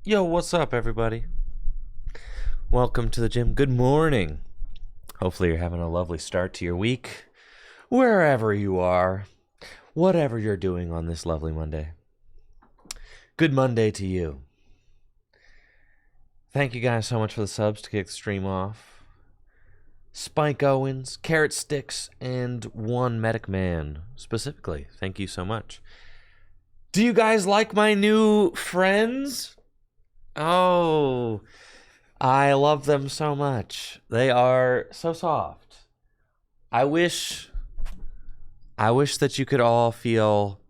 Yo, what's up, everybody? Welcome to the gym. Good morning. Hopefully, you're having a lovely start to your week, wherever you are, whatever you're doing on this lovely Monday. Good Monday to you. Thank you guys so much for the subs to kick the stream off. Spike Owens, Carrot Sticks, and One Medic Man, specifically. Thank you so much. Do you guys like my new friends? Oh, I love them so much. They are so soft. I wish that you could all feel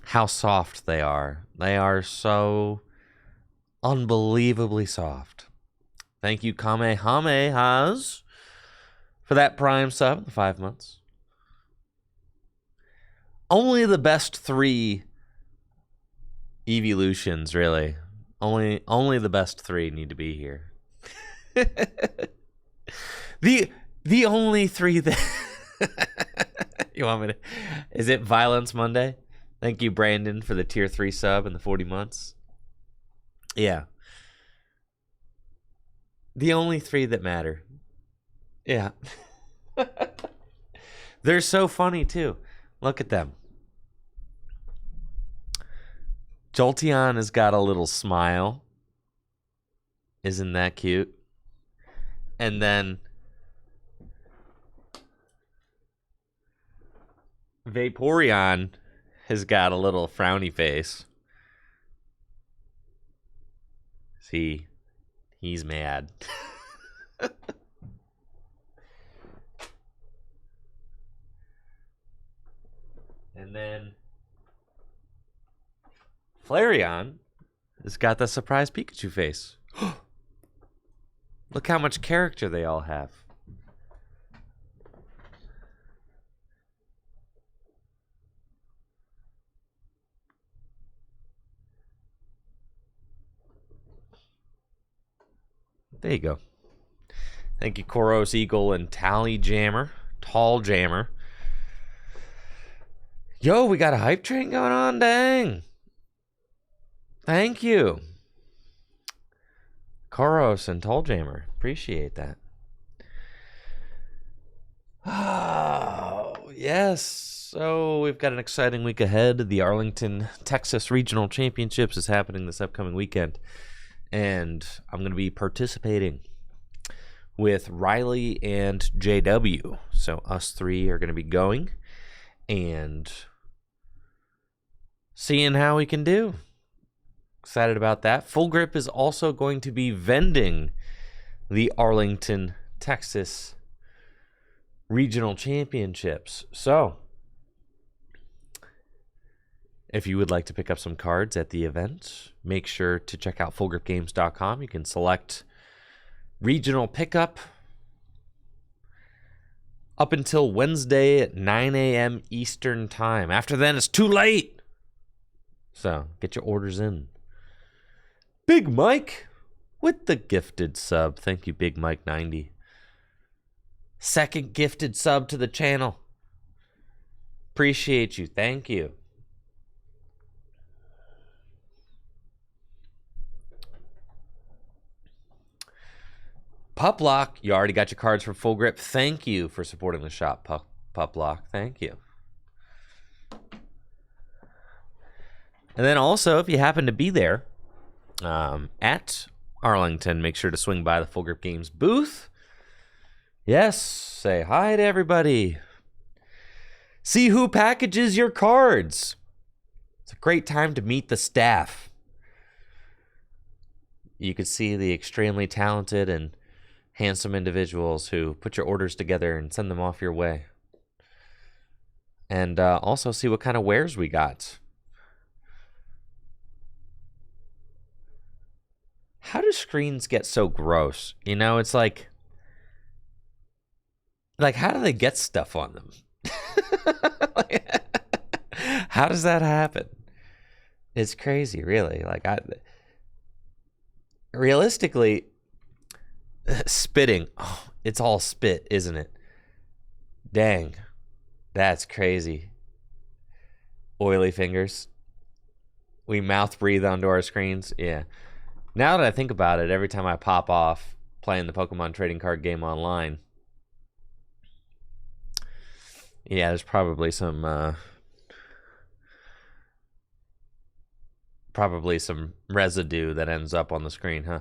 how soft they are. They are so unbelievably soft. Thank you, Kamehamehas, for that prime sub, the 5 months. Only the best 3 evolutions, really. Only the best 3 need to be here. the only 3 that you want me to. Is it Violence Monday? Thank you, Brandon, for the tier 3 sub and the 40 months. Yeah. The only 3 that matter. Yeah. They're so funny too. Look at them. Jolteon has got a little smile. Isn't that cute? And then Vaporeon has got a little frowny face. See, he's mad. And then Flareon has got the surprise Pikachu face. Look how much character they all have. There you go. Thank you, Koros Eagle and Tall Jammer. Yo, we got a hype train going on, dang. Thank you. Koros and Tall Jammer. Appreciate that. Oh, yes. So we've got an exciting week ahead. The Arlington, Texas Regional Championships is happening this upcoming weekend. And I'm going to be participating with Riley and JW. So us 3 are going to be going and seeing how we can do. Excited about that. Full Grip is also going to be vending the Arlington, Texas Regional Championships. So, if you would like to pick up some cards at the event, make sure to check out fullgripgames.com. You can select regional pickup up until Wednesday at 9 a.m. Eastern Time. After then, it's too late. So, get your orders in. Big Mike with the gifted sub. Thank you, Big Mike 90. Second gifted sub to the channel. Appreciate you. Thank you. Puplock, you already got your cards for Full Grip. Thank you for supporting the shop, Puplock. Thank you. And then also, if you happen to be there at Arlington, make sure to swing by the Full Grip Games booth. Yes, say hi to everybody. See who packages your cards. It's a great time to meet the staff. You could see the extremely talented and handsome individuals who put your orders together and send them off your way. And also see what kind of wares we got. How do screens get so gross? You know, it's like how do they get stuff on them? How does that happen? It's crazy, really. Realistically, spitting. Oh, it's all spit, isn't it? Dang. That's crazy. Oily fingers. We mouth breathe onto our screens. Yeah. Now that I think about it, every time I pop off playing the Pokemon trading card game online, yeah, there's probably some residue that ends up on the screen, huh?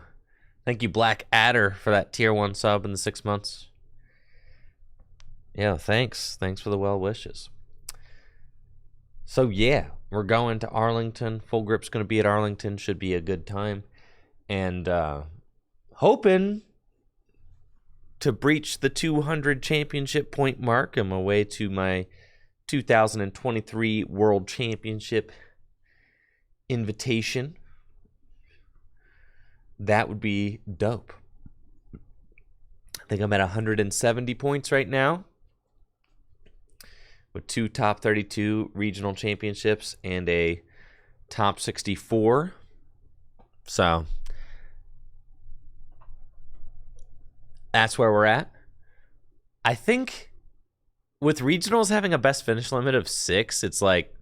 Thank you, Black Adder, for that tier 1 sub in the 6 months. Yeah, thanks. Thanks for the well wishes. So, yeah, we're going to Arlington. Full Grip's going to be at Arlington. Should be a good time. And hoping to breach the 200 championship point mark. I'm away to my 2023 World Championship invitation. That would be dope. I think I'm at 170 points right now, with 2 top 32 regional championships and a top 64. So that's where we're at. I think with regionals having a best finish limit of 6, it's like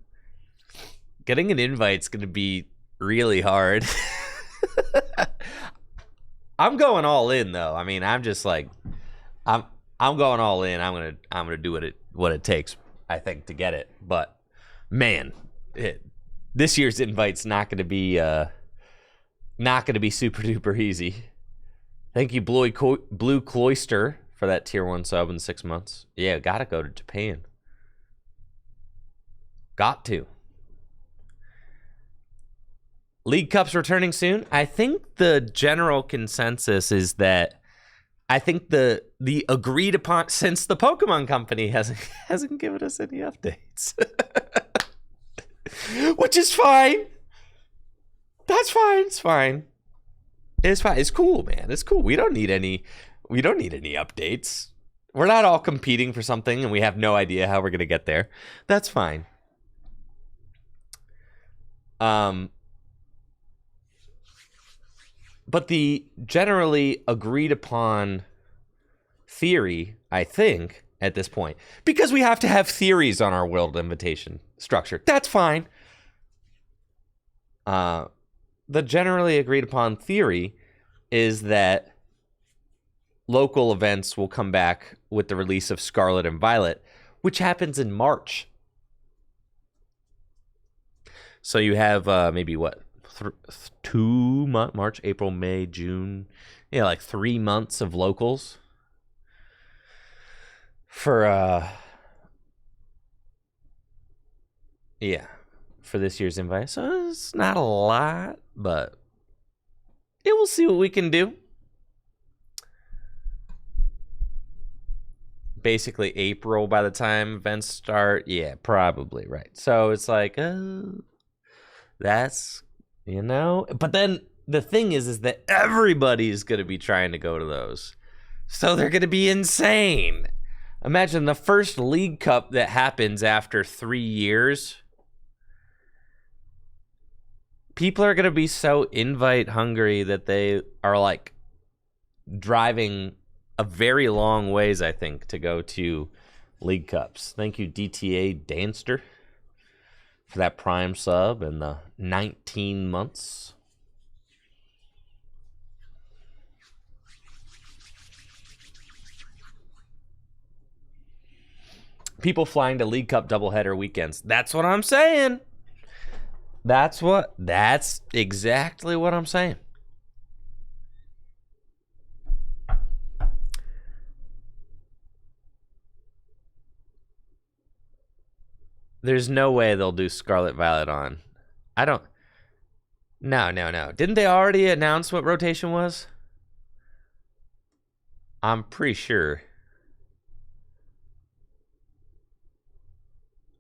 getting an invite's going to be really hard. I'm going all in though. I mean, I'm just like I'm going all in. I'm going to do what it takes, I think, to get it. But man, this year's invite's not going to be super duper easy. Thank you, Blue Cloister, for that tier 1 sub in 6 months. Yeah, gotta go to Japan. Got to. League Cup's returning soon. I think the general consensus is that I think the agreed upon, since the Pokemon Company hasn't given us any updates, which is fine. That's fine. It's fine. It's fine. It's cool, man. It's cool. We don't need any updates. We're not all competing for something and we have no idea how we're gonna get there. That's fine. But the generally agreed upon theory, I think, at this point, because we have to have theories on our World Invitation structure. That's fine. The generally agreed upon theory is that local events will come back with the release of Scarlet and Violet, which happens in March. So you have maybe what? 2 months, March, April, May, June. Yeah, like 3 months of locals for for this year's invite. So it's not a lot, but we'll see what we can do. Basically April by the time events start. Yeah, probably, right. So it's like, that's, but then the thing is that everybody's going to be trying to go to those. So they're going to be insane. Imagine the first League Cup that happens after 3 years. People are going to be so invite hungry that they are like driving a very long ways, I think, to go to League Cups. Thank you, DTA Danster, for that Prime sub and the 19 months. People flying to League Cup doubleheader weekends. That's what I'm saying. That's exactly what I'm saying. There's no way they'll do Scarlet Violet on. No. Didn't they already announce what rotation was? I'm pretty sure.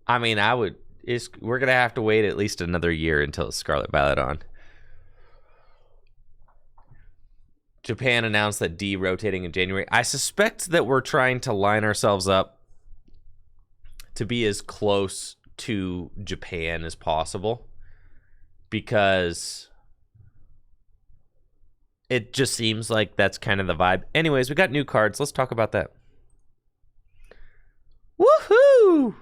I mean, we're going to have to wait at least another year until it's Scarlet Violet on. Japan announced that D rotating in January. I suspect that we're trying to line ourselves up to be as close to Japan as possible, because it just seems like that's kind of the vibe. Anyways, we got new cards. Let's talk about that. Woohoo!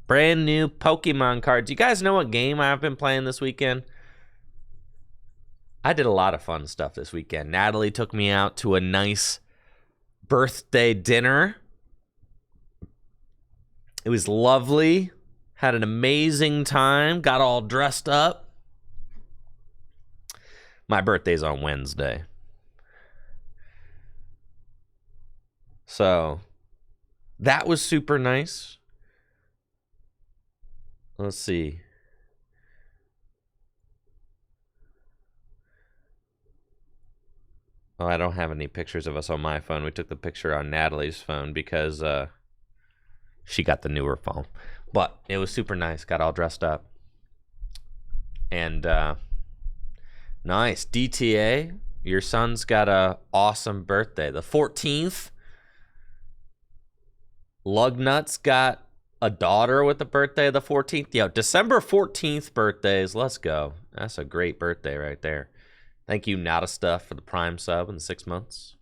Brand new Pokemon cards. You guys know what game I've been playing this weekend? I did a lot of fun stuff this weekend. Natalie took me out to a nice birthday dinner. It was lovely. Had an amazing time. Got all dressed up. My birthday's on Wednesday. So, that was super nice. Let's see. Oh, I don't have any pictures of us on my phone. We took the picture on Natalie's phone because she got the newer phone. But it was super nice. Got all dressed up. And nice. DTA, your son's got a awesome birthday. The 14th. Lugnut's got a daughter with a birthday the 14th. Yo, December 14th birthdays. Let's go. That's a great birthday right there. Thank you, Nada Stuff, for the Prime sub in the 6 months.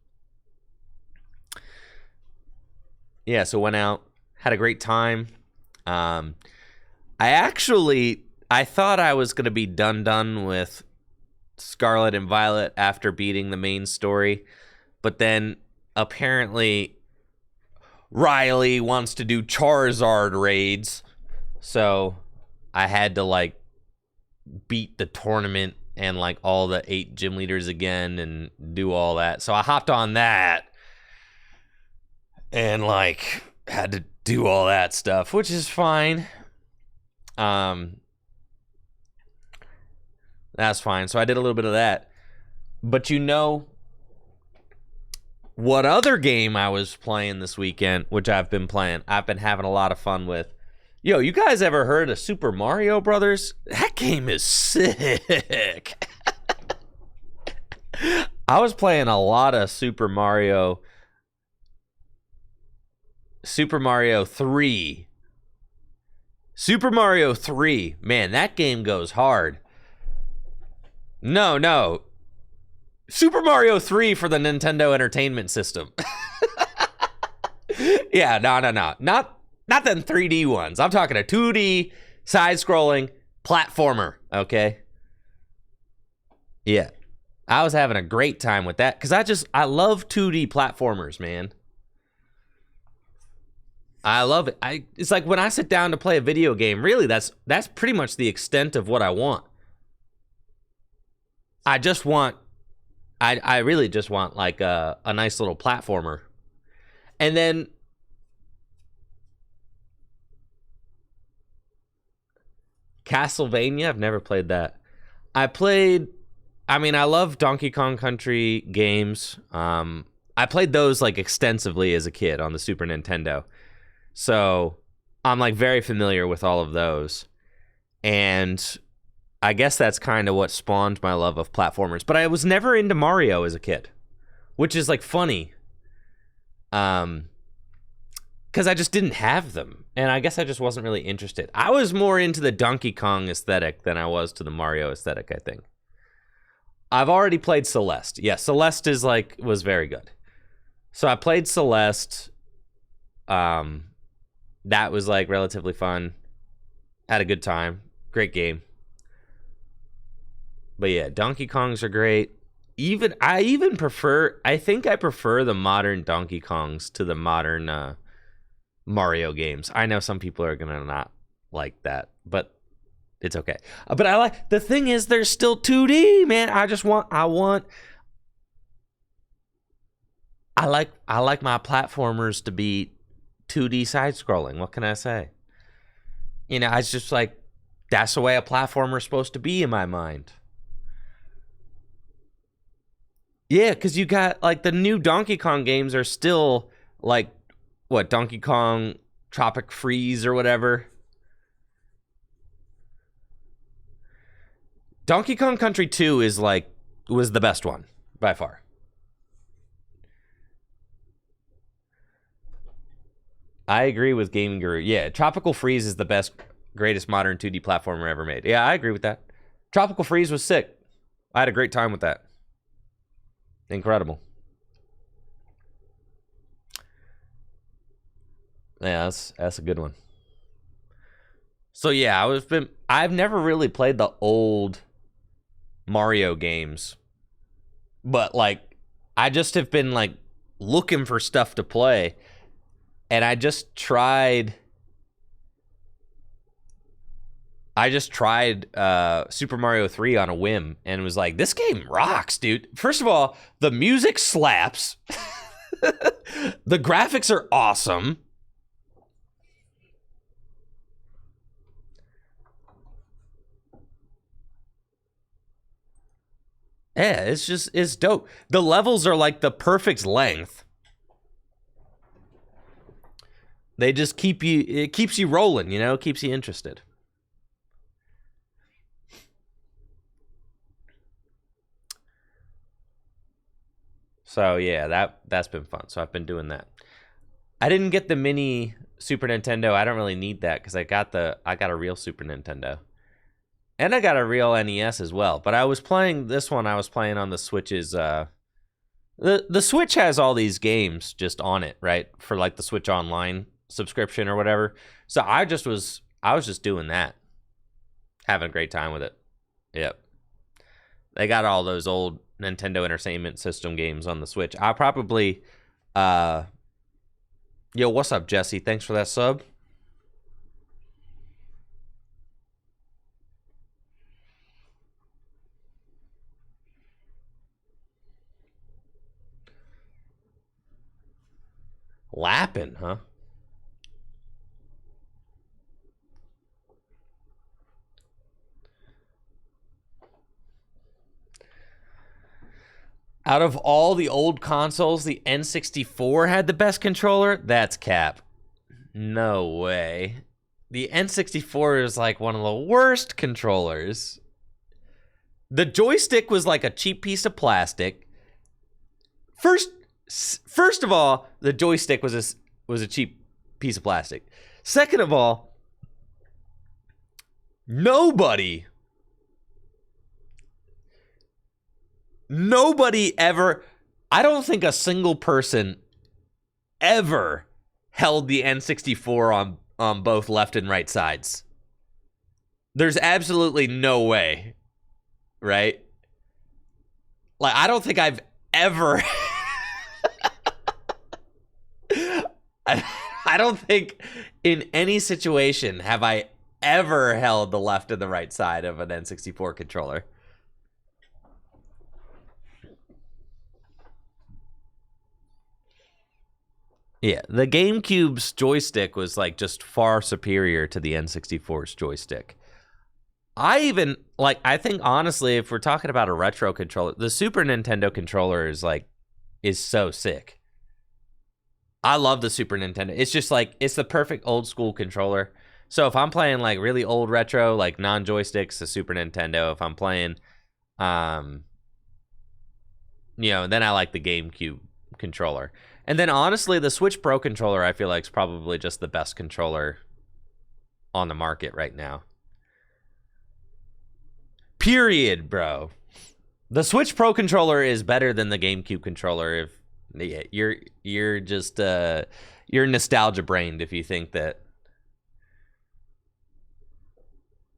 Yeah, so went out, had a great time. I thought I was going to be done with Scarlet and Violet after beating the main story, but then apparently Riley wants to do Charizard raids, so I had to, like, beat the tournament and, like, all the 8 gym leaders again and do all that. So I hopped on that and, like, had to do all that stuff, which is fine. That's fine. So I did a little bit of that. But you know what other game I was playing this weekend, which I've been playing, I've been having a lot of fun with. Yo, you guys ever heard of Super Mario Brothers? That game is sick. I was playing a lot of Super Mario 3. Super Mario 3. Man, that game goes hard. No. Super Mario 3 for the Nintendo Entertainment System. Yeah, no. Not them 3D ones. I'm talking a 2D side-scrolling platformer, okay? Yeah. I was having a great time with that because I love 2D platformers, man. I love it. It's like when I sit down to play a video game, really, that's pretty much the extent of what I want. I really just want like a nice little platformer. And then Castlevania, I've never played that. I love Donkey Kong Country games. I played those like extensively as a kid on the Super Nintendo. So I'm like very familiar with all of those. And I guess that's kind of what spawned my love of platformers. But I was never into Mario as a kid, which is like funny. Because I just didn't have them. And I guess I just wasn't really interested. I was more into the Donkey Kong aesthetic than I was to the Mario aesthetic, I think. I've already played Celeste. Yeah, Celeste was very good. So I played Celeste. That was like relatively fun. Had a good time. Great game. But yeah, Donkey Kongs are great. I think I prefer the modern Donkey Kongs to the modern Mario games. I know some people are gonna not like that, but it's okay. But the thing is, they're still 2D, man. I like my platformers to be 2D side scrolling. What can I say? You know, it's just like that's the way a platformer is supposed to be in my mind. Yeah, because you got like the new Donkey Kong games are still like what, Donkey Kong Tropic Freeze or whatever. Donkey Kong Country 2 was the best one by far. I agree with Gaming Guru. Yeah, Tropical Freeze is the greatest modern 2D platformer ever made. Yeah, I agree with that. Tropical Freeze was sick. I had a great time with that. Incredible. Yeah, that's a good one. So yeah, I've never really played the old Mario games. But like, I just have been like looking for stuff to play, and I just tried Super Mario 3 on a whim and was like, this game rocks, dude. First of all, the music slaps. The graphics are awesome. Yeah, it's dope. The levels are like the perfect length. They just it keeps you rolling, you know, it keeps you interested. So yeah, that's been fun. So I've been doing that. I didn't get the mini Super Nintendo. I don't really need that because I got a real Super Nintendo. And I got a real NES as well. But I was playing this one, I was playing on the Switch's the Switch has all these games just on it, right? For like the Switch Online subscription or whatever. So I was just doing that. Having a great time with it. Yep. They got all those old Nintendo Entertainment System games on the Switch. I probably yo, what's up, Jesse? Thanks for that sub. Lapping, huh? Out of all the old consoles, the N64 had the best controller? That's cap. No way. The N64 is like one of the worst controllers. The joystick was like a cheap piece of plastic. First of all, the joystick was a cheap piece of plastic. Second of all, nobody ever, I don't think a single person ever held the N64 on both left and right sides. There's absolutely no way, right? Like, I don't think I've ever I don't think in any situation have I ever held the left and the right side of an N64 controller. Yeah, the GameCube's joystick was like just far superior to the N64's joystick. I think honestly, if we're talking about a retro controller, the Super Nintendo controller is so sick. I love the Super Nintendo. It's just like, it's the perfect old school controller. So if I'm playing like really old retro, like non-joysticks, the Super Nintendo. If I'm playing, then I like the GameCube controller. And then honestly, the Switch Pro controller, I feel like, is probably just the best controller on the market right now. Period, bro. The Switch Pro controller is better than the GameCube controller. If you're just you're nostalgia brained if you think that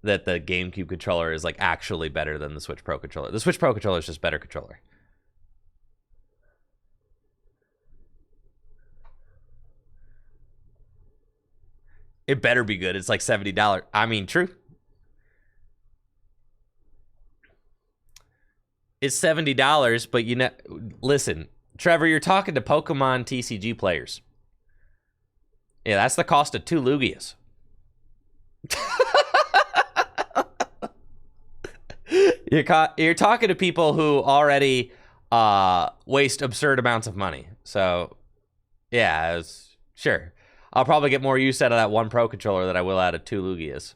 the GameCube controller is like actually better than the Switch Pro controller. The Switch Pro controller is just better controller. It better be good. It's like $70. I mean, true. It's $70, but listen, Trevor, you're talking to Pokemon TCG players. Yeah, that's the cost of 2 Lugias. You're talking to people who already waste absurd amounts of money. So, yeah, sure. I'll probably get more use out of that one Pro controller than I will out of 2 Lugias.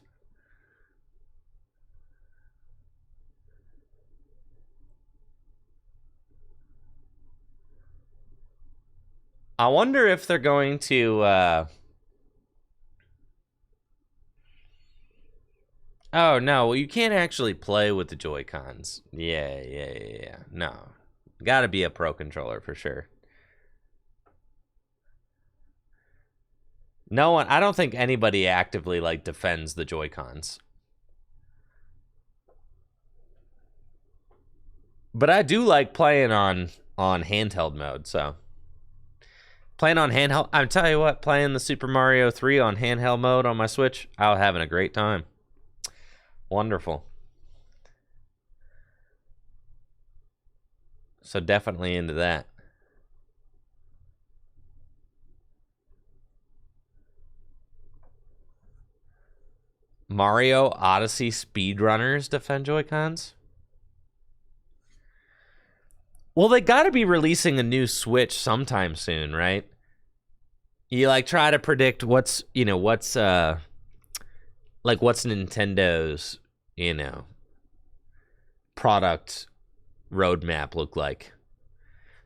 I wonder if they're going to... Oh, no, you can't actually play with the Joy-Cons. Yeah. No. Gotta be a Pro controller for sure. No one, I don't think anybody actively like defends the Joy-Cons. But I do like playing on handheld mode, so playing on handheld. I'm tell you what, playing the Super Mario 3 on handheld mode on my Switch, I was having a great time. Wonderful. So definitely into that. Mario Odyssey speedrunners defend Joy-Cons? Well, they got to be releasing a new Switch sometime soon, right? You like try to predict what's Nintendo's, product roadmap look like.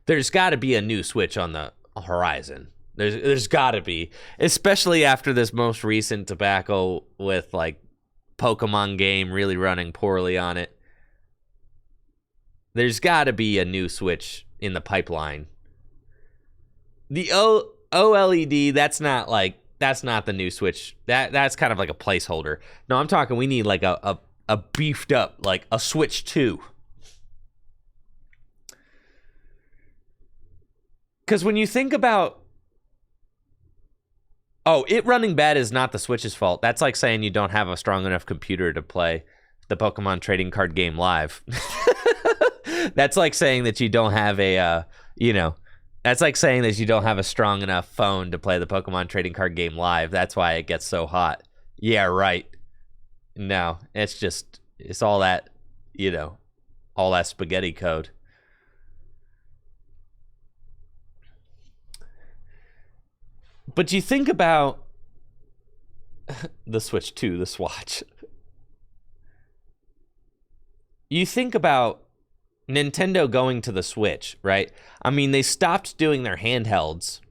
There's got to be a new Switch on the horizon. There's got to be, especially after this most recent debacle with like Pokemon game really running poorly on it. There's got to be a new Switch in the pipeline. The OLED, that's not the new Switch. That's kind of like a placeholder. No, I'm talking we need like a beefed up, like a Switch 2. Because when you think about, it running bad is not the Switch's fault. That's like saying you don't have a strong enough computer to play the Pokemon trading card game live. That's like saying that you don't have that's like saying that you don't have a strong enough phone to play the Pokemon trading card game live. That's why it gets so hot. Yeah, right. No, it's all that, all that spaghetti code. But you think about the Switch 2, the Swatch. You think about Nintendo going to the Switch, right? I mean, they stopped doing their handhelds,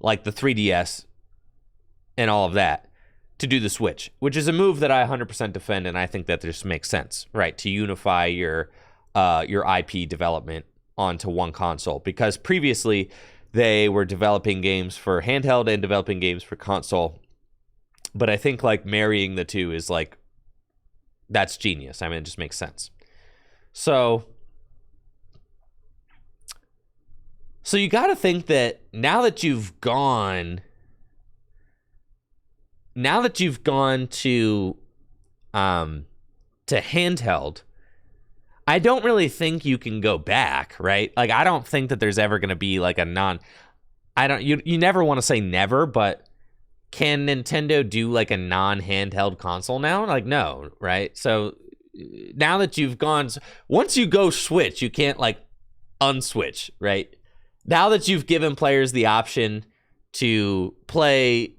like the 3DS and all of that, to do the Switch, which is a move that I 100% defend, and I think that just makes sense, right? To unify your IP development onto one console, because previously they were developing games for handheld and developing games for console. But I think like marrying the two is like, that's genius. I mean, it just makes sense. So you got to think that now that you've gone to handheld, I don't really think you can go back, right? Like, I don't think that there's ever going to be like you never want to say never, but can Nintendo do like a non-handheld console now? Like, no, right? So now that you've gone, once you go Switch, you can't like unswitch, right? Now that you've given players the option to play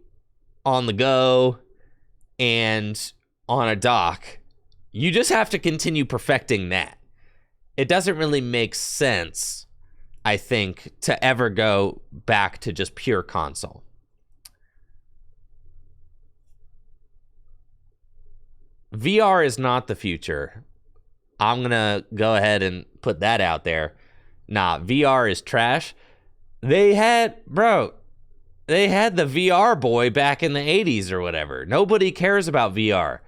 on the go and on a dock, you just have to continue perfecting that. It doesn't really make sense, I think, to ever go back to just pure console. VR is not the future. I'm going to go ahead and put that out there. Nah, VR is trash. They had the VR boy back in the 80s or whatever. Nobody cares about VR.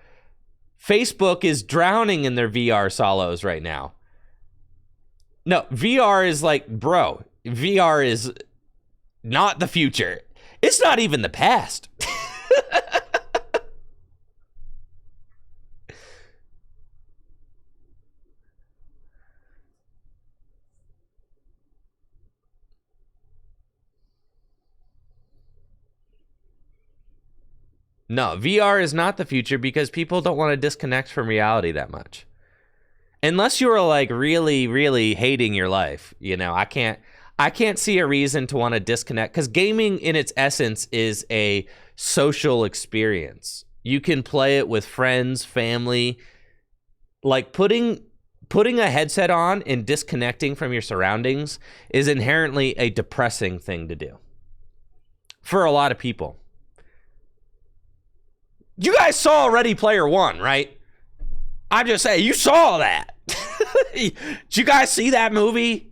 Facebook is drowning in their VR solos right now. No, VR is like, bro, VR is not the future. It's not even the past. No, VR is not the future because people don't want to disconnect from reality that much. Unless you're like really, really hating your life, I can't see a reason to want to disconnect, because gaming in its essence is a social experience. You can play it with friends, family. Like putting a headset on and disconnecting from your surroundings is inherently a depressing thing to do for a lot of people. You guys saw Ready Player One, right? I'm just saying, you saw that. Did you guys see that movie?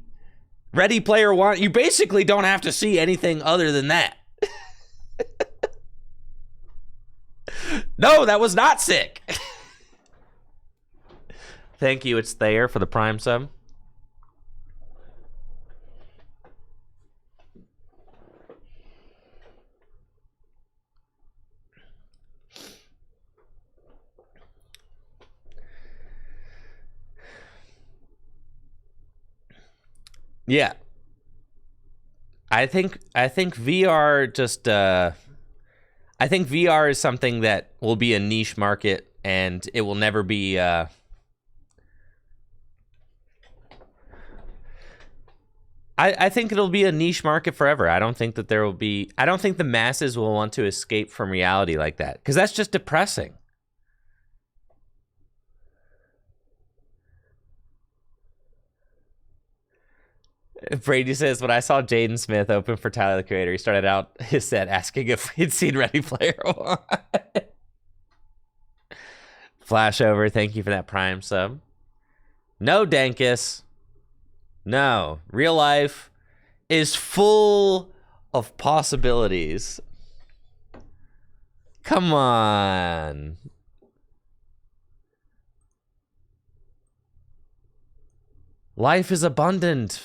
Ready Player One? You basically don't have to see anything other than that. No, that was not sick. Thank you, it's Thayer, for the Prime sub. Yeah. I think VR just I think VR is something that will be a niche market, and it will never be I think it'll be a niche market forever. I don't think that there will be I don't think the masses will want to escape from reality like that, because that's just depressing. Brady says, when I saw Jaden Smith open for Tyler the Creator, he started out his set asking if he'd seen Ready Player One. Flashover, thank you for that Prime sub. No, Dankus. No. Real life is full of possibilities. Come on. Life is abundant.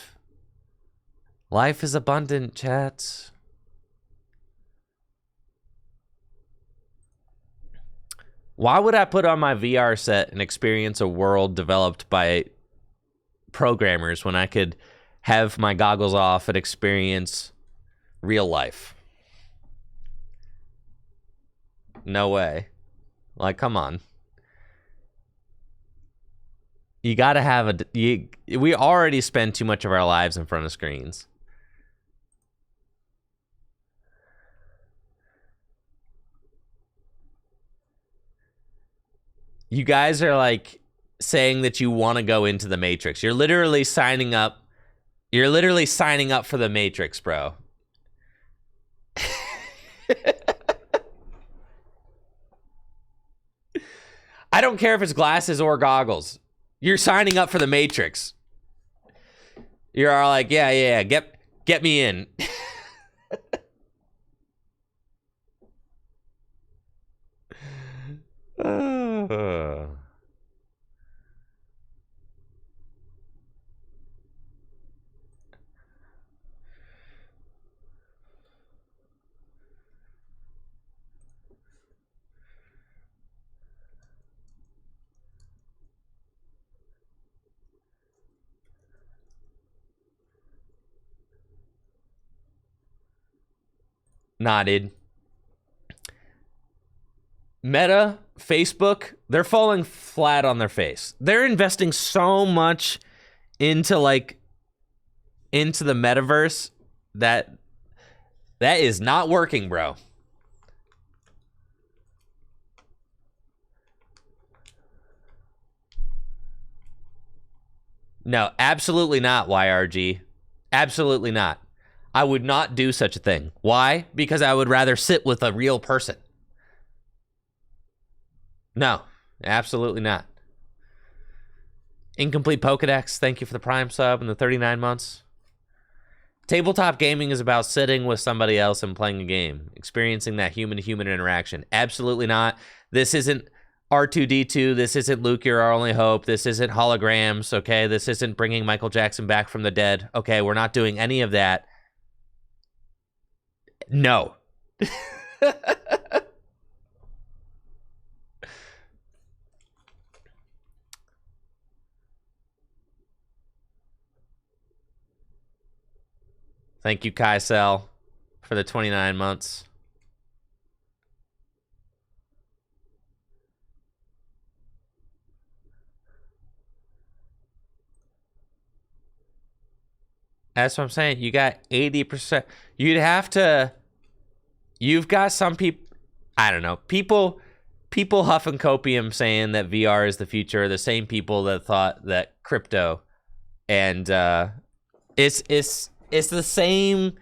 Life is abundant, chat. Why would I put on my VR set and experience a world developed by programmers when I could have my goggles off and experience real life? No way. Like, come on. You gotta have we already spend too much of our lives in front of screens. You guys are like saying that you want to go into the Matrix. You're literally signing up. You're literally signing up for the Matrix, bro. I don't care if it's glasses or goggles. You're signing up for the Matrix. You're all like, yeah, get me in. Nodded. Meta, Facebook, they're falling flat on their face. They're investing so much into the metaverse that is not working, bro. No, absolutely not, YRG. Absolutely not. I would not do such a thing. Why? Because I would rather sit with a real person. No, absolutely not. Incomplete Pokedex, thank you for the Prime sub and the 39 months. Tabletop gaming is about sitting with somebody else and playing a game, experiencing that human-to-human interaction. Absolutely not. This isn't R2-D2. This isn't Luke, You're Our Only Hope. This isn't holograms, okay? This isn't bringing Michael Jackson back from the dead. Okay, we're not doing any of that. No. Thank you, Kaisel, for the 29 months. That's what I'm saying. You got 80%. You've got some people, I don't know, people huff and copium saying that VR is the future. The same people that thought that crypto, and it's the same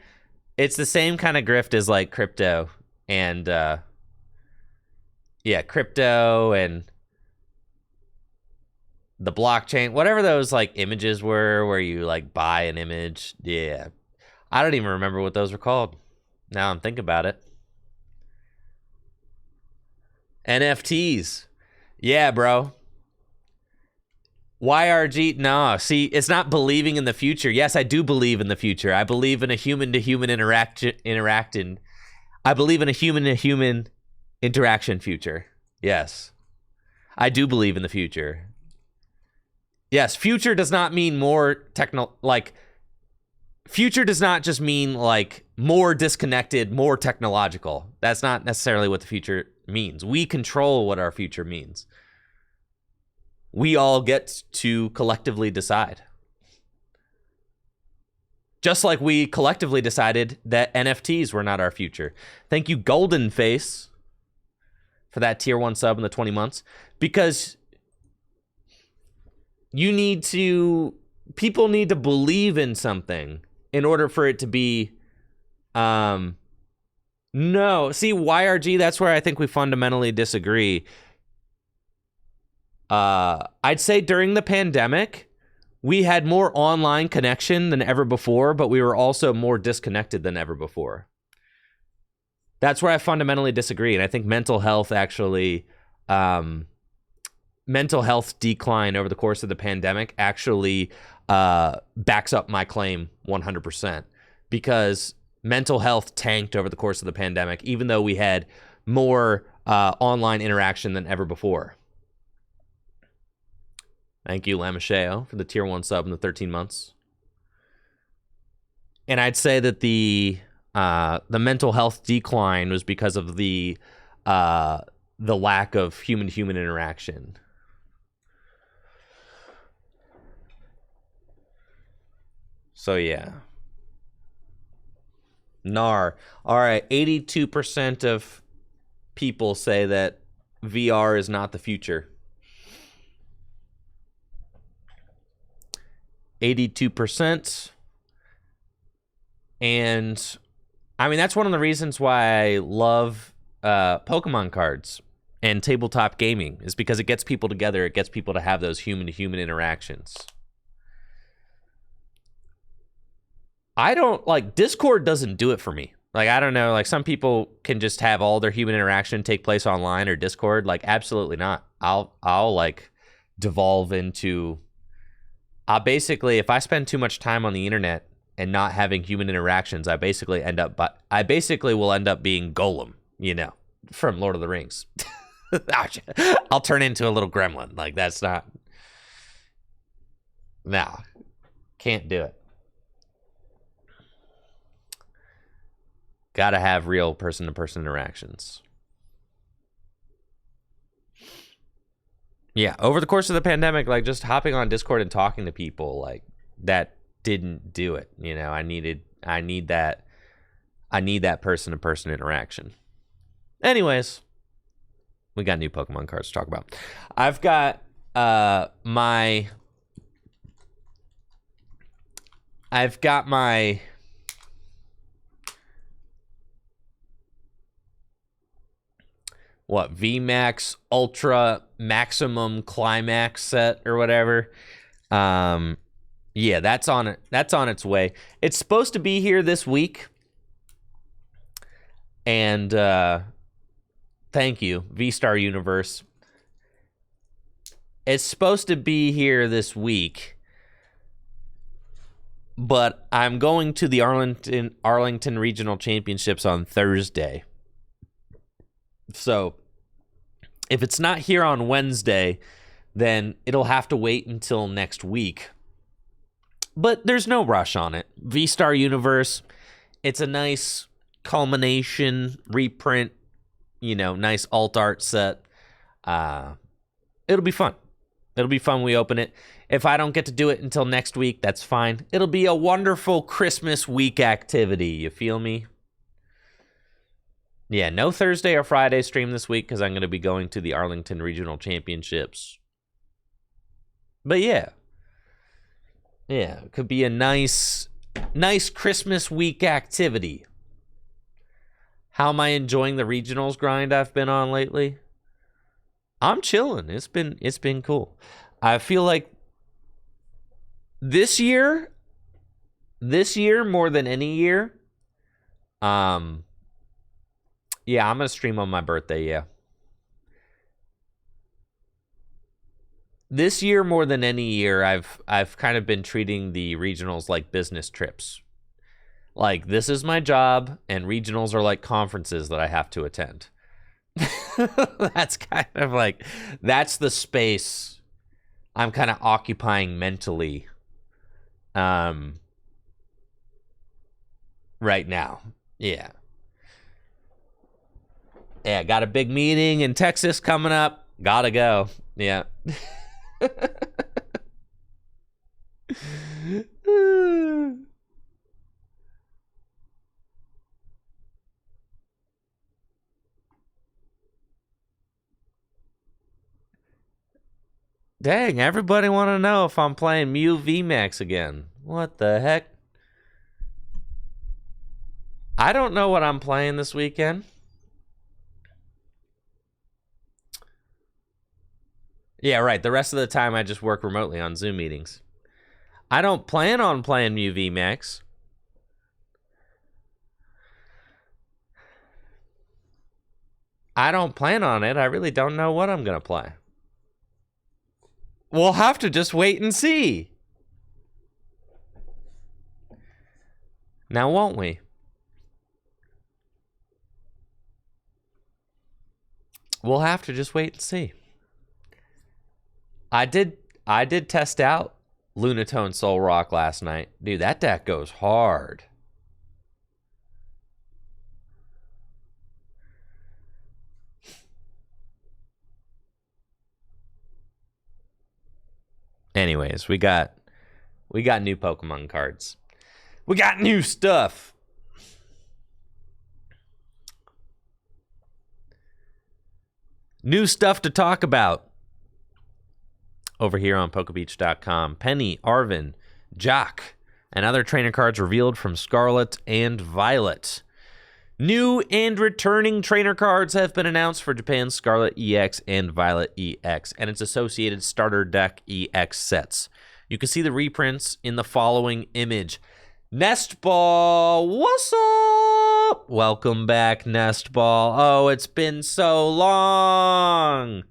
kind of grift as like crypto and crypto and the blockchain, whatever those like images were where you like buy an image. Yeah. I don't even remember what those were called. Now I'm thinking about it. NFTs. Yeah, bro. YRG, no. See, it's not believing in the future. Yes, I do believe in the future. I believe in a human-to-human interacting. I believe in a human-to-human interaction future. Yes. I do believe in the future. Yes, future does not mean more future does not just mean like more disconnected, more technological. That's not necessarily what the future means. We control what our future means. We all get to collectively decide. Just like we collectively decided that NFTs were not our future. Thank you, Golden Face, for that tier 1 sub in the 20 months. Because people need to believe in something in order for it to be, no. See, YRG, that's where I think we fundamentally disagree. I'd say during the pandemic, we had more online connection than ever before, but we were also more disconnected than ever before. That's where I fundamentally disagree. And I think mental health decline over the course of the pandemic actually backs up my claim 100%, because mental health tanked over the course of the pandemic, even though we had more online interaction than ever before. Thank you, Lamacheo, for the tier 1 sub in the 13 months. And I'd say that the mental health decline was because of the lack of human-to-human interaction. So, yeah. NAR. All right, 82% of people say that VR is not the future. 82%. And I mean, that's one of the reasons why I love Pokemon cards and tabletop gaming, is because it gets people together. It gets people to have those human-to-human interactions. I don't like Discord doesn't do it for me. Like, I don't know, like some people can just have all their human interaction take place online or Discord. Like, absolutely not. I'll like devolve into basically, if I spend too much time on the internet and not having human interactions, I basically will end up being Golem, from Lord of the Rings. I'll turn into a little gremlin. Like, that's not, no, can't do it. Gotta have real person-to-person interactions. Yeah, over the course of the pandemic, like just hopping on Discord and talking to people, like that didn't do it. I need that person-to-person interaction. Anyways, we got new Pokemon cards to talk about. I've got my VMAX Ultra Maximum Climax set or whatever. Yeah, that's on its way. It's supposed to be here this week. And thank you, V-Star Universe. It's supposed to be here this week. But I'm going to the Arlington Regional Championships on Thursday. So if it's not here on Wednesday, then it'll have to wait until next week. But there's no rush on it. V-Star Universe, it's a nice culmination, reprint, nice alt art set. It'll be fun. It'll be fun when we open it. If I don't get to do it until next week, that's fine. It'll be a wonderful Christmas week activity. You feel me? Yeah, no Thursday or Friday stream this week because I'm going to be going to the Arlington Regional Championships. But yeah, it could be a nice Christmas week activity. How am I enjoying the regionals grind I've been on lately? I'm chilling. It's been cool. I feel like this year more than any year, yeah, I'm going to stream on my birthday, yeah. This year more than any year, I've kind of been treating the regionals like business trips. Like, this is my job, and regionals are like conferences that I have to attend. That's kind of like, that's the space I'm kind of occupying mentally. right now. Yeah. Yeah, got a big meeting in Texas coming up. Gotta go. Yeah. Dang, everybody want to know if I'm playing Mew VMAX again. What the heck? I don't know what I'm playing this weekend. Yeah, right. The rest of the time I just work remotely on Zoom meetings. I don't plan on playing Mew VMAX. I don't plan on it. I really don't know what I'm going to play. We'll have to just wait and see. Now, won't we? We'll have to just wait and see. I did test out Lunatone Soul Rock last night. Dude, that deck goes hard. Anyways, we got new Pokemon cards. We got new stuff. New stuff to talk about over here on PokeBeach.com. Penny, Arvin, Jock, and other trainer cards revealed from Scarlet and Violet. New and returning trainer cards have been announced for Japan's Scarlet EX and Violet EX and its associated starter deck EX sets. You can see the reprints in the following image. Nestball, what's up? Welcome back, Nestball. Oh, it's been so long.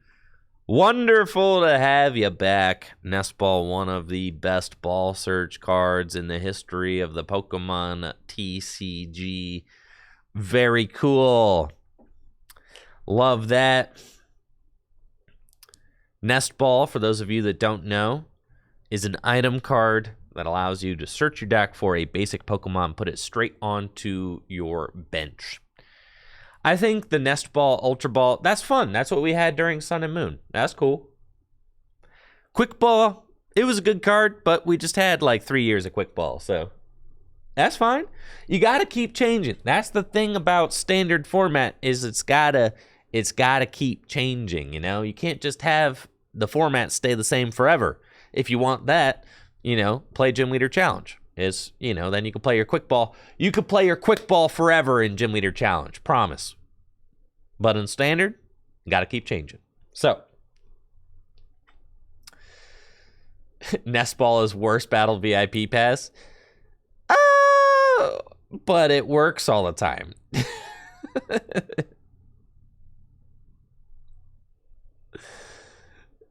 Wonderful to have you back. Nestball, one of the best ball search cards in the history of the Pokemon TCG. Very cool. Love that. Nestball, for those of you that don't know, is an item card that allows you to search your deck for a basic Pokemon, put it straight onto your bench. I think the Nestball, Ultra Ball, that's fun. That's what we had during Sun and Moon. That's cool. Quick Ball, it was a good card, but we just had like 3 years of Quick Ball, so that's fine. You got to keep changing. That's the thing about standard format is it's gotta keep changing, you know? You can't just have the format stay the same forever. If you want that, you know, play Gym Leader Challenge. Is, you know, then you can play your Quick Ball. You could play your Quick Ball forever in Gym Leader Challenge. Promise. But in standard, you got to keep changing. So, Nestball is worst battle VIP pass. But it works all the time.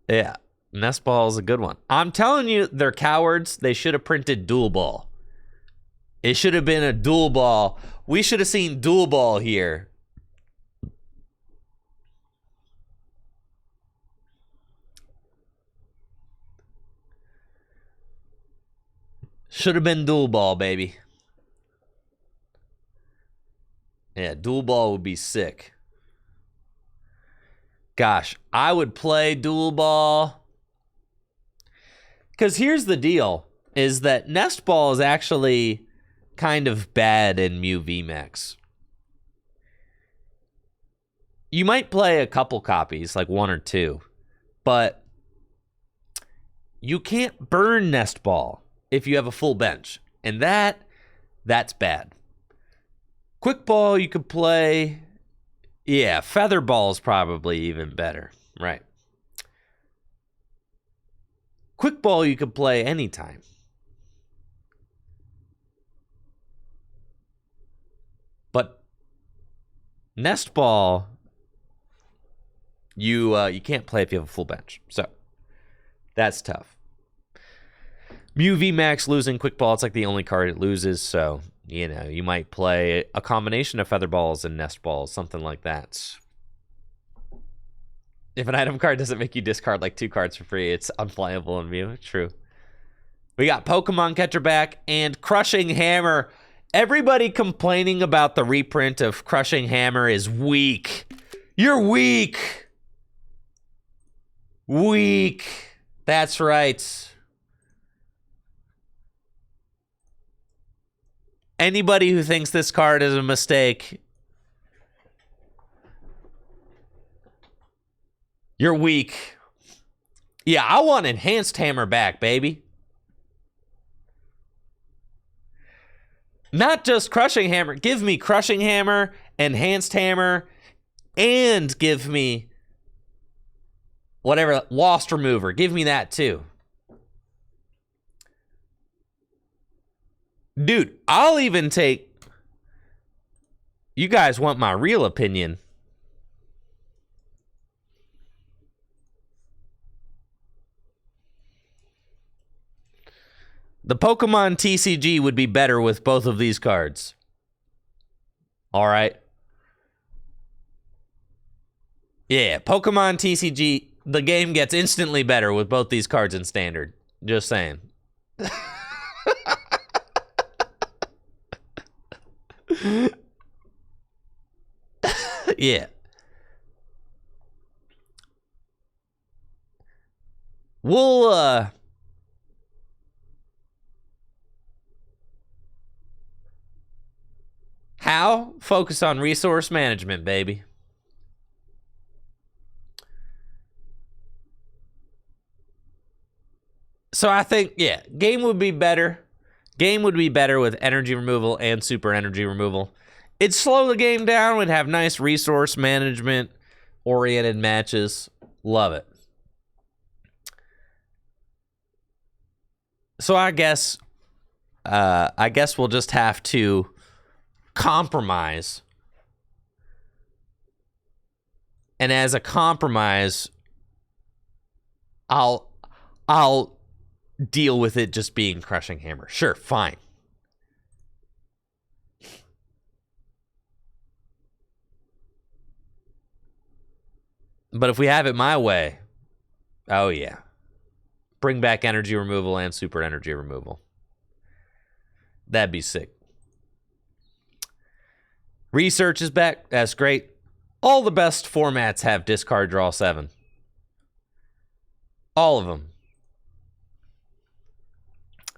Yeah. Nestball is a good one. I'm telling you, they're cowards. They should have printed Dual Ball. It should have been a Dual Ball. We should have seen Dual Ball here. Should have been Dual Ball, baby. Yeah, Dual Ball would be sick. Gosh, I would play Dual Ball. Because here's the deal, is that Nestball is actually kind of bad in Mew VMAX. You might play a couple copies, like 1 or 2, but you can't burn Nestball if you have a full bench, and that's bad. Quick Ball you could play, yeah, Feather Ball is probably even better, right? Quick Ball you could play anytime. But Nestball, you can't play if you have a full bench. So that's tough. Mew VMAX losing Quick Ball, it's like the only card it loses, so you know, you might play a combination of Feather Balls and Nest Balls, something like that. If an item card doesn't make you discard like 2 cards for free, it's unplayable in Mew. True. We got Pokemon Catcher back and Crushing Hammer. Everybody complaining about the reprint of Crushing Hammer is weak. You're weak. Weak. That's right. Anybody who thinks this card is a mistake, you're weak. Yeah, I want Enhanced Hammer back, baby. Not just Crushing Hammer. Give me Crushing Hammer, Enhanced Hammer, and give me whatever, Lost Remover. Give me that too. Dude, I'll even take... You guys want my real opinion? The Pokemon TCG would be better with both of these cards. All right. Yeah, Pokemon TCG, the game gets instantly better with both these cards in Standard. Just saying. Yeah. We'll, How? Focus on resource management, baby. So I think, yeah, game would be better. Game would be better with energy removal and super energy removal. It'd slow the game down. We'd have nice resource management oriented matches. Love it. So I guess we'll just have to compromise. And as a compromise, I'll deal with it just being Crushing Hammer. Sure, fine. But if we have it my way, oh yeah. Bring back energy removal and super energy removal. That'd be sick. Research is back. That's great. All the best formats have discard draw 7. All of them.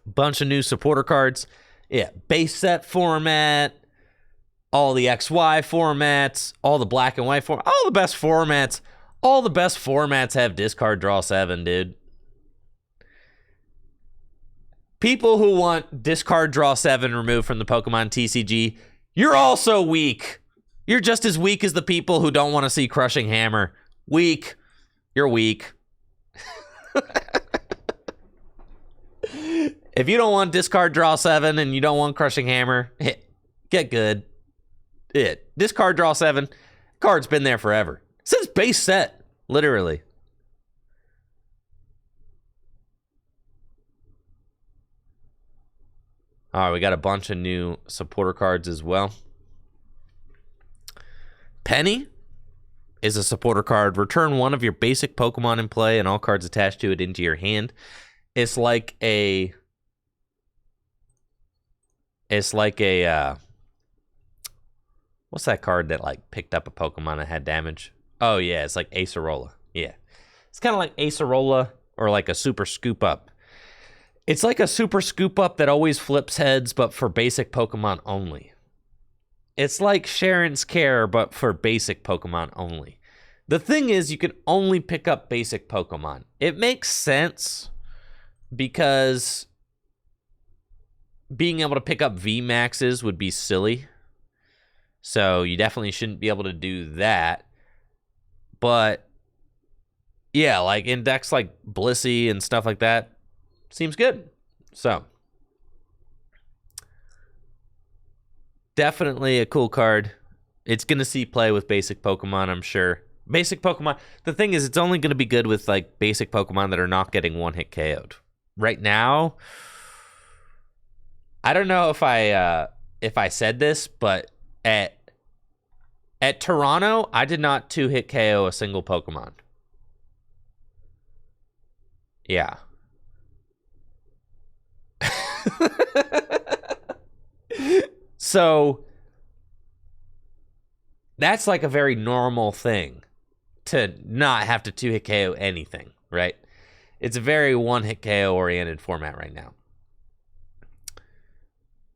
Bunch of new supporter cards. Yeah, base set format. All the XY formats. All the black and white formats. All the best formats. All the best formats have discard draw 7, dude. People who want discard draw 7 removed from the Pokemon TCG, you're also weak. You're just as weak as the people who don't want to see Crushing Hammer. Weak. You're weak. If you don't want discard draw 7 and you don't want Crushing Hammer, get good. Discard draw 7. Card's been there forever. Since base set, literally. All right, we got a bunch of new supporter cards as well. Penny is a supporter card. Return one of your basic Pokemon in play and all cards attached to it into your hand. It's like a what's that card that like picked up a Pokemon that had damage? Oh yeah, it's like Acerola. Yeah. It's kind of like Acerola or like a Super Scoop Up. It's like a Super Scoop Up that always flips heads, but for basic Pokemon only. It's like Sharon's Care, but for basic Pokemon only. The thing is, you can only pick up basic Pokemon. It makes sense because being able to pick up VMAXs would be silly. So you definitely shouldn't be able to do that. But yeah, like in decks like Blissey and stuff like that, seems good. So definitely a cool card. It's going to see play with basic Pokemon, I'm sure. Basic Pokemon. The thing is, it's only going to be good with like basic Pokemon that are not getting one-hit KO'd. Right now, I don't know if I said this, but at Toronto, I did not 2-hit KO a single Pokemon. Yeah. So that's like a very normal thing to not have to 2-hit KO anything, right? It's a very 1-hit KO oriented format right now.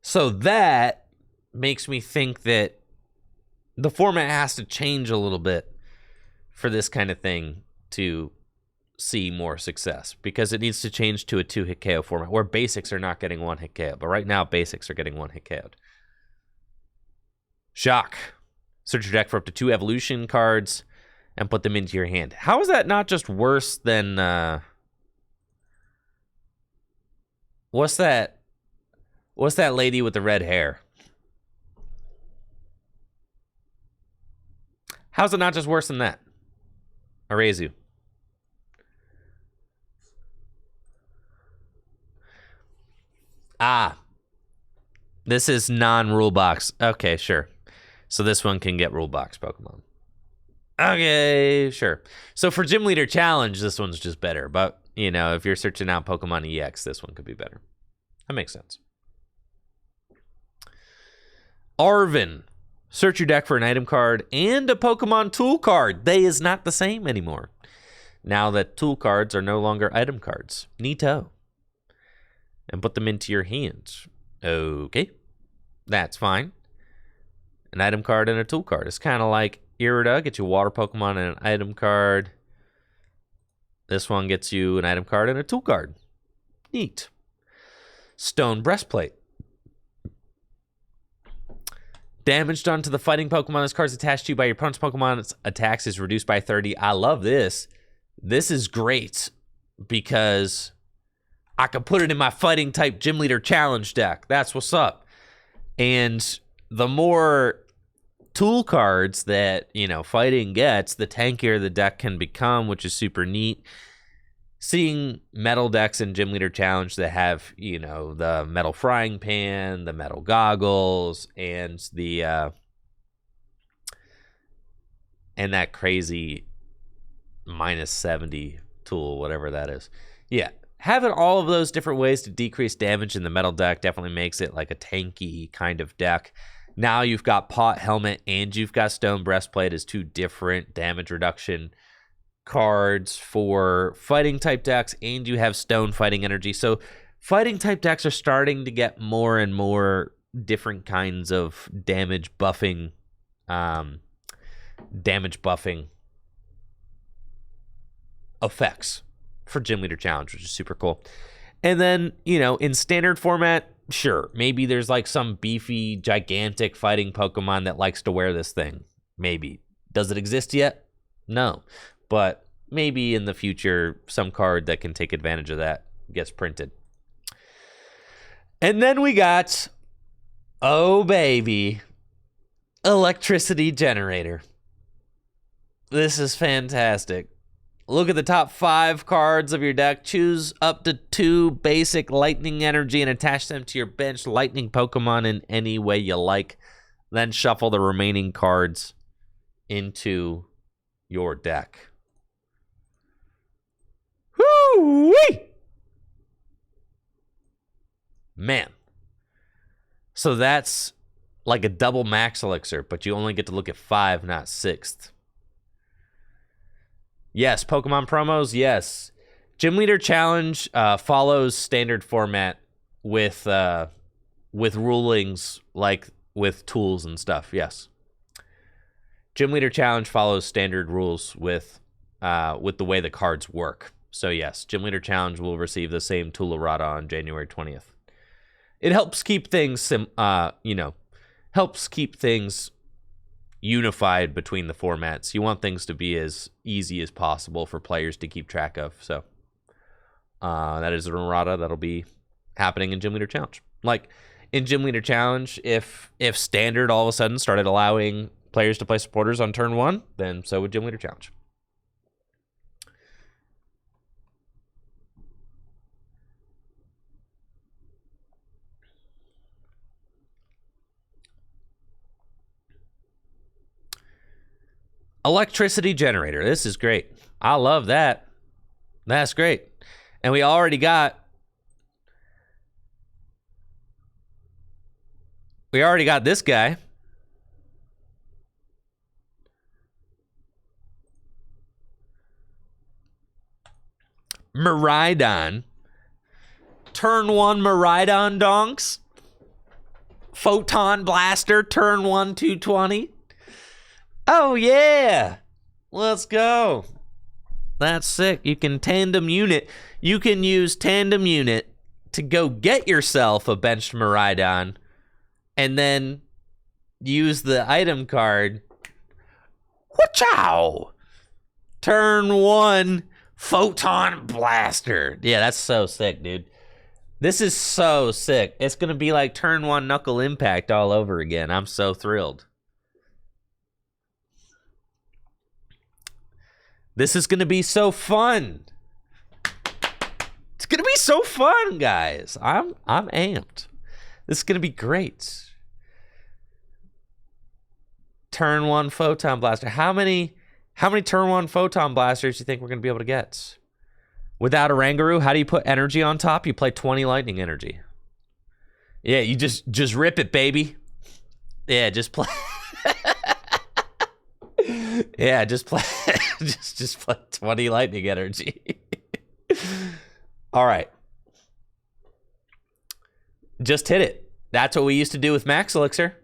So that makes me think that the format has to change a little bit for this kind of thing to see more success, because it needs to change to a 2-hit KO format where basics are not getting 1-hit KO. But right now, basics are getting 1-hit KO'd. Shock. Search your deck for up to 2 evolution cards and put them into your hand. How is that not just worse than... What's that lady with the red hair? How's it not just worse than that? Arezu. This is non-rule box. Okay, sure. So this one can get rule box Pokemon. Okay, sure. So for Gym Leader Challenge, this one's just better. But, you know, if you're searching out Pokemon EX, this one could be better. That makes sense. Arvin. Search your deck for an item card and a Pokemon tool card. They is not the same anymore. Now that tool cards are no longer item cards. Neato. And put them into your hands. Okay. That's fine. An item card and a tool card. It's kind of like Irida. Get you a water Pokemon and an item card. This one gets you an item card and a tool card. Neat. Stone Breastplate. Damage done to the fighting Pokemon this card is attached to you by your opponent's Pokemon's attacks is reduced by 30. I love this. This is great because I can put it in my fighting type Gym Leader Challenge deck. That's what's up. And the more tool cards that, you know, fighting gets, the tankier the deck can become, which is super neat. Seeing metal decks in Gym Leader Challenge that have, you know, the metal frying pan, the metal goggles, and the and that crazy -70 tool, whatever that is. Yeah, having all of those different ways to decrease damage in the metal deck definitely makes it like a tanky kind of deck. Now you've got Pot Helmet and you've got Stone Breastplate as 2 different damage reduction cards for fighting type decks, and you have Stone Fighting Energy. So fighting type decks are starting to get more and more different kinds of damage buffing effects for Gym Leader Challenge, which is super cool. And then, you know, in standard format, sure, maybe there's like some beefy, gigantic fighting Pokemon that likes to wear this thing. Maybe. Does it exist yet? No. But maybe in the future, some card that can take advantage of that gets printed. And then we got, oh baby, Electricity Generator. This is fantastic. Look at the top 5 cards of your deck. Choose up to 2 basic lightning energy and attach them to your bench lightning Pokemon in any way you like. Then shuffle the remaining cards into your deck. Woo-wee! Man. So that's like a double max elixir, but you only get to look at 5, not 6th. Yes, Pokemon promos, yes. Gym Leader Challenge follows standard format with rulings like with tools and stuff, yes. Gym Leader Challenge follows standard rules with the way the cards work. So yes, Gym Leader Challenge will receive the same Toolerata on January 20th. It helps keep things, helps keep things unified between the formats. You want things to be as easy as possible for players to keep track of. So that is a Toolerata that'll be happening in Gym Leader Challenge. Like in Gym Leader Challenge, if Standard all of a sudden started allowing players to play supporters on turn 1, then so would Gym Leader Challenge. Electricity Generator. This is great. I love that. That's great. And we already got We already got this guy. Miraidon. Turn 1 Miraidon donks. Photon Blaster, turn 1, 220. Oh, yeah. Let's go. That's sick. You can tandem unit. You can use tandem unit to go get yourself a benched Miraidon and then use the item card. Wachow! Turn 1 Photon Blaster. Yeah, that's so sick, dude. This is so sick. It's going to be like turn 1 Knuckle Impact all over again. I'm so thrilled. This is going to be so fun. It's going to be so fun, guys. I'm amped. This is going to be great. Turn 1 Photon Blaster. How many turn 1 Photon Blasters do you think we're going to be able to get? Without a Rangaroo, how do you put energy on top? You play 20 lightning energy. Yeah, you just rip it, baby. Yeah, just play. Yeah, just play just play 20 lightning energy. All right. Just hit it. That's what we used to do with Max Elixir.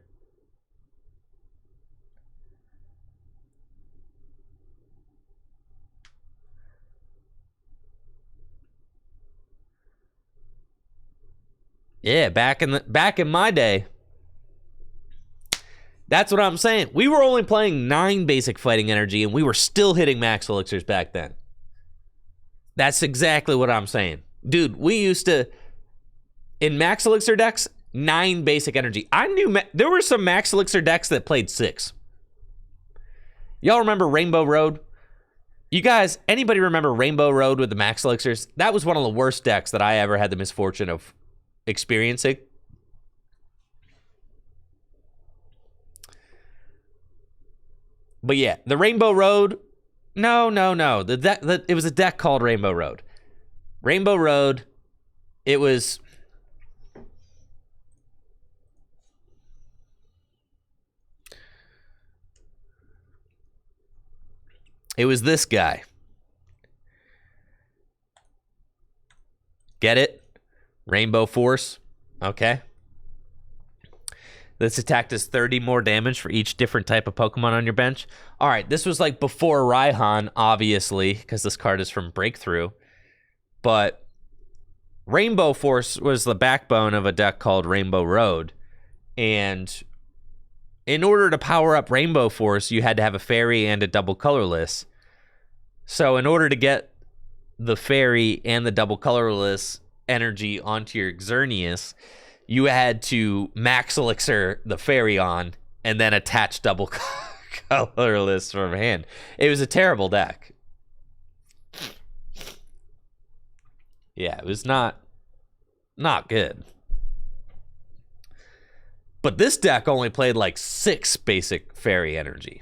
Yeah, back in my day. That's what I'm saying. We were only playing 9 basic fighting energy, and we were still hitting Max Elixirs back then. That's exactly what I'm saying. Dude, we used to, in Max Elixir decks, 9 basic energy. I knew there were some Max Elixir decks that played 6. Y'all remember Rainbow Road? You guys, anybody remember Rainbow Road with the Max Elixirs? That was one of the worst decks that I ever had the misfortune of experiencing. But yeah, the Rainbow Road. No. It was a deck called Rainbow Road. Rainbow Road. It was. It was this guy. Get it? Rainbow Force. Okay. This attack does 30 more damage for each different type of Pokemon on your bench. All right, this was like before Raihan, obviously, because this card is from Breakthrough. But Rainbow Force was the backbone of a deck called Rainbow Road. And in order to power up Rainbow Force, you had to have a fairy and a double colorless. So in order to get the fairy and the double colorless energy onto your Xerneas, you had to Max Elixir the fairy on and then attach double colorless from hand. It was a terrible deck. Yeah, it was not good. But this deck only played like 6 basic fairy energy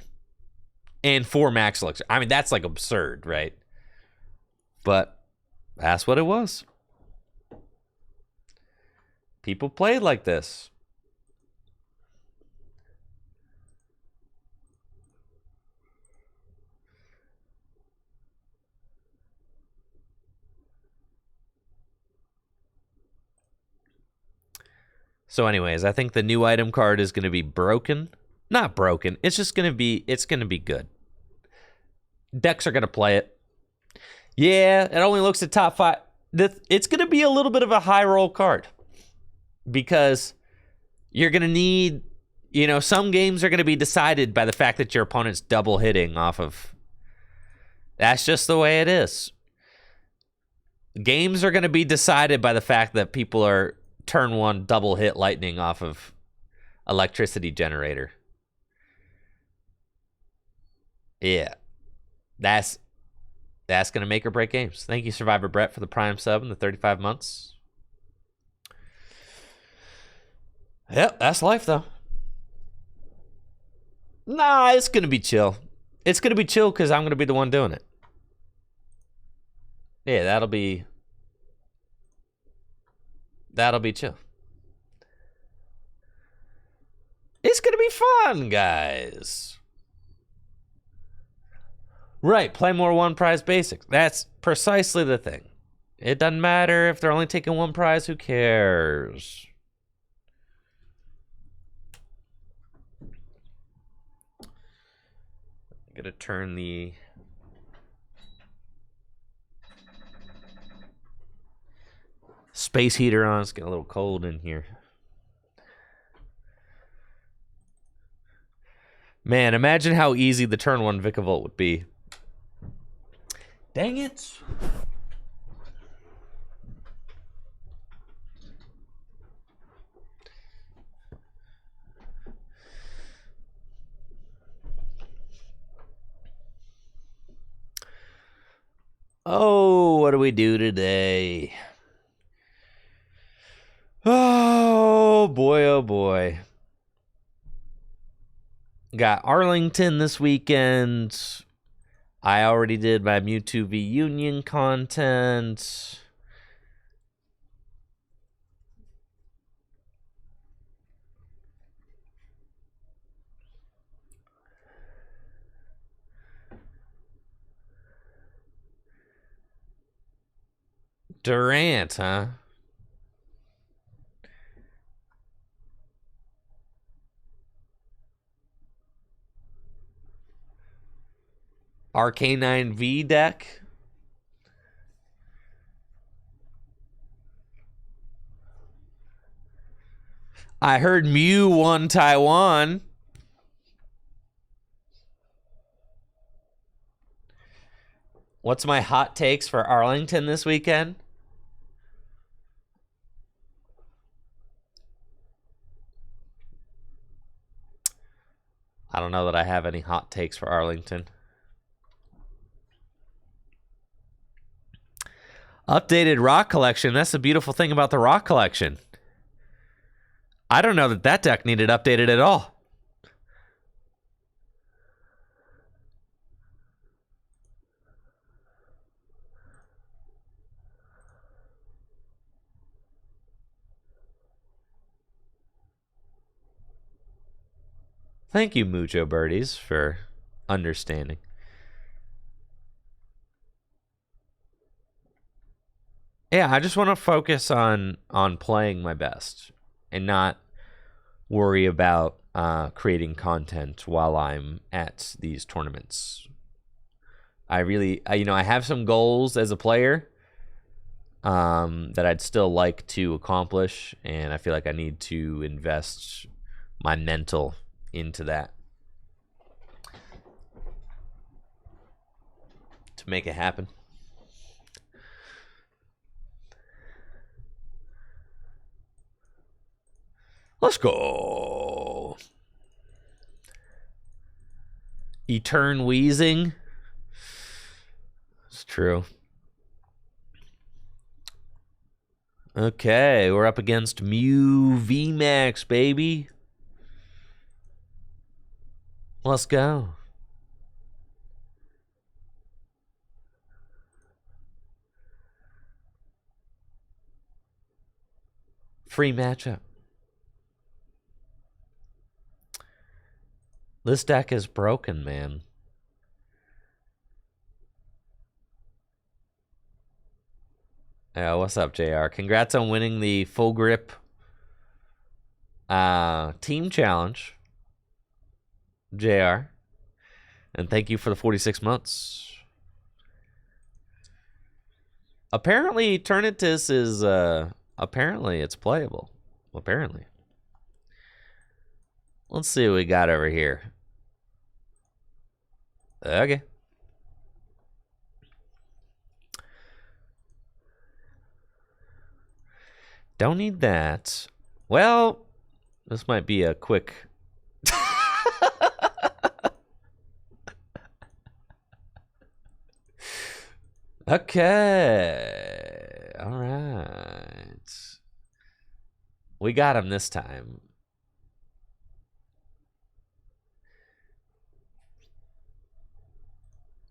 and 4 Max Elixir. I mean, that's like absurd, right? But that's what it was. People played like this. So anyways, I think the new item card is going to be broken. Not broken. It's just going to be, it's going to be good. Decks are going to play it. Yeah, it only looks at top 5. It's going to be a little bit of a high roll card. Because you're going to need, some games are going to be decided by the fact that your opponent's double hitting off of. That's just the way it is. Games are going to be decided by the fact that people are turn 1 double hit lightning off of electricity generator. Yeah. That's going to make or break games. Thank you, Survivor Brett, for the Prime sub and the 35 months. Yep, that's life, though. Nah, it's going to be chill. It's going to be chill because I'm going to be the one doing it. Yeah, that'll be chill. It's going to be fun, guys. Right, play more one prize basics. That's precisely the thing. It doesn't matter if they're only taking one prize, who cares? I'm going to turn the space heater on. It's getting a little cold in here. Man, imagine how easy the turn 1 Vikavolt would be. Dang it. Oh, what do we do today? Oh, boy, oh, boy. Got Arlington this weekend. I already did my Mewtwo v Union content. Durant, huh? Arcanine V deck. I heard Mew won Taiwan. What's my hot takes for Arlington this weekend? I don't know that I have any hot takes for Arlington. Updated rock collection. That's the beautiful thing about the rock collection. I don't know that that deck needed updated at all. Thank you, Mucho Birdies, for understanding. Yeah, I just want to focus on playing my best and not worry about creating content while I'm at these tournaments. I have some goals as a player that I'd still like to accomplish, and I feel like I need to invest my mental into that to make it happen. Let's go. Etern wheezing. It's true. Okay, we're up against Mew VMAX, baby. Let's go. Free matchup. This deck is broken, man. What's up, JR? Congrats on winning the Full Grip team challenge, JR. And thank you for the 46 months. Apparently, Eternatus is, apparently it's playable. Apparently. Let's see what we got over here. Okay. Don't need that. Well, this might be a quick... Okay. All right. We got him this time.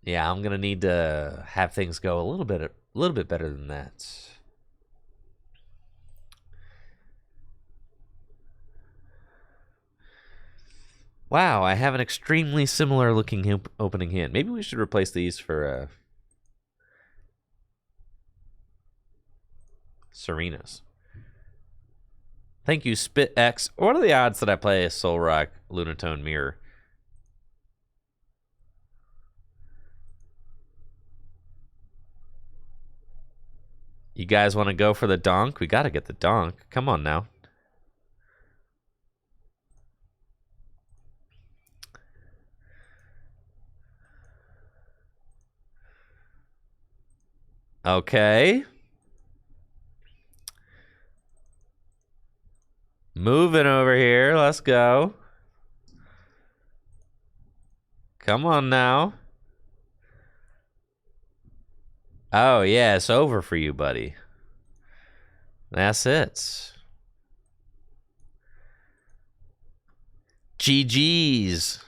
Yeah, I'm gonna need to have things go a little bit better than that. Wow, I have an extremely similar looking opening hand. Maybe we should replace these for Serenas. Thank you, Spit X. What are the odds that I play a Soul Rock Lunatone Mirror? You guys want to go for the donk? We got to get the donk. Come on now. Okay. Moving over here. Let's go. Come on now. Oh, yeah, it's over for you, buddy. That's it. GG's.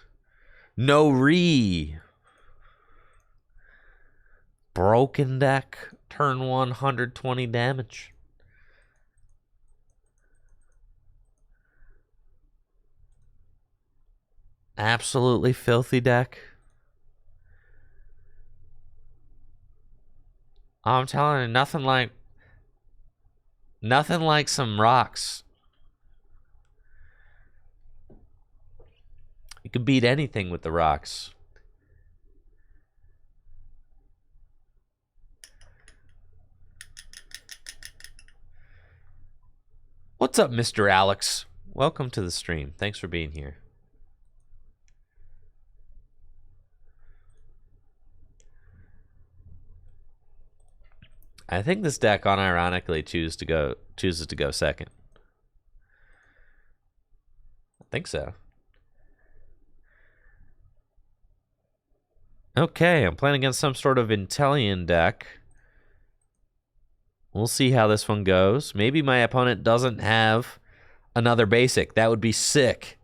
No re. Broken deck. Turn 120 damage. Absolutely filthy deck. I'm telling you, nothing like some rocks. You can beat anything with the rocks. What's up, Mr. Alex? Welcome to the stream. Thanks for being here. I think this deck unironically chooses to go second. I think so. Okay, I'm playing against some sort of Intellion deck. We'll see how this one goes. Maybe my opponent doesn't have another basic. That would be sick.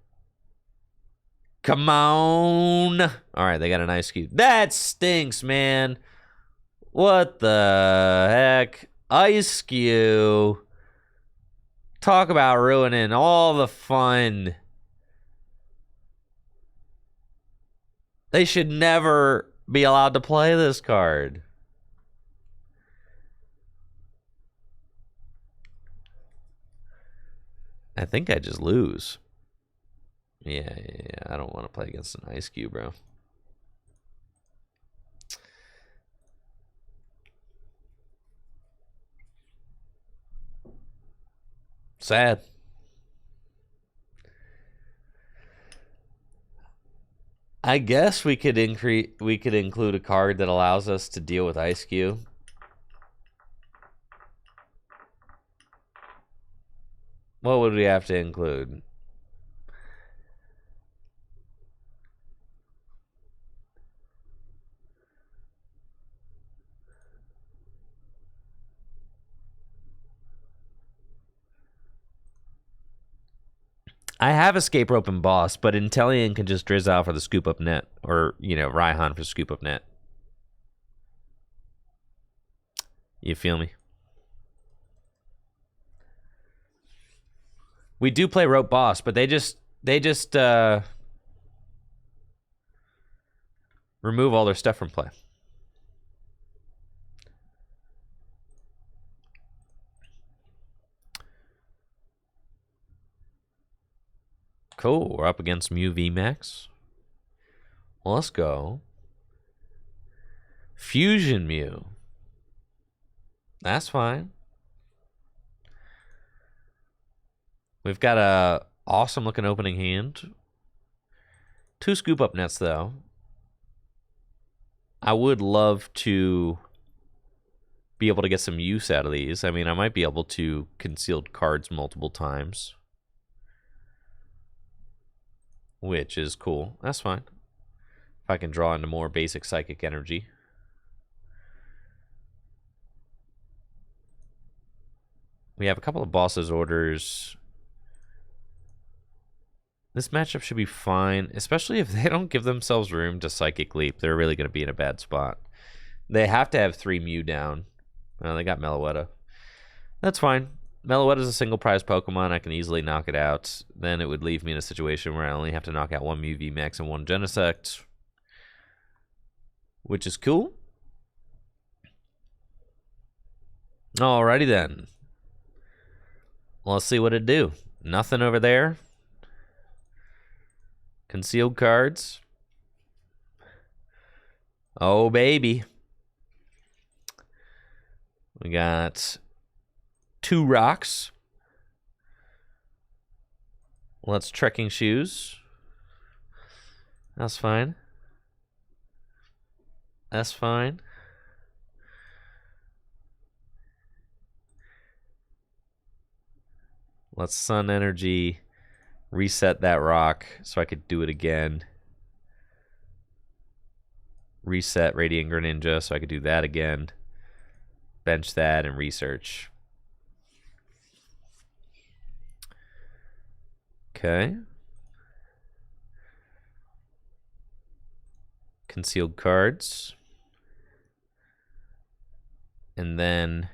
Come on. All right, they got an Ice Cube. That stinks, man. What the heck? Ice Cube. Talk about ruining all the fun. They should never be allowed to play this card. I think I just lose. Yeah. I don't want to play against an Ice Cube, bro. Sad. I guess we could include a card that allows us to deal with Ice Cube. What would we have to include? I have Escape Rope and Boss, but Intellion can just Drizz out for the Scoop Up Net. Or, Raihan for Scoop Up Net. You feel me? We do play Rope Boss, but they just remove all their stuff from play. Cool, we're up against Mew VMAX. Well, let's go. Fusion Mew. That's fine. We've got a awesome looking opening hand. 2 Scoop Up Nets, though. I would love to be able to get some use out of these. I mean, I might be able to concealed cards multiple times, which is cool. That's fine. If I can draw into more basic psychic energy. We have a couple of Boss's Orders. This matchup should be fine, especially if they don't give themselves room to Psychic Leap. They're really going to be in a bad spot. They have to have 3 Mew down. They got Meloetta. That's fine. Meloetta is a single prize Pokemon. I can easily knock it out. Then it would leave me in a situation where I only have to knock out one Mew VMAX and one Genesect, which is cool. Alrighty then. Let's see what it do. Nothing over there. Concealed cards. Oh, baby. We got 2 rocks. Let's trekking shoes. That's fine. That's fine. Let's Sun Energy. Reset that rock so I could do it again. Reset Radiant Greninja so I could do that again. Bench that and research. Okay. Concealed cards. And then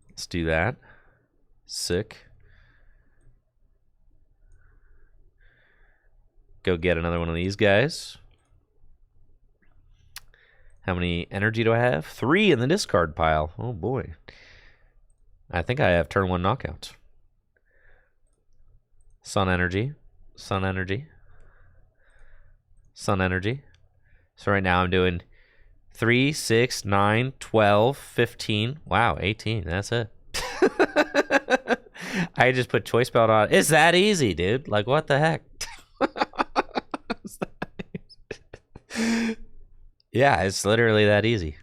let's do that. Sick. Go get another one of these guys. How many energy do I have? 3 in the discard pile. Oh boy. I think I have turn 1 knockout. Sun Energy. Sun Energy. Sun Energy. So right now I'm doing 3, 6, 9, 12, 15. Wow, 18. That's it. I just put choice belt on. It's that easy, dude. Like, what the heck? Yeah, it's literally that easy.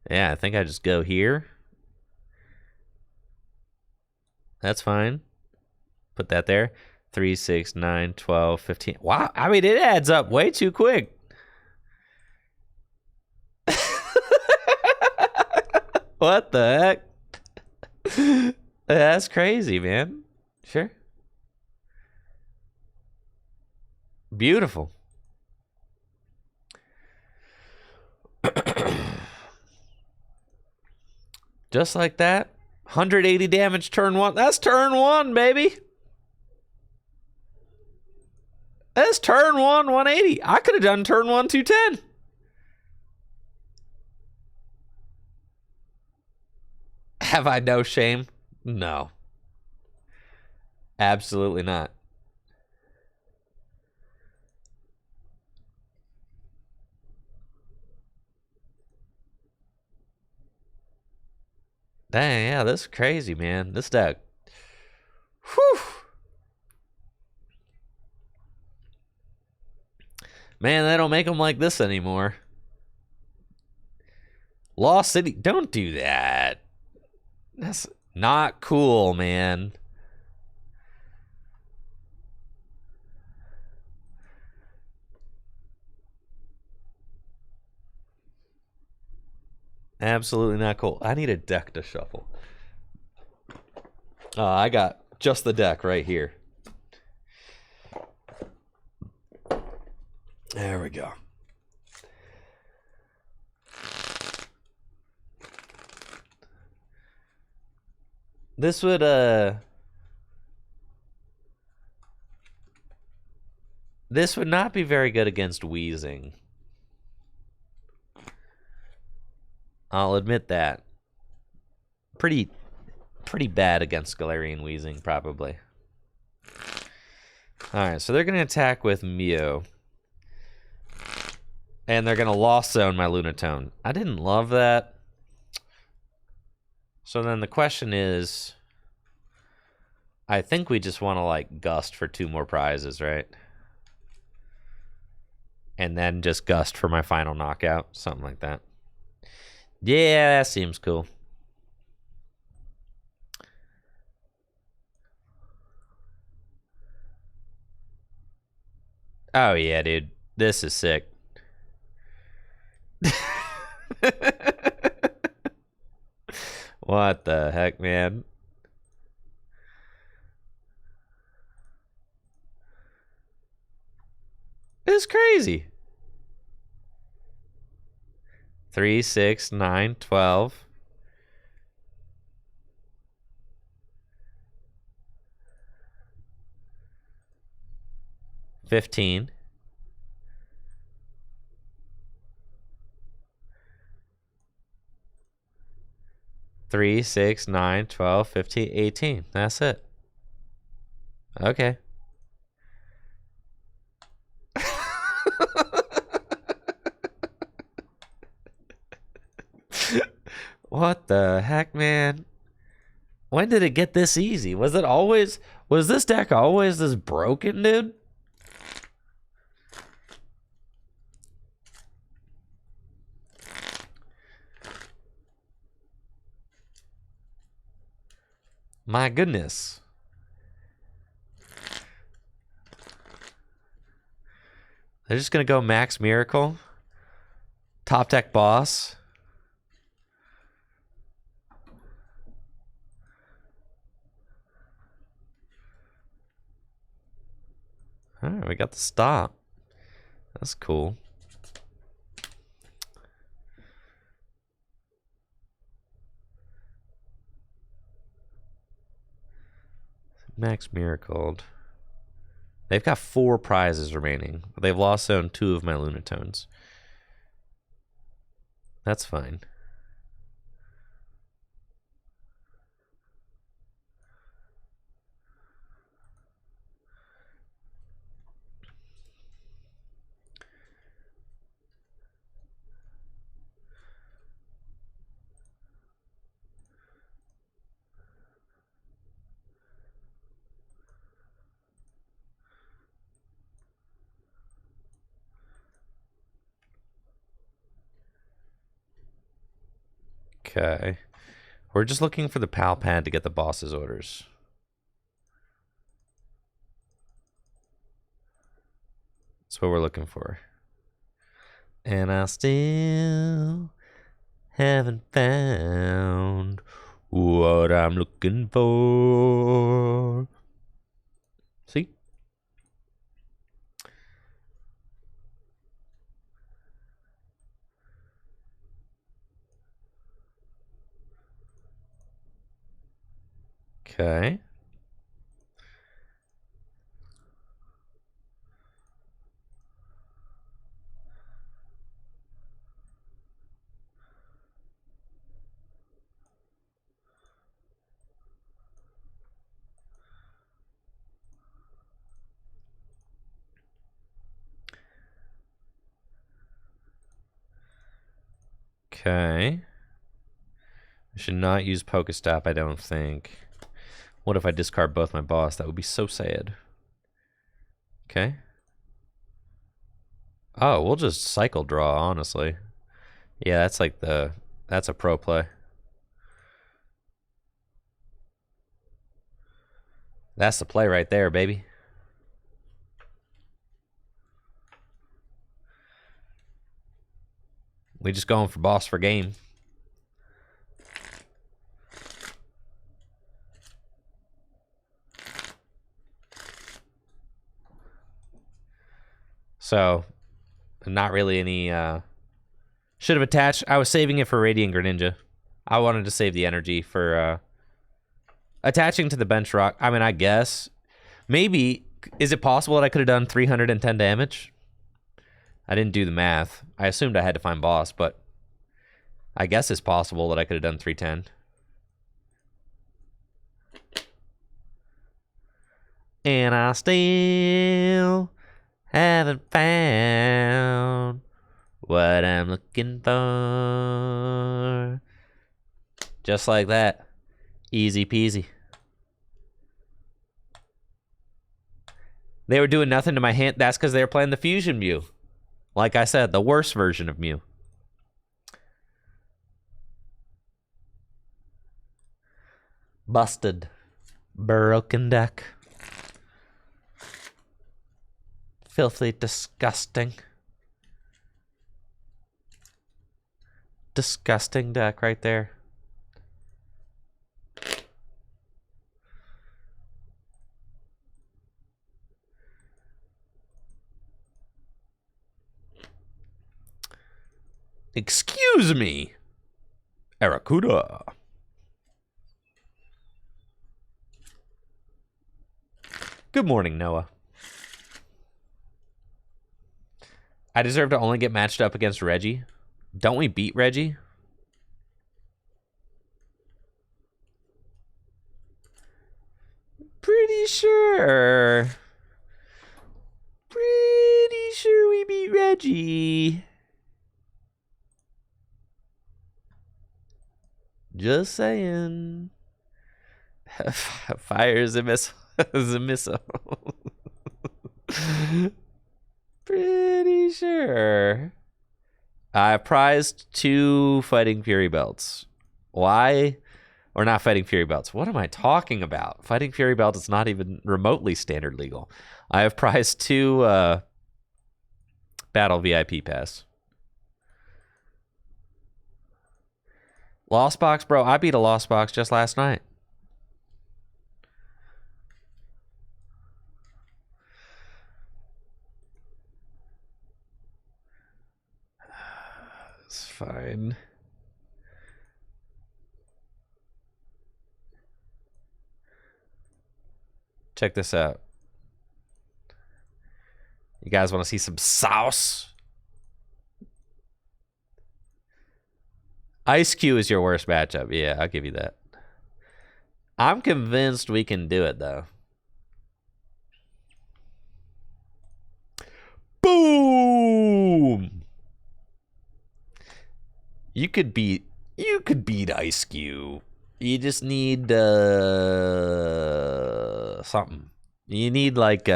Yeah, I think I just go here. That's fine. Put that there. 3, 6, 9, 12, 15. Wow, I mean, it adds up way too quick. What the heck? That's crazy, man. Sure. Beautiful. Just like that. 180 damage turn 1. That's turn 1, baby. That's turn 1, 180. I could have done turn 1, 210. Have I no shame? No. Absolutely not. Dang, yeah, this is crazy, man. This deck. Whew. Man, they don't make them like this anymore. Lost City. Don't do that. That's not cool, man. Absolutely not cool. I need a deck to shuffle. I got just the deck right here. There we go. This would not be very good against wheezing. I'll admit that. Pretty bad against Galarian wheezing, probably. Alright, so they're going to attack with Mew. And they're going to Lost Zone my Lunatone. I didn't love that. So then the question is, I think we just want to, like, Gust for 2 more prizes, right? And then just Gust for my final knockout. Something like that. Yeah, that seems cool. Oh, yeah, dude. This is sick. What the heck, man? It's crazy. 3, 6, 9, 12. 15. 3, 6, 9, 12, 15, 18. That's it. Okay. What the heck, man? When did it get this easy? Was this deck always this broken, dude? My goodness. They're just going to go Max Miracle. Top deck boss. All right, we got the stop. That's cool. Max Miracled. They've got 4 prizes remaining. But they've lost on 2 of my Lunatones. That's fine. Okay. We're just looking for the PAL pad to get the boss's orders. That's what we're looking for. And I still haven't found what I'm looking for. See? Okay. Okay. I should not use Pokestop, I don't think. What if I discard both my boss? That would be so sad. Okay. Oh, we'll just cycle draw, honestly. Yeah, that's like that's a pro play. That's the play right there, baby. We just going for boss for game. So, not really any, should have attached. I was saving it for Radiant Greninja. I wanted to save the energy for, attaching to the bench rock. I mean, I guess. Maybe, is it possible that I could have done 310 damage? I didn't do the math. I assumed I had to find boss, but I guess it's possible that I could have done 310. And I still haven't found what I'm looking for. Just like that. Easy peasy. They were doing nothing to my hand. That's because they were playing the Fusion Mew. Like I said, the worst version of Mew. Busted. Broken deck. Filthy disgusting. Disgusting deck right there. Excuse me. Aracuda. Good morning, Noah. I deserve to only get matched up against Reggie. Don't we beat Reggie? Pretty sure. Pretty sure we beat Reggie. Just saying. Fire is a missile. Is a missile. Pretty sure. I prized 2 Fighting Fury belts. Why? Or not Fighting Fury belts. What am I talking about? Fighting Fury belt is not even remotely standard legal. I have prized 2 Battle VIP pass. Lost box, bro. I beat a lost box just last night. It's fine. Check this out. You guys want to see some sauce? Ice Cube is your worst matchup. Yeah, I'll give you that. I'm convinced we can do it, though. Boom! You could beat Ice Cube. You just need something. You need like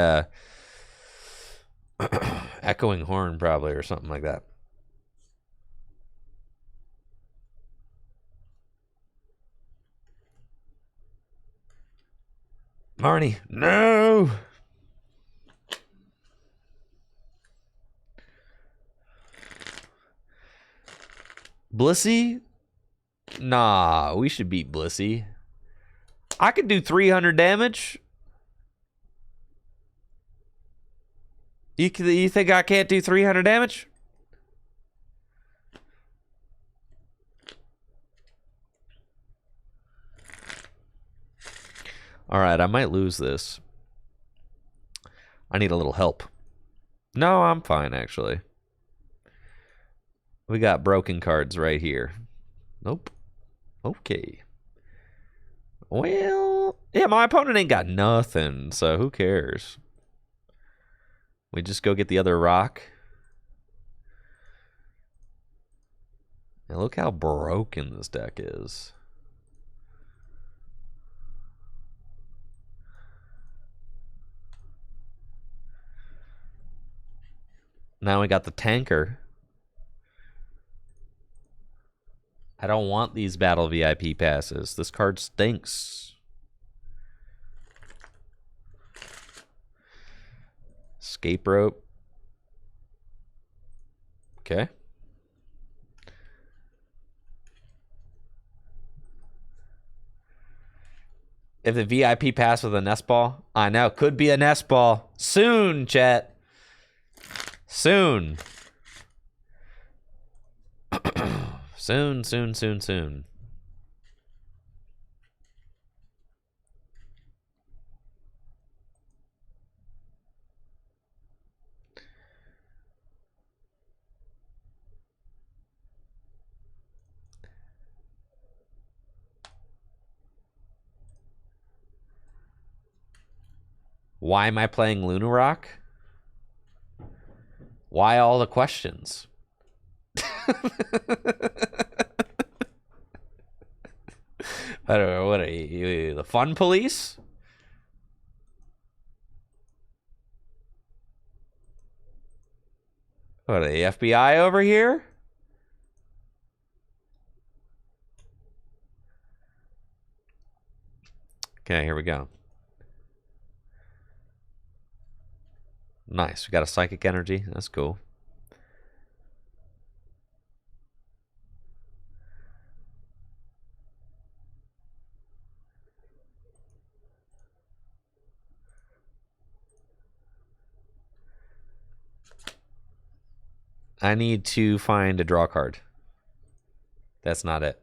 echoing horn probably or something like that. Marnie, no. Blissey? Nah, we should beat Blissey. I could do 300 damage. You think I can't do 300 damage? All right, I might lose this. I need a little help. No, I'm fine, actually. We got broken cards right here. Nope. Okay. Well, yeah, my opponent ain't got nothing, so who cares? We just go get the other rock. And look how broken this deck is. Now we got the tanker. I don't want these battle VIP passes. This card stinks. Escape rope. Okay. If the VIP pass with a nest ball, I know, could be a nest ball. Soon, chat. Soon. Soon, soon, soon, soon. Why am I playing LunaRock? Why all the questions? I don't know. What are you, the fun police? What are the FBI over here? Okay, here we go. Nice. We got a psychic energy. That's cool. I need to find a draw card. That's not it.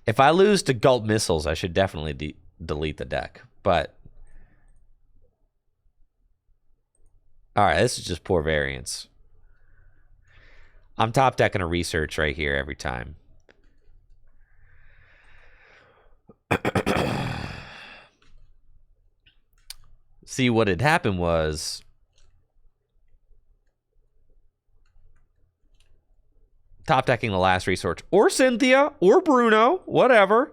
If I lose to Gult Missiles, I should definitely delete the deck. But all right, this is just poor variance. I'm top decking a research right here every time. See, what had happened was top decking the last research, or Cynthia, or Bruno, whatever.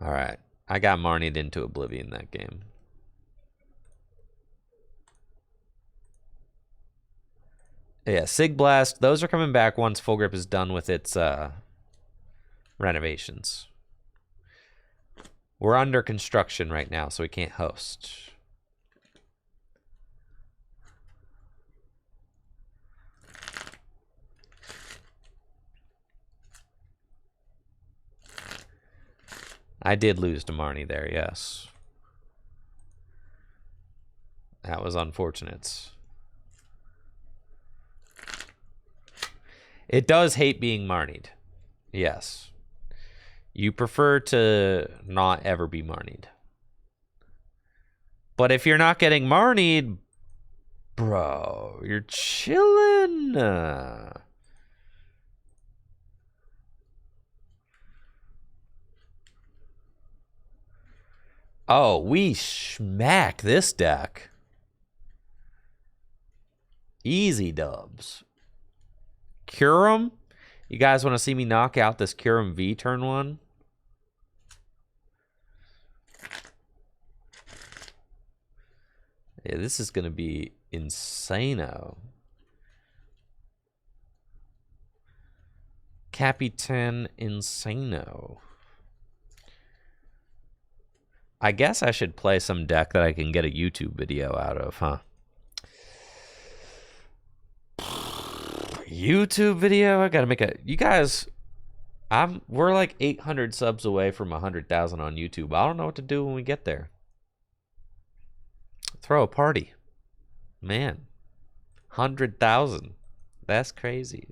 All right, I got Marnied into oblivion that game. Yeah, Sig Blast, those are coming back once Full Grip is done with its renovations. We're under construction right now, so we can't host. I did lose to Marnie there, yes. That was unfortunate. It does hate being Marnied. Yes. You prefer to not ever be Marnied. But if you're not getting Marnied, bro, you're chilling. Oh, we smack this deck. Easy dubs. Curum? You guys want to see me knock out this Curum V turn 1? Yeah, this is going to be insano. Capitan Insano. I guess I should play some deck that I can get a YouTube video out of, huh? YouTube video? I gotta make a... You guys... We're like 800 subs away from 100,000 on YouTube. I don't know what to do when we get there. Throw a party. Man. 100,000. That's crazy.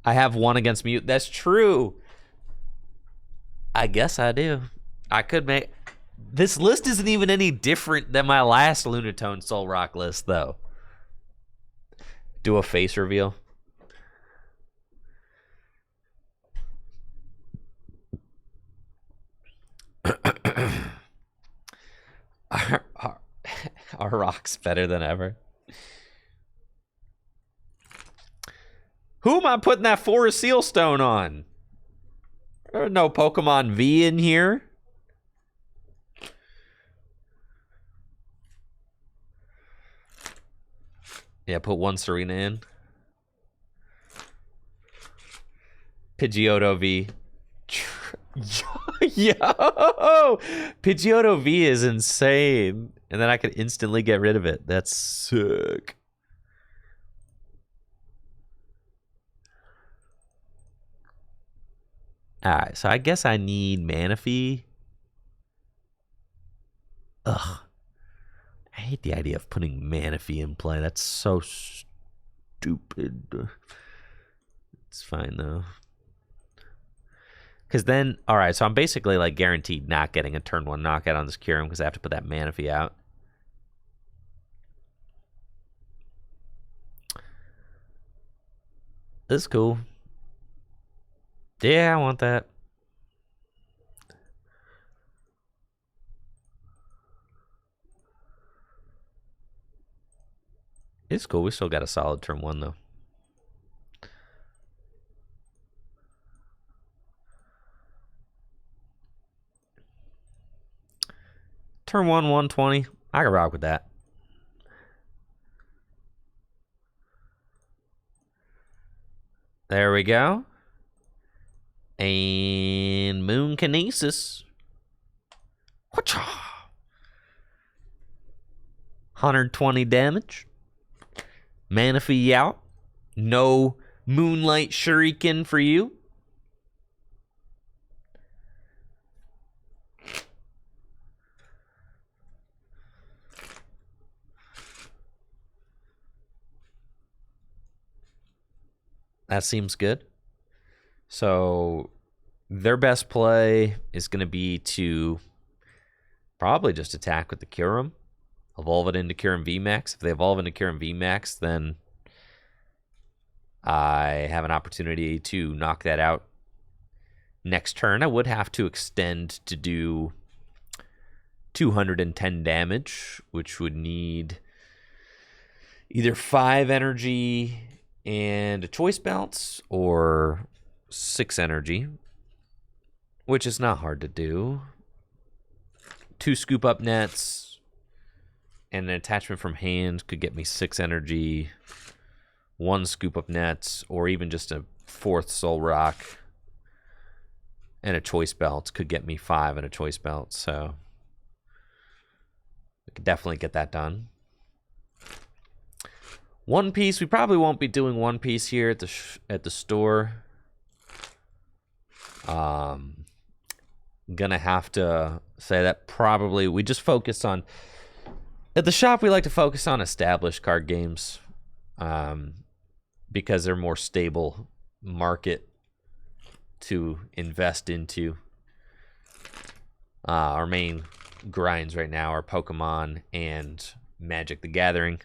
I have one against Mute. That's true. I guess I do. I could make... This list isn't even any different than my last Lunatone Soul Rock list, though. Do a face reveal. Our rock's better than ever. Who am I putting that Forest Seal Stone on? There's no Pokemon V in here. Yeah, put one Serena in. Pidgeotto V. Yo! Pidgeotto V is insane. And then I could instantly get rid of it. That's sick. Alright, so I guess I need Manaphy. Ugh. I hate the idea of putting Manaphy in play. That's so stupid. It's fine, though. Because then, alright, so I'm basically like guaranteed not getting a turn 1 knockout on this Kyurem because I have to put that Manaphy out. This is cool. Yeah, I want that. It's cool. We still got a solid turn 1, though. Turn 1, 120. I can rock with that. There we go. And Moon Kinesis. 120 damage. Manaphy out. No Moonlight Shuriken for you. That seems good. So their best play is going to be to probably just attack with the Kyurem. Evolve it into Kyurem VMAX. If they evolve into Kyurem VMAX, then I have an opportunity to knock that out next turn. I would have to extend to do 210 damage, which would need either 5 energy and a choice bounce, or 6 energy, which is not hard to do. 2 scoop up nets and an attachment from hand could get me 6 energy, 1 scoop up nets, or even just a 4th soul rock and a choice belt could get me 5 and a choice belt. So we could definitely get that done. One Piece, we probably won't be doing One Piece here at the store. Gonna have to say that probably we just focus on, at the shop we like to focus on established card games, because they're more stable market to invest into. Our main grinds right now are Pokemon and Magic the Gathering.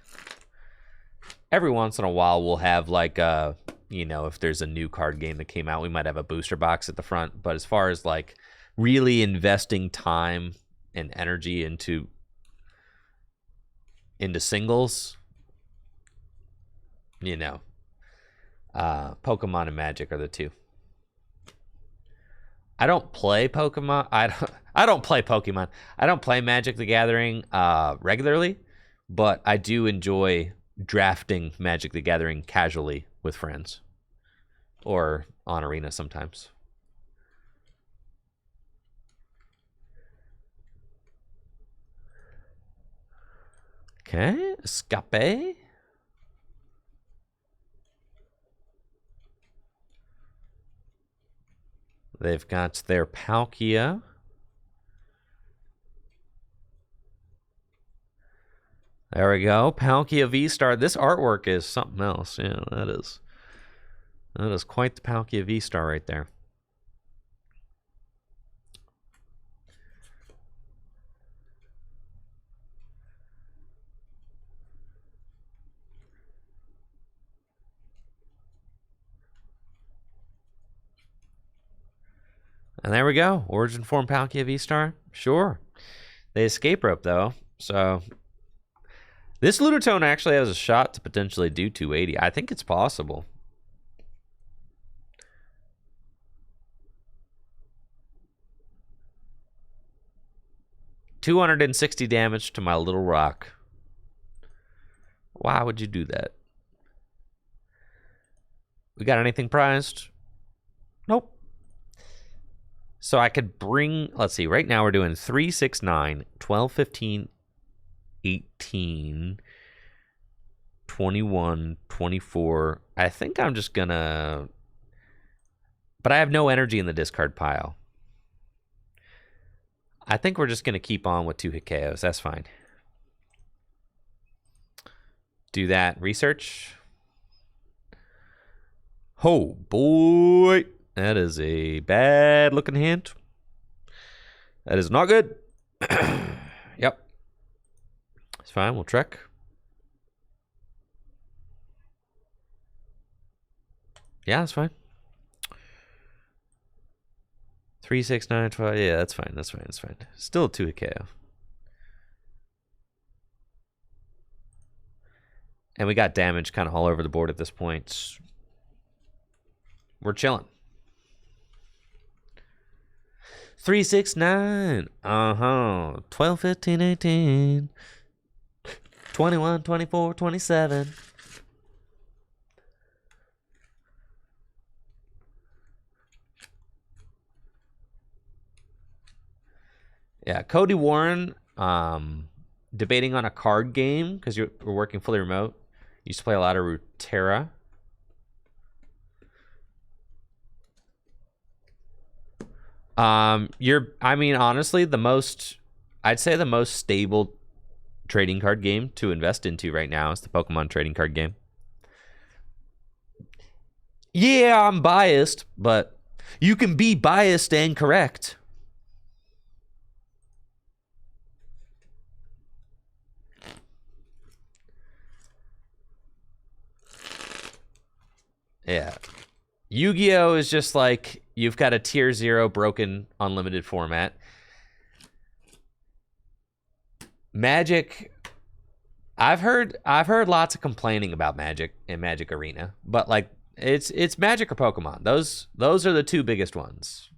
Every once in a while, we'll have like if there's a new card game that came out, we might have a booster box at the front. But as far as like really investing time and energy into singles, Pokemon and Magic are the two. I don't play Pokemon. I don't play Pokemon. I don't play Magic the Gathering regularly, but I do enjoy drafting Magic the Gathering casually with friends or on Arena sometimes. Okay, Escape. They've got their Palkia. There we go. Palkia V-Star. This artwork is something else. Yeah, that is quite the Palkia V-Star right there. And there we go. Origin form Palkia V-Star. Sure. They escape rope, though. So this Lunatone actually has a shot to potentially do 280. I think it's possible. $260 damage to my little rock. Why would you do that? We got anything prized? Nope. So I could bring, let's see, right now we're doing 3, 6, 9, 12, 15, 18, 21, 24. I think I'm just gonna, but I have no energy in the discard pile. I think we're just gonna keep on with 2 hit KOs. That's fine. Do that. Research. Oh boy, that is a bad looking hand. That is not good. Yep. It's fine. We'll trek. Yeah, that's fine. 3, 6, 9, 12. Yeah, that's fine. That's fine. That's fine. Still a 2 hit KO. And we got damage kind of all over the board at this point. We're chilling. 3, 6, 9. 12, 15, 18. 21, 24, 27. Yeah, Cody Warren, debating on a card game because we're working fully remote. Used to play a lot of Ruterra. I mean, honestly, I'd say the most stable trading card game to invest into right now is the Pokemon trading card game. Yeah, I'm biased, but you can be biased and correct. Yeah. Yu-Gi-Oh is just like you've got a tier 0 broken unlimited format. Magic, I've heard lots of complaining about Magic in Magic Arena, but like it's Magic or Pokemon. Those are the two biggest ones.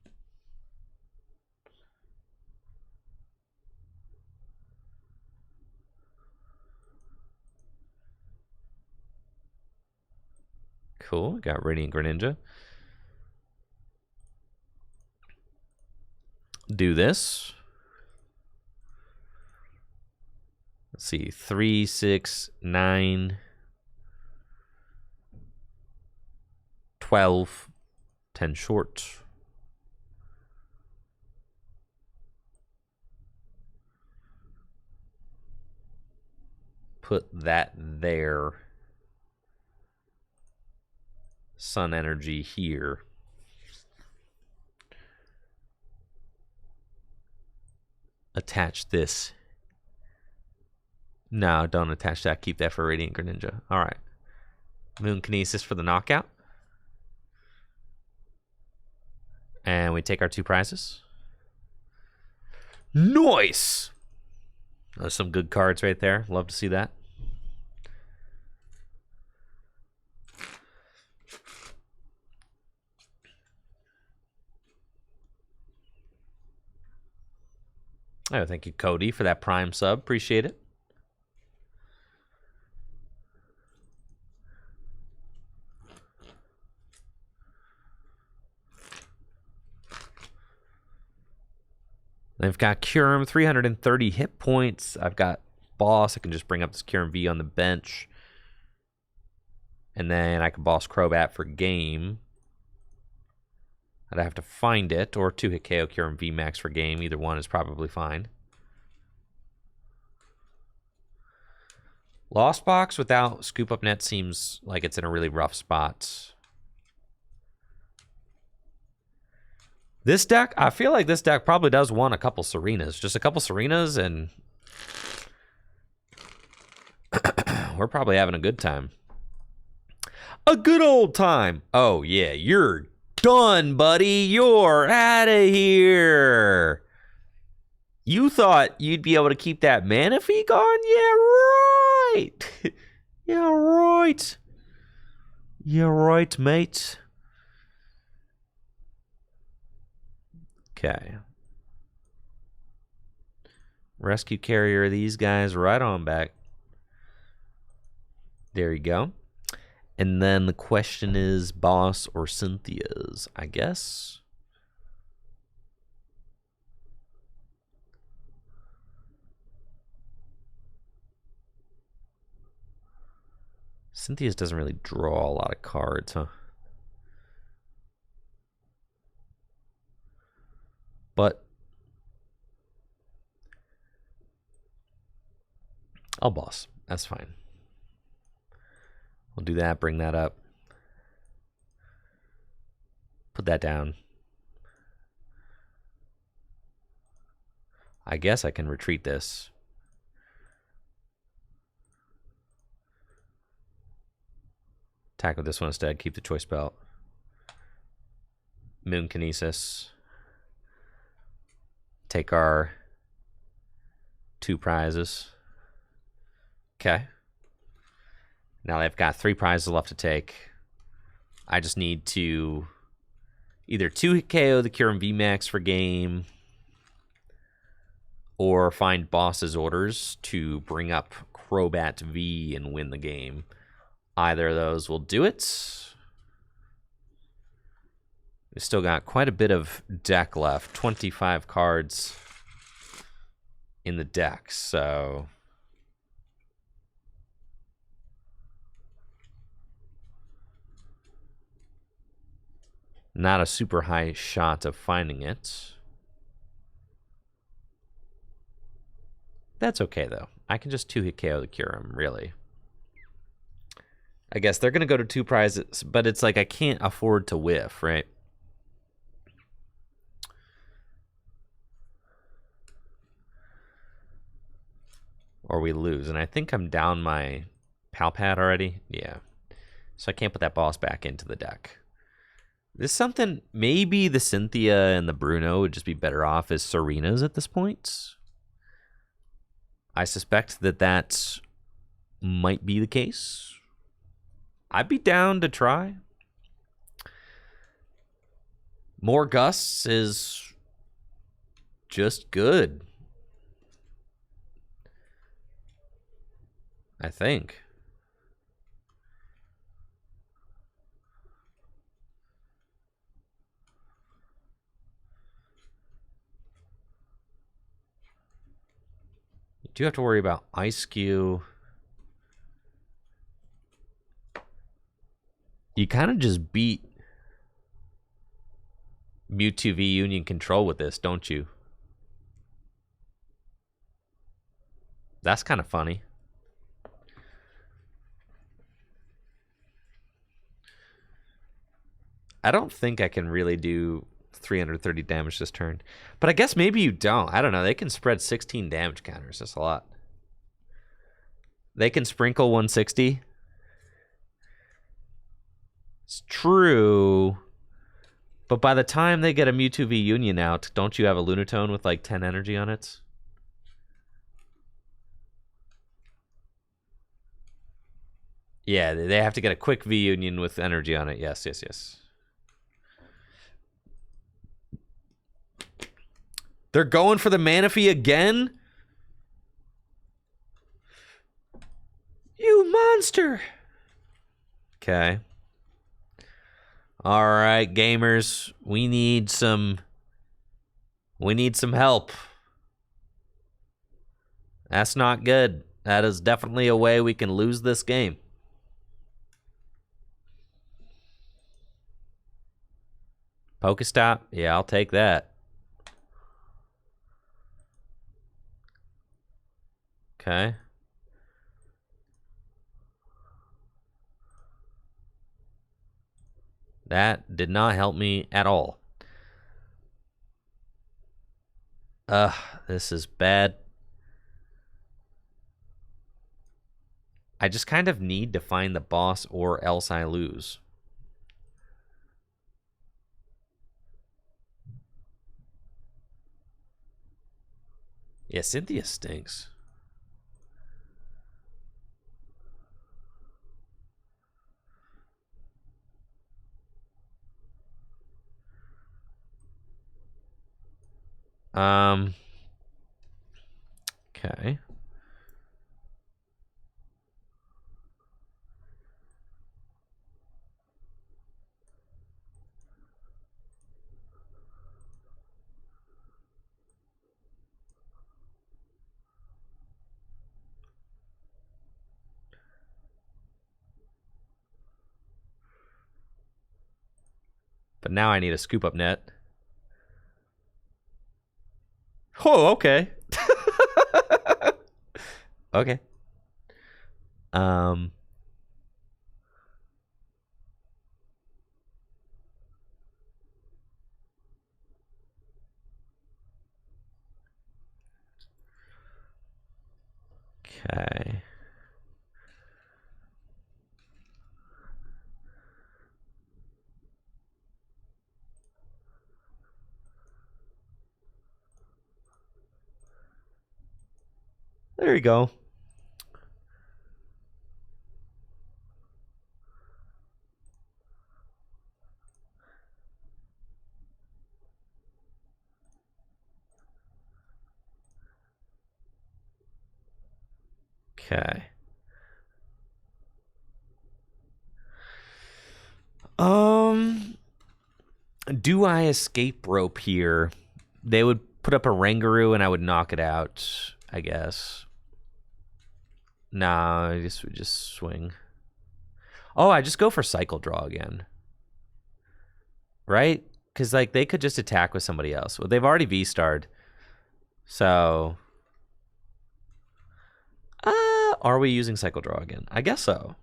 Cool. Got Radiant Greninja. Do this. Let's see. 3, 6, 9, 12, 10 short. Put that there. Sun energy here. Attach this. No, don't attach that. Keep that for Radiant Greninja. All right. Moon Kinesis for the knockout. And we take our 2 prizes. Nice! Those some good cards right there. Love to see that. Oh, thank you, Cody, for that Prime sub. Appreciate it. I've got Kyurem, 330 hit points. I've got Boss. I can just bring up this Kyurem V on the bench. And then I can Boss Crobat for game. I'd have to find it, or 2-hit KO Kyurem V Max for game. Either one is probably fine. Lost Box without Scoop Up Net seems like it's in a really rough spot. This deck, I feel like this deck probably does want a couple Serenas. Just a couple Serenas, and we're probably having a good time. A good old time. Oh, yeah, you're done, buddy. You're out of here. You thought you'd be able to keep that Manaphy on? Yeah, right. Yeah, right. Yeah, right, mate. Okay. Rescue carrier these guys right on back. There you go. And then the question is Boss or Cynthia's, I guess. Cynthia's doesn't really draw a lot of cards, huh? But I'll Boss. That's fine. We'll do that, bring that up. Put that down. I guess I can retreat this. Attack with this one instead. Keep the choice belt. Moon Kinesis. Take our 2 prizes. Okay. Now they've got 3 prizes left to take. I just need to either 2-hit KO the Kyurem VMAX for game, or find Boss's orders to bring up Crobat V and win the game. Either of those will do it. We've still got quite a bit of deck left. 25 cards in the deck, so... Not a super high shot of finding it. That's okay, though. I can just 2-hit KO the Kyurem, really. I guess they're going to go to 2 prizes, but it's like I can't afford to whiff, right? Or we lose. And I think I'm down my Palpad already. Yeah. So I can't put that boss back into the deck. This is something, maybe the Cynthia and the Bruno would just be better off as Serenas at this point. I suspect that that might be the case. I'd be down to try. More gusts is just good, I think. You do have to worry about Ice Cube. You kind of just beat Mewtwo V Union Control with this, don't you? That's kind of funny. I don't think I can really do 330 damage this turn. But I guess maybe you don't. I don't know. They can spread 16 damage counters. That's a lot. They can sprinkle 160. It's true. But by the time they get a Mewtwo V Union out, don't you have a Lunatone with like 10 energy on it? Yeah, they have to get a quick V Union with energy on it. Yes, yes, yes. They're going for the Manaphy again? You monster! Okay. All right, gamers. We need some help. That's not good. That is definitely a way we can lose this game. Pokestop? Yeah, I'll take that. Okay. That did not help me at all. This is bad. I just kind of need to find the boss or else I lose. Yeah, Cynthia stinks. Okay. But now I need a scoop up net. Oh, okay. Okay. Okay. There you go. Okay. Do I escape rope here? They would put up a Rangaroo and I would knock it out, I guess. Nah, I guess we just swing. Oh, I just go for Cycle Draw again. right? Because like they could just attack with somebody else. Well, they've already V-starred. So, are we using Cycle Draw again? I guess so.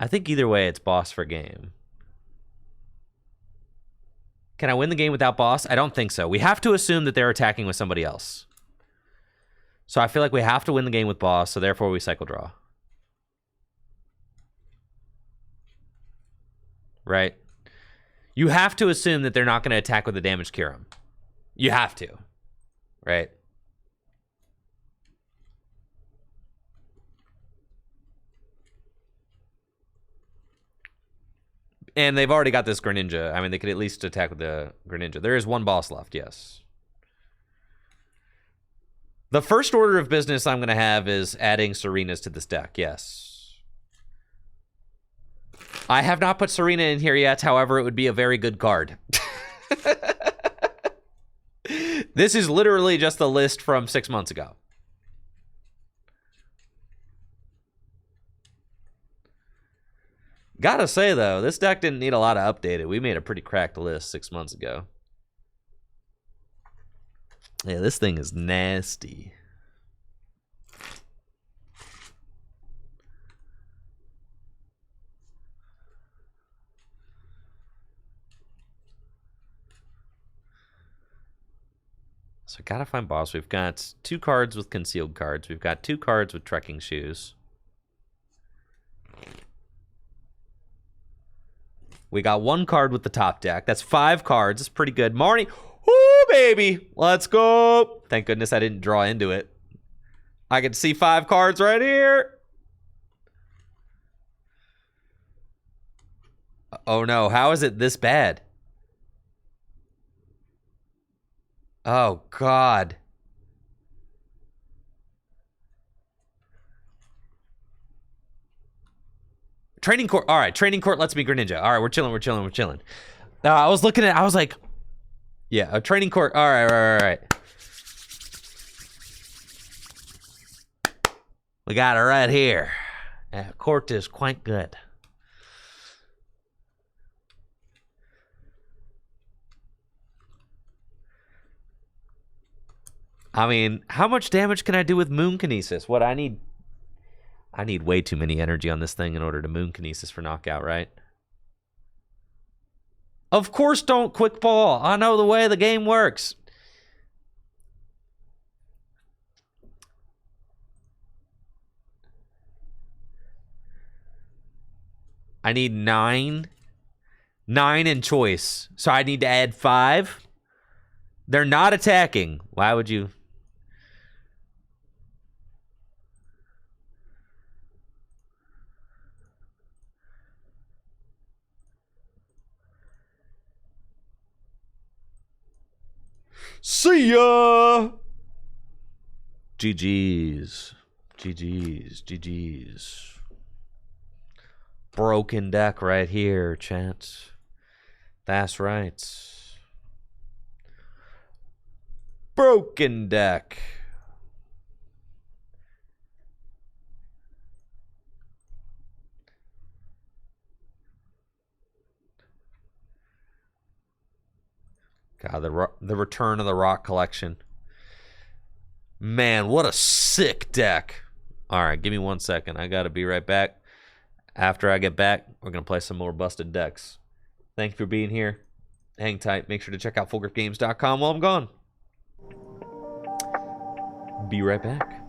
I think either way, it's boss for game. Can I win the game without boss? I don't think so. We have to assume that they're attacking with somebody else. So I feel like we have to win the game with boss, so therefore we Cycle Draw. Right? You have to assume that they're not going to attack with the damage Kyurem. You have to. Right? And they've already got this Greninja. I mean, they could at least attack with the Greninja. There is one boss left, yes. The first order of business I'm going to have is adding Serenas to this deck, yes. I have not put Serena in here yet, however, it would be a very good card. This is literally just the list from 6 months ago. Gotta say, though, this deck didn't need a lot of updated. We made a pretty cracked list 6 months ago. Yeah, this thing is nasty. So gotta find boss. We've got 2 cards with concealed cards. We've got 2 cards with trekking shoes. We got 1 card with the top deck. That's 5 cards. It's pretty good. Marnie. Woo, baby. Let's go. Thank goodness I didn't draw into it. I can see 5 cards right here. Oh, no. How is it this bad? Oh, God. Training court. All right, training court lets me Greninja. All right, we're chilling. I was looking at. I was like, yeah, a training court. All right. We got it right here. Court is quite good. I mean, how much damage can I do with Moon Kinesis? What I need way too many energy on this thing in order to Moon Kinesis for knockout, right? Of course don't quick ball. I know the way the game works. I need 9. 9 in choice. So I need to add 5. They're not attacking. Why would you... See ya! GG's. Broken deck right here, chat. That's right. Broken deck. God, the return of the rock collection. Man, what a sick deck. All right, give me 1 second. I got to be right back. After I get back, we're going to play some more busted decks. Thank you for being here. Hang tight. Make sure to check out fullgripgames.com while I'm gone. Be right back.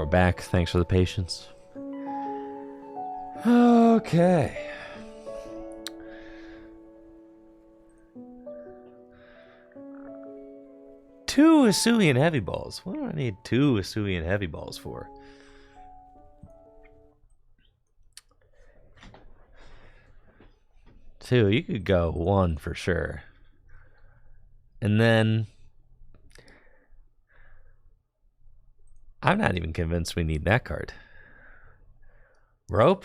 We're back. Thanks for the patience. Okay. Two Asuian heavy balls. What do I need two Asuian heavy balls for? Two. You could go one for sure. And then I'm not even convinced we need that card. Rope?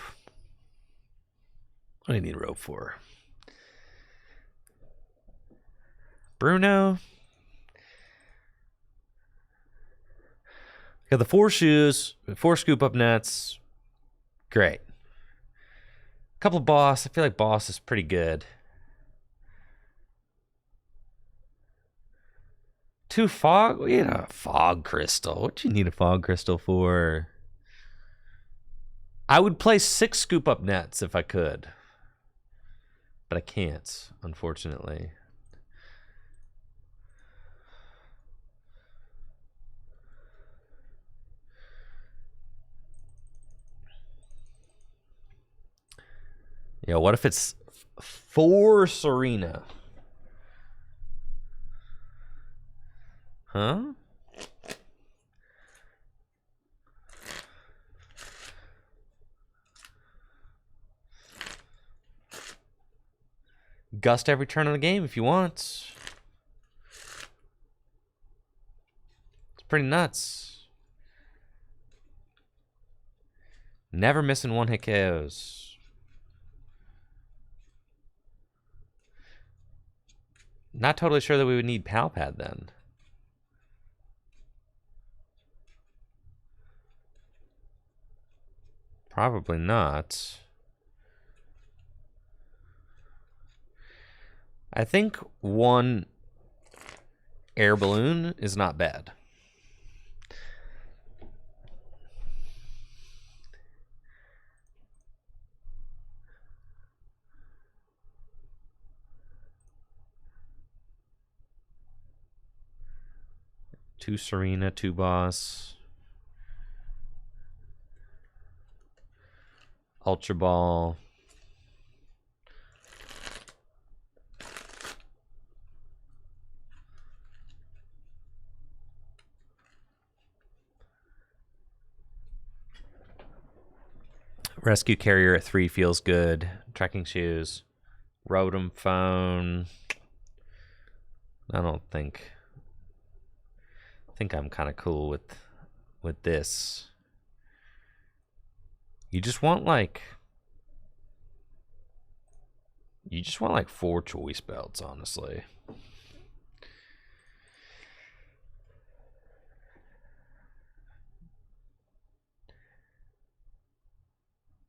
What do you need rope for? Bruno? Got the 4 shoes, 4 scoop up nets. Great. Couple boss. I feel like boss is pretty good. 2 fog? We need a fog crystal. What do you need a fog crystal for? I would play 6 scoop up nets if I could. But I can't, unfortunately. Yeah, what if it's 4 Serena? Huh? Gust every turn of the game if you want. It's pretty nuts. Never missing 1-hit KOs. Not totally sure that we would need Pal Pad then. Probably not. I think 1 air balloon is not bad. Two Serena, 2 boss. Ultra Ball. Rescue Carrier at 3 feels good. Trekking shoes. Rotom phone. I don't think. I think I'm kind of cool with this. You just want like 4 choice belts, honestly.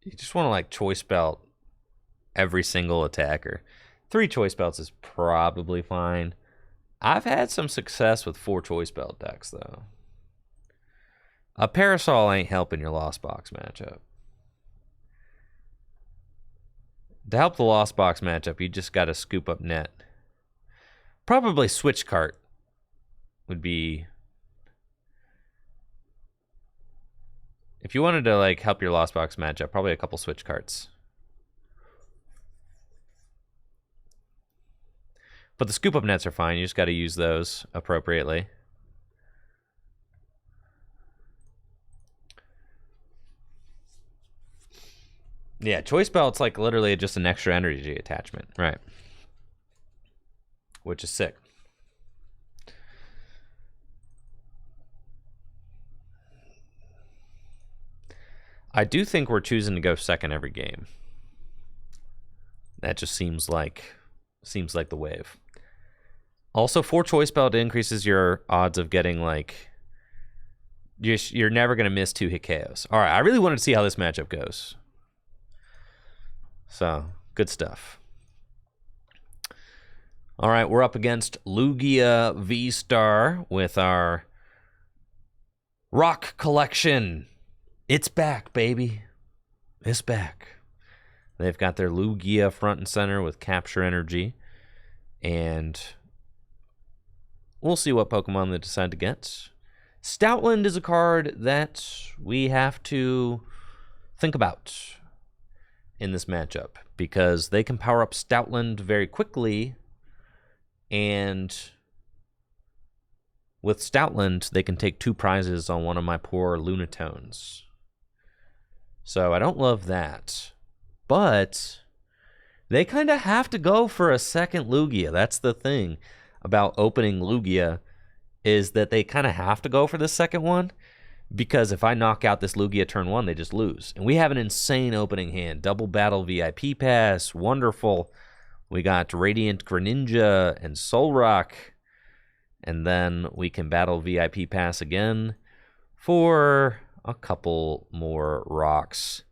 You just want to like choice belt every single attacker. 3 choice belts is probably fine. I've had some success with 4 choice belt decks, though. A Parasol ain't helping your Lost Box matchup. To help the Lost Box matchup, you just got to scoop up net. Probably Switch Cart would be... If you wanted to like help your Lost Box matchup, probably a couple Switch Carts. But the scoop up nets are fine. You just got to use those appropriately. Yeah, choice belt's like literally just an extra energy attachment, right? Which is sick. I do think we're choosing to go second every game. That just seems like the wave. Also, 4 choice belt increases your odds of getting like you're never gonna miss 2 hit KOs. All right, I really wanted to see how this matchup goes. So good stuff. All right, we're up against Lugia V-Star with our Rock Collection. It's back, baby. It's back. They've got their Lugia front and center with Capture Energy. And we'll see what Pokemon they decide to get. Stoutland is a card that we have to think about in this matchup because they can power up Stoutland very quickly, and with Stoutland, they can take 2 prizes on one of my poor Lunatones. So I don't love that. But they kind of have to go for a second Lugia. That's the thing about opening Lugia, is that they kind of have to go for the second one, because if I knock out this Lugia turn 1, they just lose. And we have an insane opening hand. Double Battle VIP Pass, wonderful. We got Radiant Greninja and Solrock. And then we can battle VIP Pass again for a couple more rocks.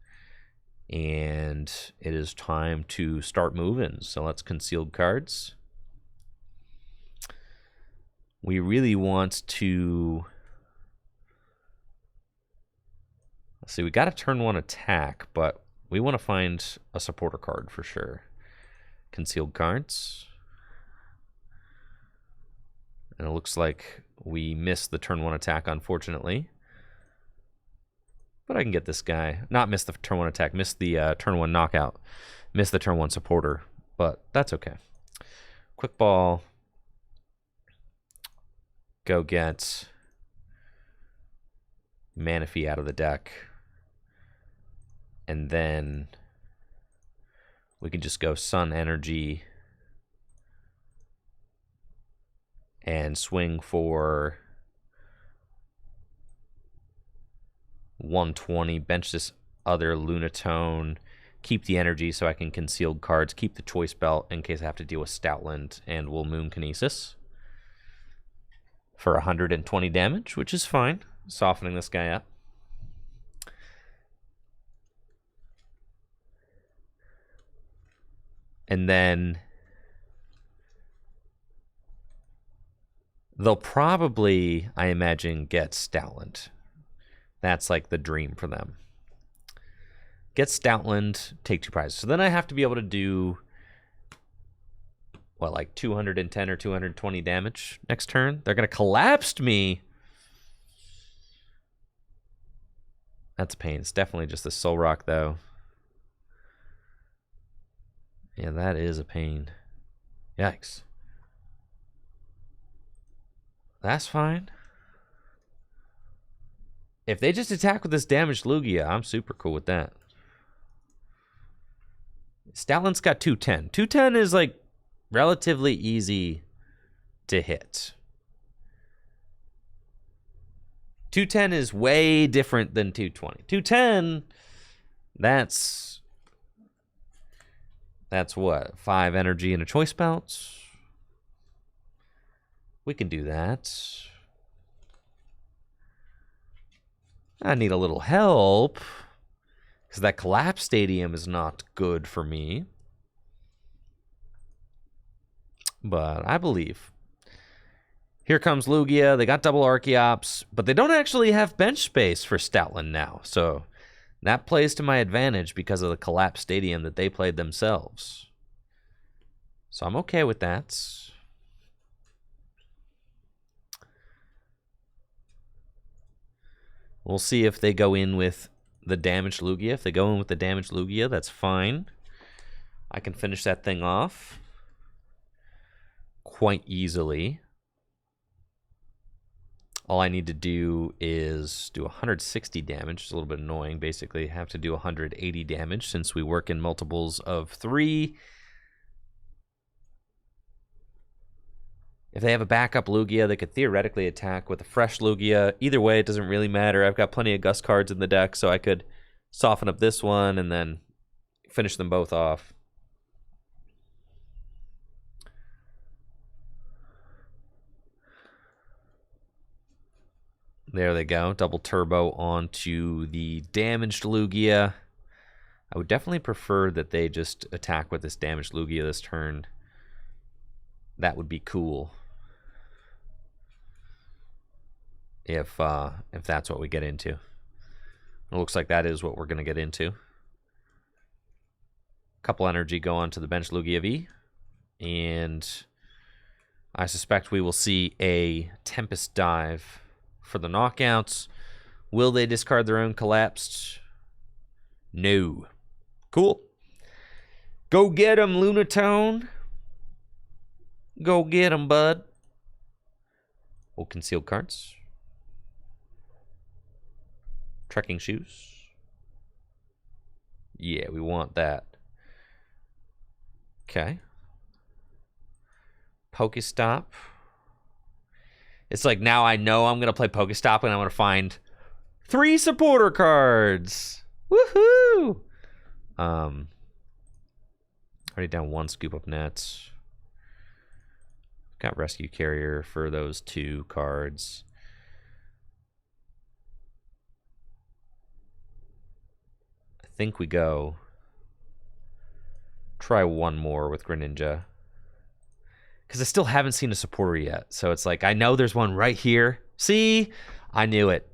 And it is time to start moving. So let's concealed cards. We really want to... Let's see, we got a turn 1 attack, but we want to find a supporter card for sure. Concealed cards. And it looks like we missed the turn 1 attack, unfortunately. But I can get this guy. Not miss the turn 1 attack, miss the turn 1 knockout. Miss the turn 1 supporter, but that's okay. Quick ball. Go get Manaphy out of the deck. And then we can just go Sun Energy and swing for 120, bench this other Lunatone, keep the energy so I can conceal cards, keep the choice belt in case I have to deal with Stoutland, and we'll Moon Kinesis for 120 damage, which is fine, softening this guy up. And then they'll probably, I imagine, get Stoutland. That's like the dream for them. Get Stoutland, take 2 prizes. So then I have to be able to do, what, like 210 or 220 damage next turn? They're going to collapse me. That's a pain. It's definitely just the Solrock, though. Yeah, that is a pain. Yikes. That's fine. If they just attack with this damaged Lugia, I'm super cool with that. Stoutland's got 210. 210 is like relatively easy to hit. 210 is way different than 220. 210, that's what? 5 energy and a choice belt? We can do that. I need a little help, because that Collapse Stadium is not good for me. But I believe. Here comes Lugia. They got double Archeops, but they don't actually have bench space for Stoutland now. So that plays to my advantage because of the collapsed stadium that they played themselves. So I'm okay with that. We'll see if they go in with the damaged Lugia. If they go in with the damaged Lugia, that's fine. I can finish that thing off quite easily. All I need to do is do 160 damage. It's a little bit annoying. Basically, I have to do 180 damage since we work in multiples of 3. If they have a backup Lugia, they could theoretically attack with a fresh Lugia. Either way, it doesn't really matter. I've got plenty of Gust cards in the deck, so I could soften up this one and then finish them both off. There they go. Double turbo onto the damaged Lugia. I would definitely prefer that they just attack with this damaged Lugia this turn. That would be cool. If that's what we get into. It looks like that is what we're going to get into. Couple energy go on to the bench Lugia V. And I suspect we will see a Tempest Dive for the knockouts. Will they discard their own collapsed? No. Cool. Go get him, Lunatone. Go get him, bud. We'll conceal cards. Trekking shoes. Yeah, we want that. Okay. Pokestop. It's like now I know I'm going to play Pokestop and I'm going to find 3 supporter cards. Woohoo! Already down 1 scoop up nets. Got Rescue Carrier for those 2 cards. I think we go. Try one more with Greninja. Because I still haven't seen a supporter yet. So it's like, I know there's one right here. See? I knew it.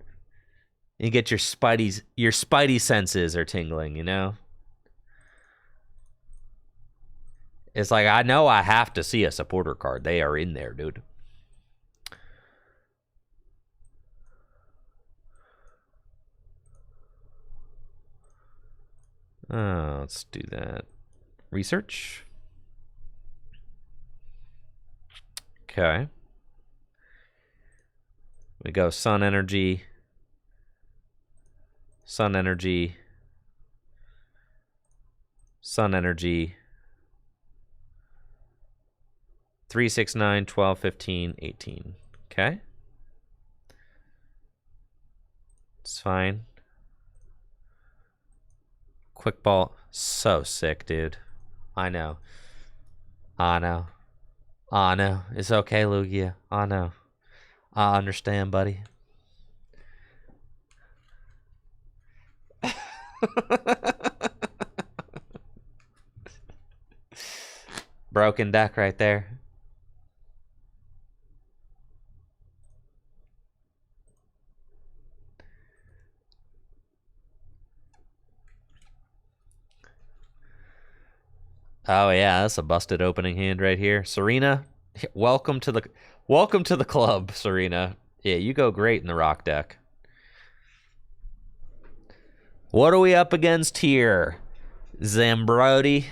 You get your spidey senses are tingling, you know? It's like, I know I have to see a supporter card. They are in there, dude. Let's do that. Research. Okay. We go Sun Energy. Sun Energy. Sun Energy. 3, 6, 9, 12, 15, 18. Okay. It's fine. Quick ball. So sick, dude. I know. I know. I know. It's okay, Lugia. I know. I understand, buddy. Broken deck right there. Oh yeah, that's a busted opening hand right here. Serena, welcome to the club, Serena. Yeah, you go great in the rock deck. What are we up against here? Zambrodi,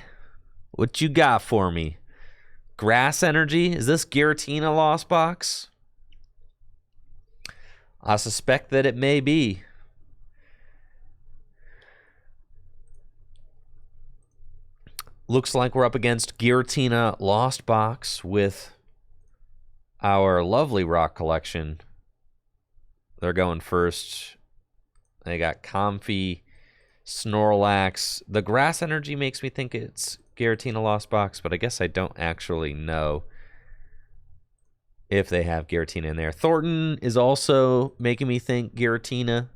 what you got for me? Grass Energy? Is this Giratina Lost Box? I suspect that it may be. Looks like we're up against Giratina Lost Box with our lovely rock collection. They're going first. They got Comfy, Snorlax. The Grass Energy makes me think it's Giratina Lost Box, but I guess I don't actually know if they have Giratina in there. Thornton is also making me think Giratina.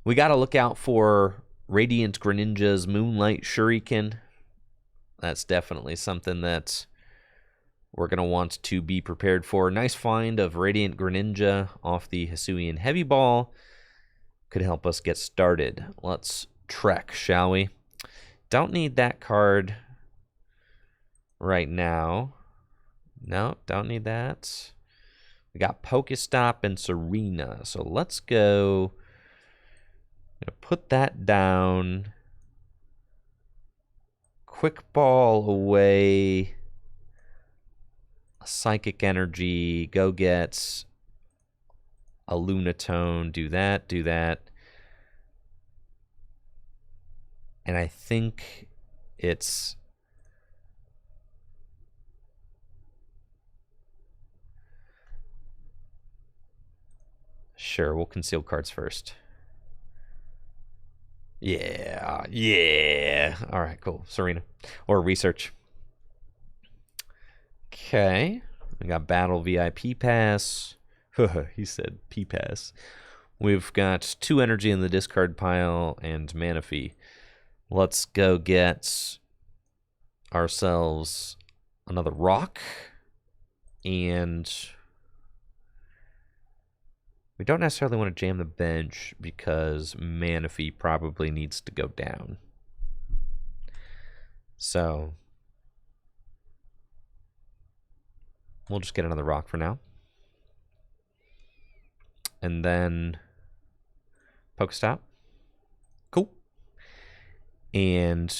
We got to look out for Radiant Greninja's Moonlight Shuriken. That's definitely something that we're going to want to be prepared for a nice find of Radiant Greninja off the Hisuian Heavy Ball. Could help us get started. Let's trek, shall we? Don't need that card right now. No, don't need that. We got Pokestop and Serena. So let's go. I'm going to put that down. Quick Ball away. Psychic Energy. Go get a Lunatone. Do that, do that. And I think it's... Sure, we'll conceal cards first. Yeah, yeah. All right, cool. Serena. Or research. Okay. We got Battle VIP Pass. He said P-Pass. We've got 2 energy in the discard pile and Manaphy. Let's go get ourselves another rock. And we don't necessarily want to jam the bench because Manaphy probably needs to go down. So we'll just get another rock for now. And then Pokestop. Cool. And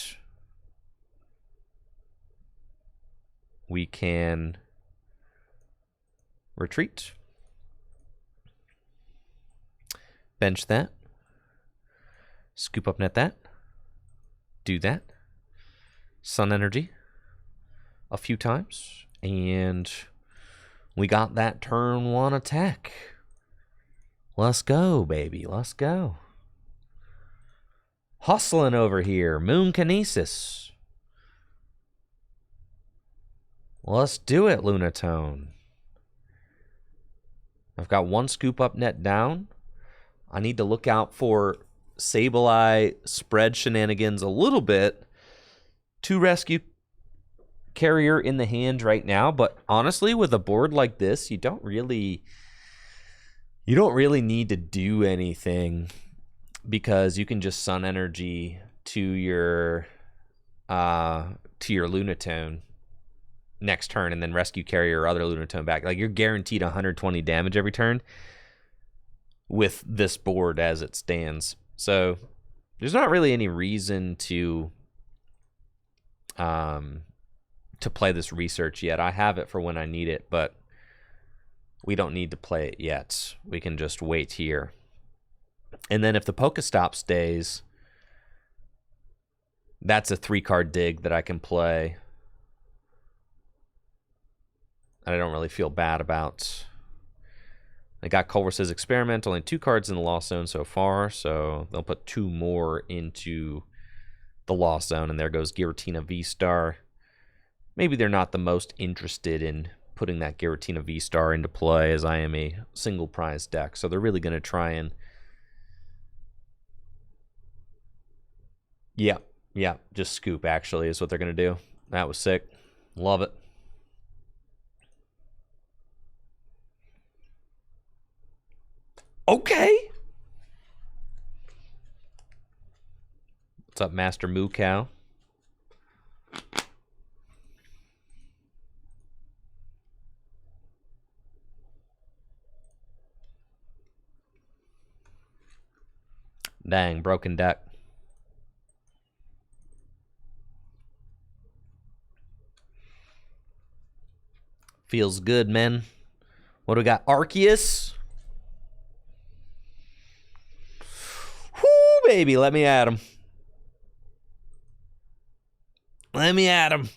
we can retreat. Bench that. Scoop up net that. Do that. Sun Energy a few times. And we got that turn 1 attack. Let's go, baby. Let's go. Hustling over here. Moon Kinesis. Let's do it, Lunatone. I've got 1 scoop up net down. I need to look out for Sableye spread shenanigans a little bit. 2 rescue carrier in the hand right now, but honestly, with a board like this, you don't really need to do anything because you can just Sun Energy to your Lunatone next turn and then rescue carrier or other Lunatone back. Like, you're guaranteed 120 damage every turn with this board as it stands. So there's not really any reason to play this research yet. I have it for when I need it, but we don't need to play it yet. We can just wait here. And then if the Pokestop stays, that's a 3-card dig that I can play. I don't really feel bad about. I got Culver's Experiment, only 2 cards in the Lost Zone so far, so they'll put 2 more into the Lost Zone, and there goes Giratina V-Star. Maybe they're not the most interested in putting that Giratina V-Star into play, as I am a single prize deck, so they're really going to try and... Yeah, just scoop, actually, is what they're going to do. That was sick. Love it. Okay. What's up, Master Moo Cow? Dang, broken deck. Feels good, man. What do we got? Arceus. Whoo, baby. Let me at him. Let me at him.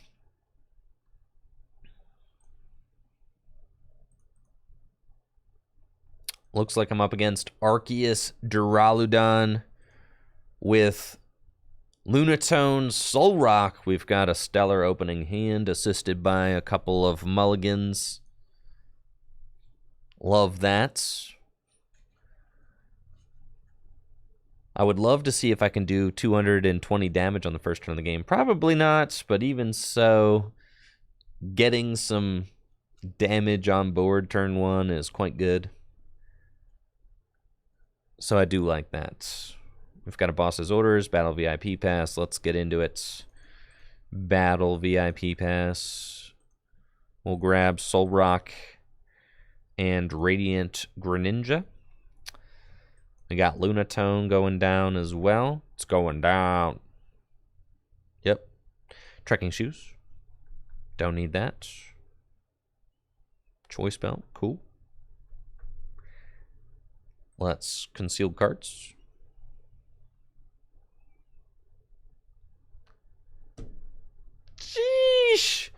Looks like I'm up against Arceus Duraludon with Lunatone Solrock. We've got a stellar opening hand assisted by a couple of mulligans. Love that. I would love to see if I can do 220 damage on the first turn of the game. Probably not, but even so, getting some damage on board turn 1 is quite good. So I do like that. We've got a boss's orders, battle VIP pass. Let's get into it. Battle VIP pass. We'll grab Soul Rock and Radiant Greninja. We got Lunatone going down as well. It's going down. Yep. Trekking shoes. Don't need that. Choice belt. Cool. Let's concealed cards. Sheesh.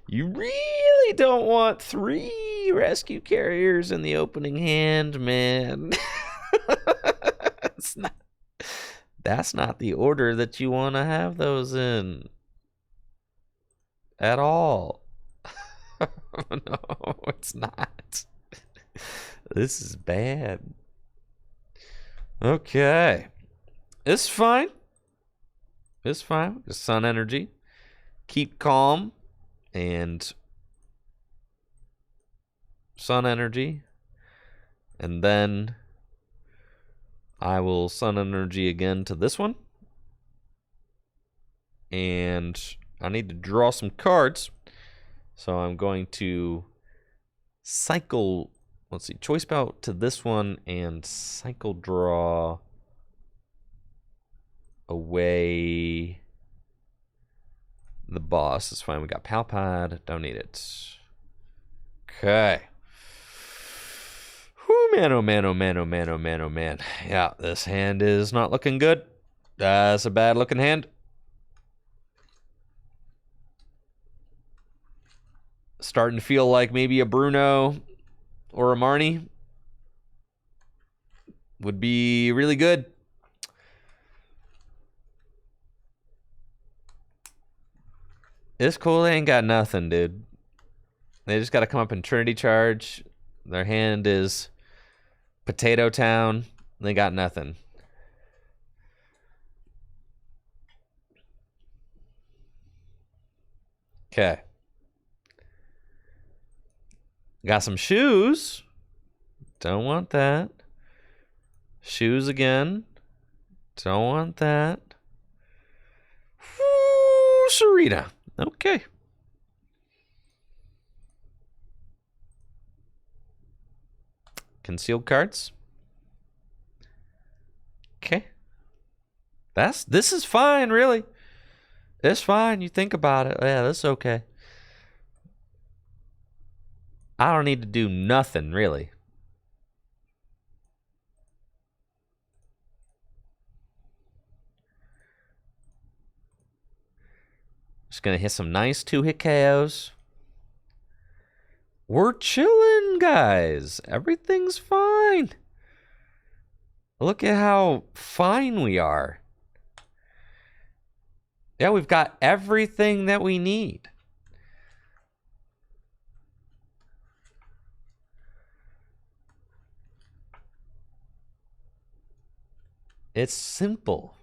You really don't want 3 rescue carriers in the opening hand, man. That's not the order that you want to have those in. At all. No, it's not. This is bad. Okay. It's fine. It's fine. Sun energy. Keep calm. And sun energy. And then I will sun energy again to this one. And I need to draw some cards. So I'm going to cycle, let's see, choice belt to this one and cycle draw away the boss. It's fine. We got Palpad. Don't need it. Okay. Whew, man, oh man, oh man, oh man, oh man, oh man. Yeah, this hand is not looking good. That's a bad looking hand. Starting to feel like maybe a Bruno or a Marnie would be really good. It's cool. They ain't got nothing, dude. They just got to come up in Trinity Charge. Their hand is Potato Town. They got nothing. Okay. Got some shoes. Don't want that. Shoes again. Don't want that. Woo, Serena. Okay. Concealed cards. Okay. This is fine, really. It's fine. You think about it. Yeah, that's okay. I don't need to do nothing, really. Just going to hit some nice 2-hit KOs. We're chilling, guys. Everything's fine. Look at how fine we are. Yeah, we've got everything that we need. It's simple.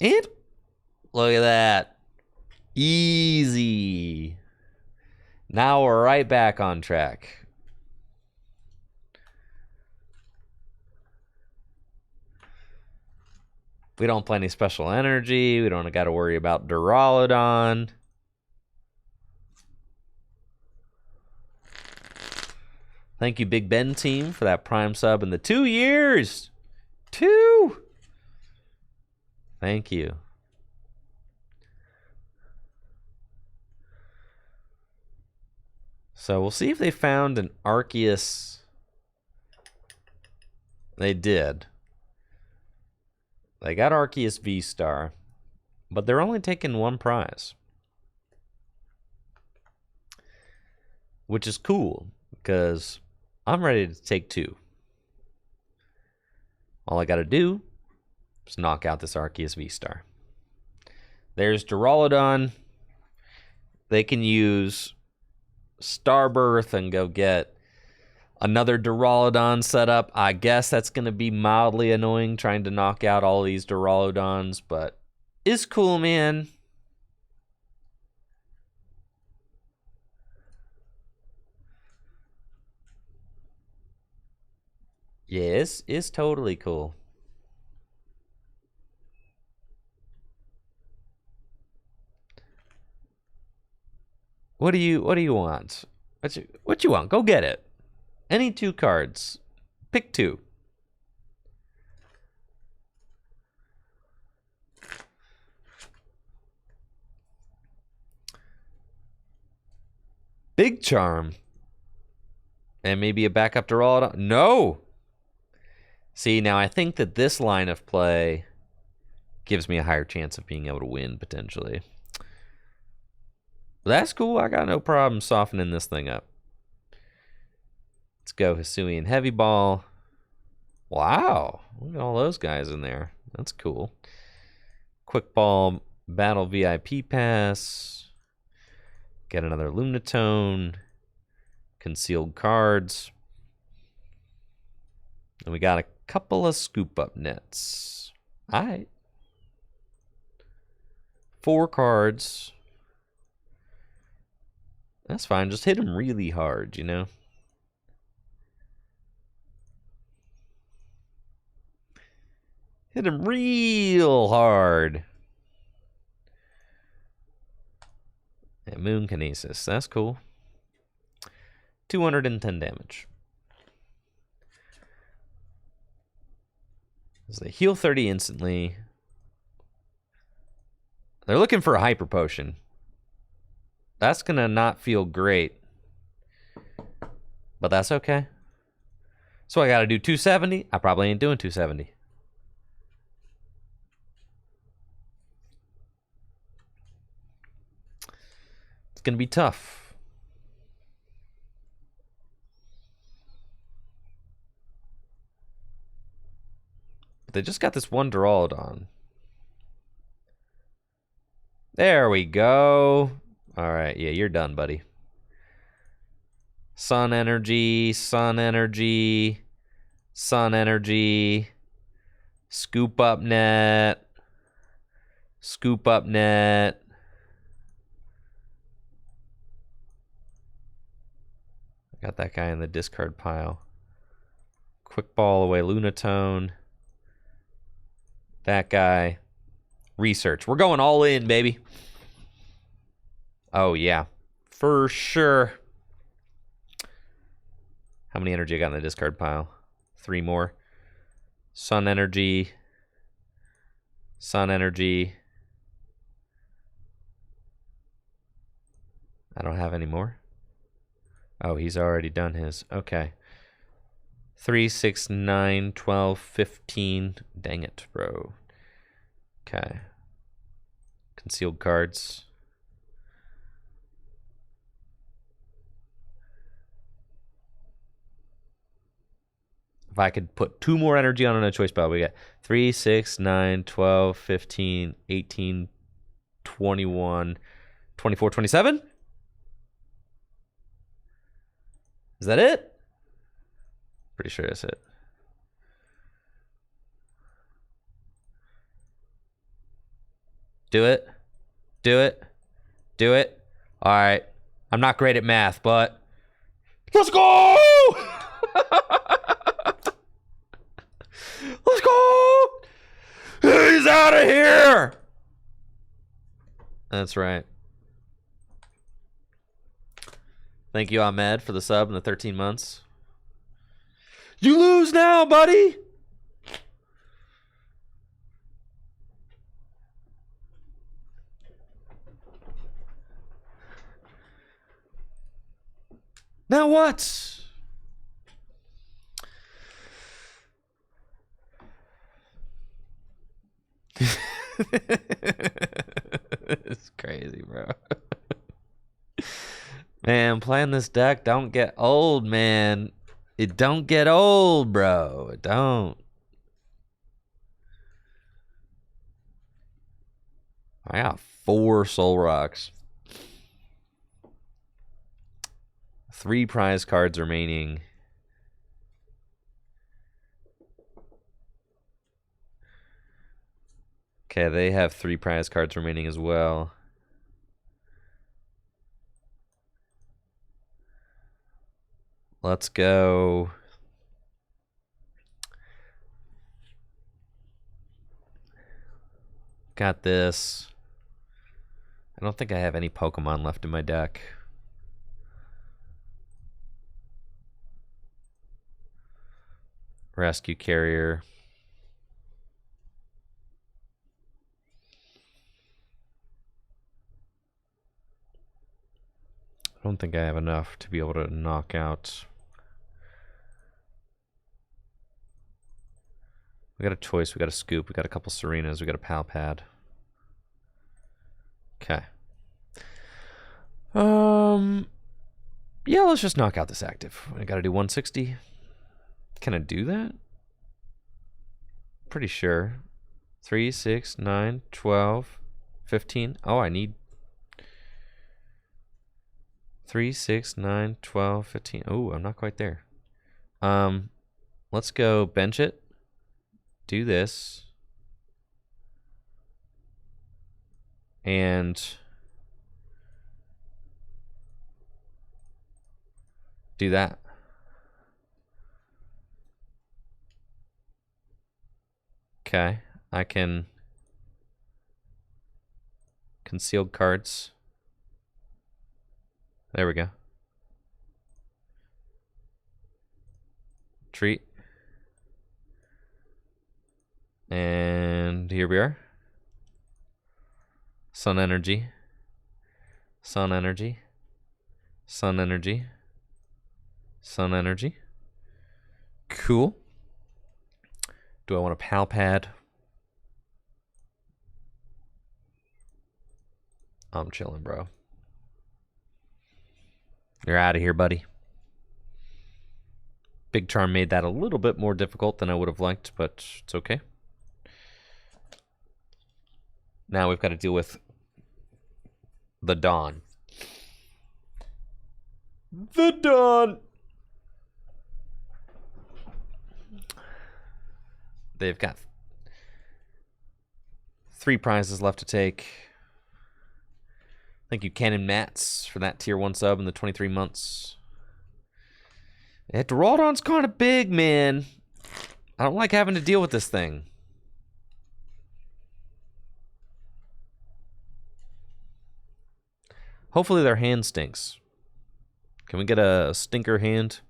And look at that. Easy. Now we're right back on track. We don't play any special energy. We don't got to worry about Duraludon. Thank you, Big Ben team, for that Prime sub in the 2 years. 2. Thank you. So we'll see if they found an Arceus. They did. They got Arceus V-Star, but they're only taking 1 prize. Which is cool, because I'm ready to take 2. All I got to do is knock out this Arceus V-Star. There's Duraludon. They can use Starbirth and go get another Duraludon set up. I guess that's going to be mildly annoying trying to knock out all these Duraludons, but it's cool, man. Yes, it's totally cool. What do you want? What you want? Go get it. Any two cards. Pick two. Big Charm. And maybe a backup to roll it on. No! See, now I think that this line of play gives me a higher chance of being able to win, potentially. But that's cool. I got no problem softening this thing up. Let's go Hisuian Heavy Ball. Wow. Look at all those guys in there. That's cool. Quick Ball Battle VIP Pass. Get another Lunatone. Concealed cards. And we got a couple of scoop up nets. All right. 4 cards. That's fine. Just hit him really hard, you know? Hit him real hard. And Moon Kinesis. That's cool. 210 damage. So they heal 30 instantly. They're looking for a Hyper Potion. That's going to not feel great. But that's okay. So I got to do 270. I probably ain't doing 270. It's going to be tough. But they just got this one Duraludon. There we go. All right, yeah, you're done, buddy. Sun Energy, Sun Energy, Sun Energy, Scoop Up Net, Scoop Up Net. Got that guy in the discard pile. Quick Ball away Lunatone. That guy. Research. We're going all in, baby. Oh, yeah. For sure. How many energy I got in the discard pile? 3 more. Sun Energy. Sun Energy. I don't have any more. Oh, he's already done his. Okay. 3, 6, 9, 12, 15. Dang it, bro. Okay. Concealed cards. If I could put 2 more energy on a choice pile, we got 3, 6, 9, 12, 15, 18, 21, 24, 27? Is that it? Pretty sure that's it. Do it. Do it. Do it. All right. I'm not great at math, but let's go! Let's go! He's out of here! That's right. Thank you, Ahmed, for the sub and the 13 months. You lose now, buddy! Now what? It's crazy, bro. Man, playing this deck don't get old, man. It don't get old, bro. It don't. I got 4 Soul Rocks. 3 prize cards remaining. Okay, they have 3 prize cards remaining as well. Let's go. Got this. I don't think I have any Pokemon left in my deck. Rescue Carrier. I don't think I have enough to be able to knock out. We got a Choice, we got a Scoop, we got a couple Serenas, we got a Palpad. Okay. Yeah, let's just knock out this active. I gotta do 160. Can I do that? Pretty sure. 3, 6, 9, 12, 15. Oh, I need 3, 6, 9, 12, 15. Oh, I'm not quite there. Let's go bench it. Do this. And do that. Okay, I can concealed cards. There we go. Treat. And here we are. Sun Energy. Sun Energy. Sun Energy. Sun Energy. Cool. Do I want a Palpad? I'm chilling, bro. You're out of here, buddy. Big Charm made that a little bit more difficult than I would have liked, but it's okay. Now we've got to deal with the Dawn. The Dawn! They've got 3 prizes left to take. Thank you, Cannon Mats, for that tier 1 sub in the 23 months. Yeah, Durant's kind of big, man. I don't like having to deal with this thing. Hopefully their hand stinks. Can we get a stinker hand,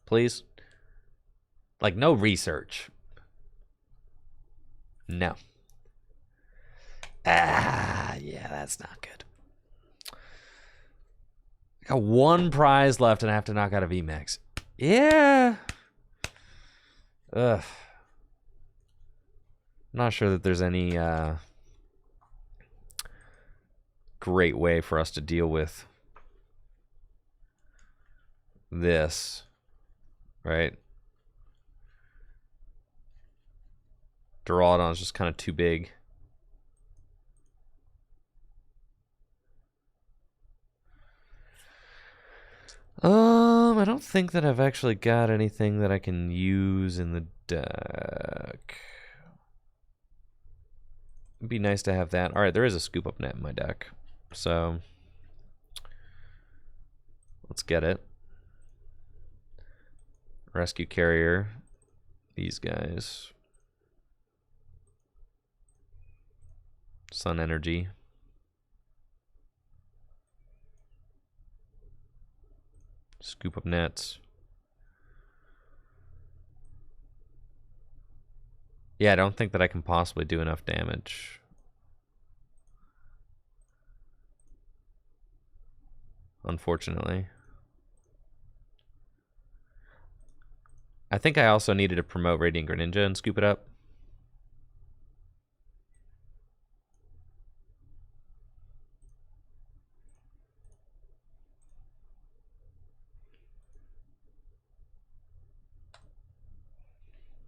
please? Like, no research. No. Yeah, that's not good. I got 1 prize left and I have to knock out a VMAX. Yeah. Ugh. Not sure that there's any great way for us to deal with this, right? Durant is just kind of too big. I don't think that I've actually got anything that I can use in the deck. It'd be nice to have that. All right, there is a Scoop Up Net in my deck, so let's get it. Rescue Carrier, these guys. Sun Energy. Scoop Up Nets. Yeah, I don't think that I can possibly do enough damage. Unfortunately. I think I also needed to promote Radiant Greninja and scoop it up.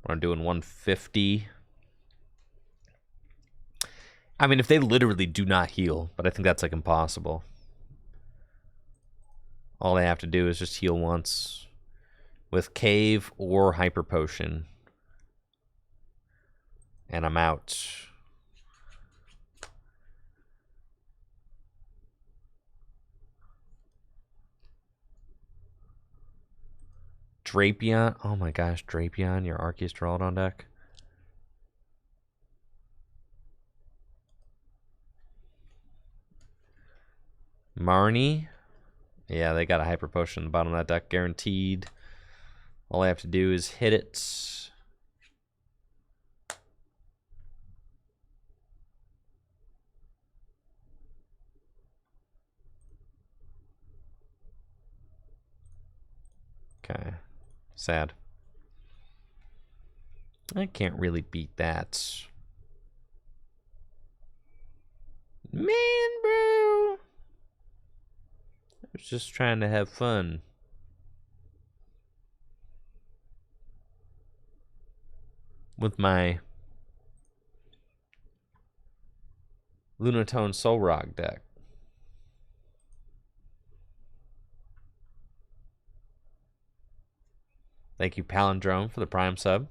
I'm doing 150. I mean, if they literally do not heal, but I think that's like impossible. All they have to do is just heal once with Cave or Hyper Potion. And I'm out. Drapion. Oh my gosh, Drapion, your Arceus Duraludon deck. Marnie. Yeah, they got a hyper potion on the bottom of that deck, guaranteed. All I have to do is hit it. Okay. Sad. I can't really beat that. Man, bro. I was just trying to have fun. With my Lunatone Soul Rock deck. Thank you, Palindrome, for the Prime sub.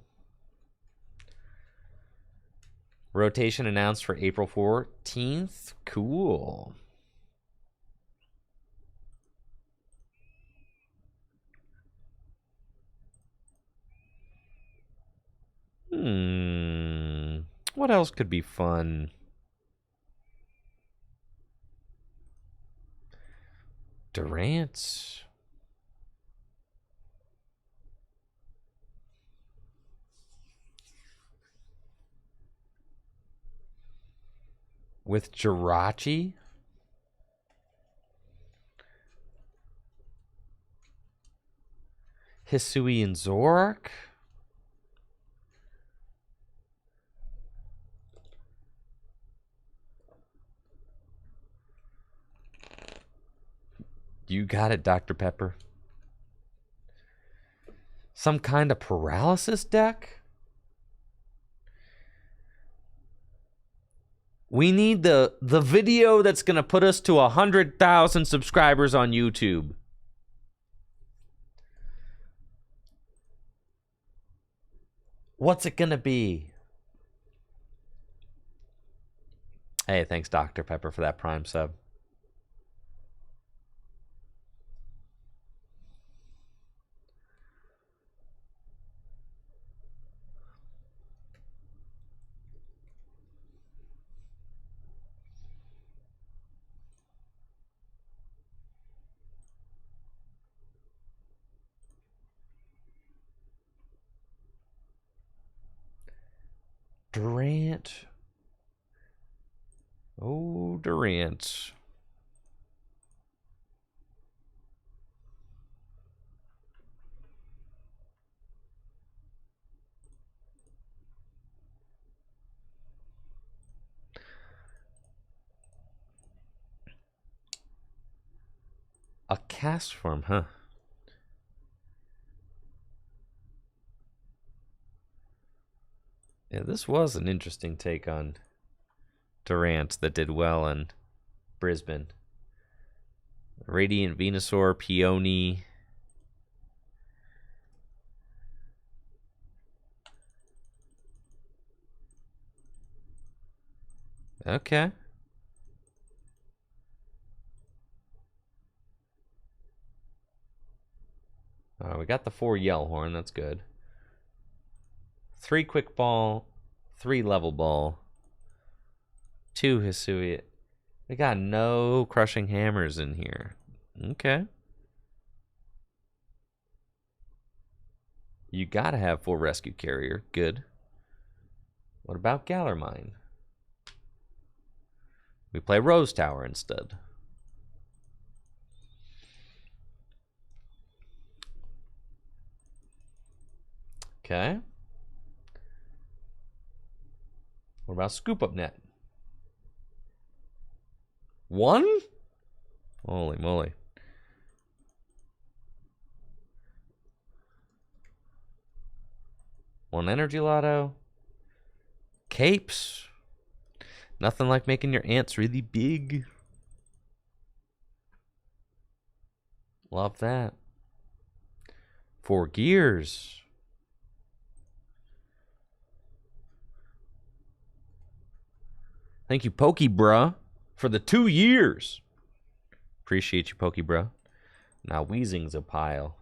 Rotation announced for April 14th. Cool. What else could be fun? Durant. With Jirachi? Hisui and Zorak? You got it, Dr. Pepper. Some kind of paralysis deck? We need the video that's going to put us to 100,000 subscribers on YouTube. What's it going to be? Hey, thanks, Dr. Pepper, for that Prime sub. Durant. Oh, Durant. A cast form, huh? Yeah, this was an interesting take on Durant that did well in Brisbane. Radiant Venusaur, Peony. Okay. We got the 4 Yellhorn, that's good. 3 Quick Ball, 3 Level Ball, 2 Hisui. We got no Crushing Hammers in here. Okay. You gotta have full Rescue Carrier. Good. What about Gallermine? We play Rose Tower instead. Okay. What about Scoop Up Net? 1? Holy moly. One Energy Lotto. Capes. Nothing like making your ants really big. Love that. 4 Gears. Thank you, Pokey Bruh, for the 2 years. Appreciate you, Pokey Bruh. Now, Weezing's a pile.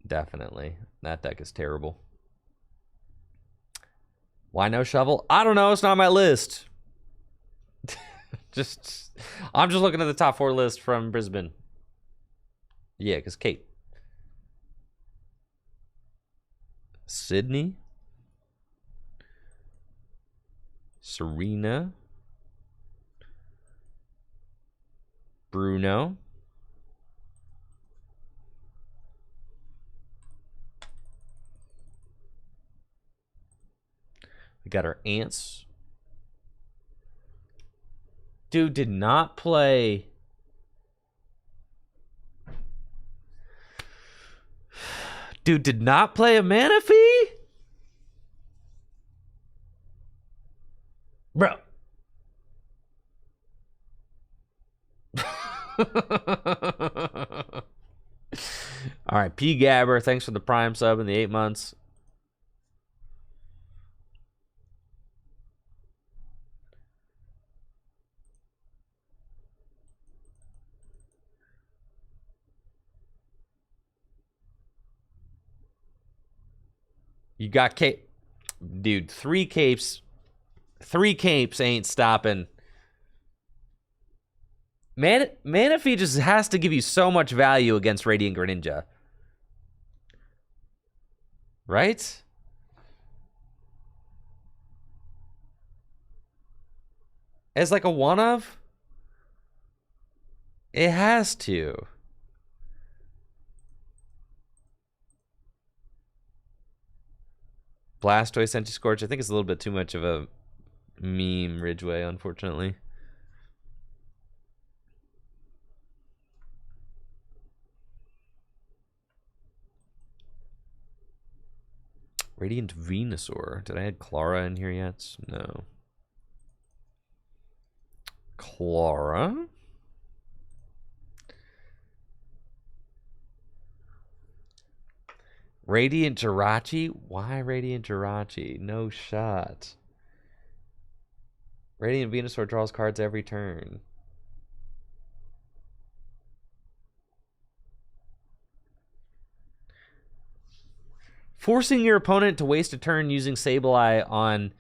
Definitely. That deck is terrible. Why no shovel? I don't know. It's not on my list. I'm just looking at the top 4 list from Brisbane. Yeah, because Kate. Sydney. Serena. Bruno. We got our aunts. Dude did not play. Dude did not play a Manaphy? Bro. All right, P. Gabber, thanks for the Prime sub in the 8 months. You got Cape. Dude, 3 capes. 3 capes ain't stopping. Manaphy just has to give you so much value against Radiant Greninja. Right? As like a one-of? It has to. Blastoise, Senti-Scorch. I think it's a little bit too much of a meme, Ridgeway, unfortunately. Radiant Venusaur. Did I add Clara in here yet? No. Clara. Radiant Jirachi? Why Radiant Jirachi? No shot. Radiant Venusaur draws cards every turn. Forcing your opponent to waste a turn using Sableye on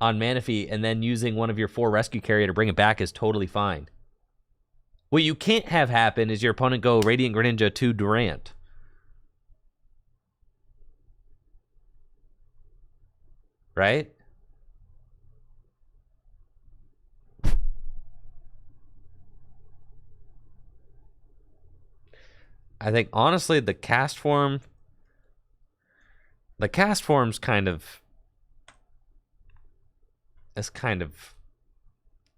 Manaphy and then using one of your 4 rescue carrier to bring it back is totally fine. What you can't have happen is your opponent go Radiant Greninja to Durant. Right? I think honestly the cast form's kind of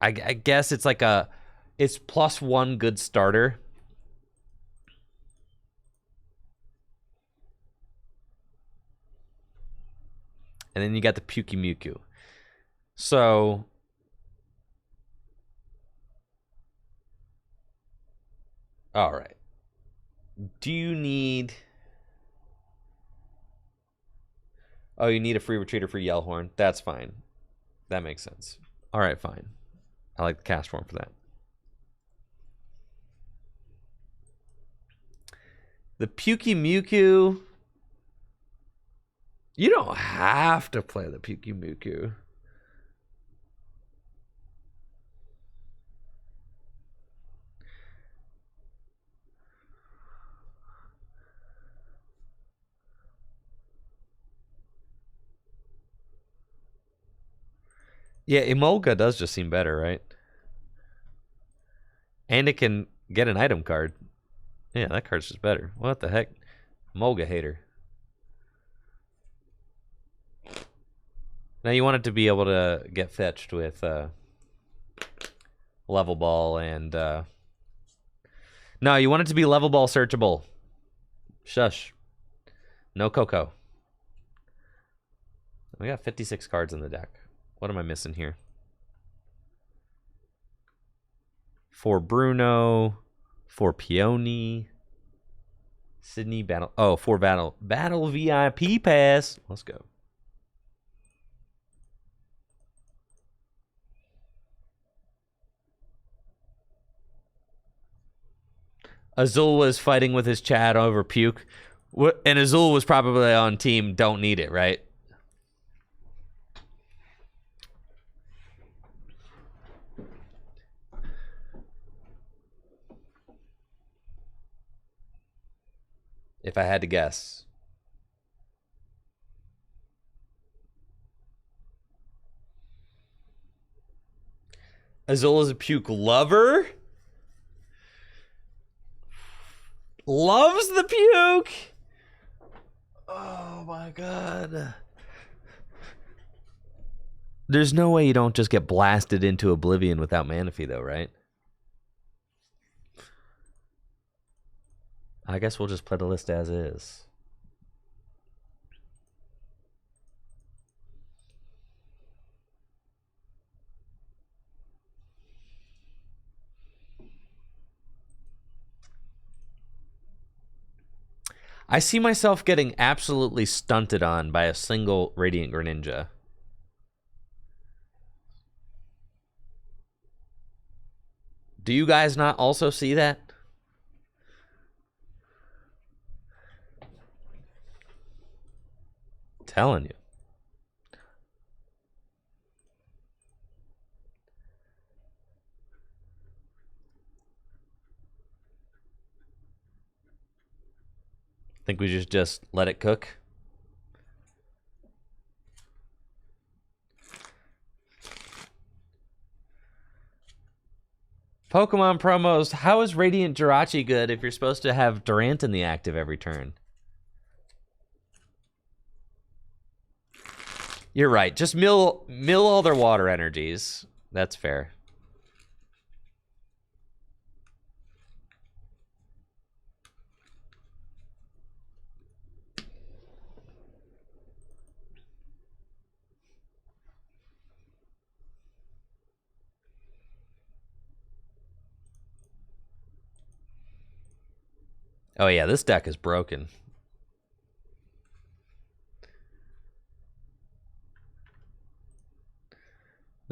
I guess it's like it's +1 good starter. And then you got the Pukimiku. So all right. Do you need... Oh, you need a free retreater for Yellhorn. That's fine. That makes sense. All right, fine. I like the cast form for that. The Pukimiku... You don't have to play the Pukimiku. Yeah, Emolga does just seem better, right? And it can get an item card. Yeah, that card's just better. What the heck? Emolga hater. Now you want it to be able to get fetched with level ball and no, you want it to be level ball searchable. Shush. No Coco. We got 56 cards in the deck. What am I missing here? 4 Bruno, 4 Peony, Sydney Battle. Oh, 4 Battle VIP pass. Let's go. Azul was fighting with his chat over puke. And Azul was probably on team don't need it, right? if I had to guess. Azula's a puke lover? Loves the puke? Oh my god. There's no way you don't just get blasted into oblivion without Manaphy, though, right? I guess we'll just play the list as is. I see myself getting absolutely stunted on by a single Radiant Greninja. Do you guys not also see that? Telling you. Think we should just let it cook? Pokemon promos. How is Radiant Jirachi good if you're supposed to have Durant in the active every turn? You're right. Just mill all their water energies. That's fair. Oh yeah, this deck is broken.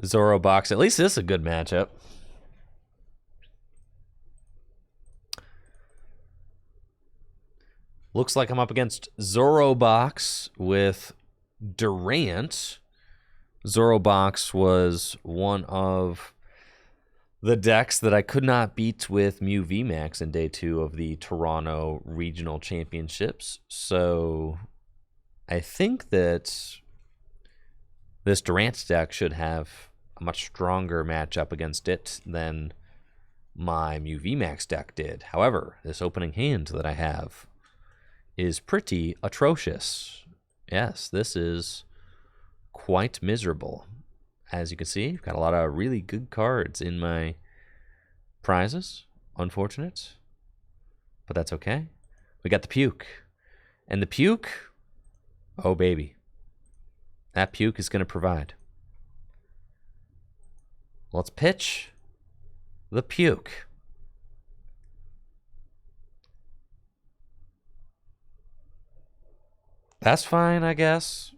Zorobox. At least this is a good matchup. Looks like I'm up against Zorobox with Durant. Zorobox was one of the decks that I could not beat with Mew VMAX in day 2 of the Toronto Regional Championships. So I think that this Durant deck should have a much stronger matchup against it than my Mew VMAX deck did. However, this opening hand that I have is pretty atrocious. Yes, this is quite miserable. As you can see, I've got a lot of really good cards in my prizes. Unfortunate. But that's okay. We got the puke. And the puke, oh baby. That puke is going to provide. Let's pitch the puke. That's fine, I guess.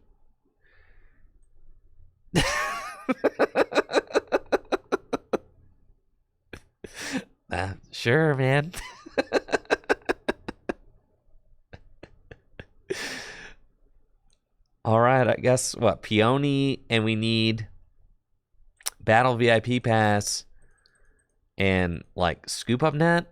Sure, man. All right, I guess what? Peony, and we need Battle VIP Pass and like Scoop Up Net.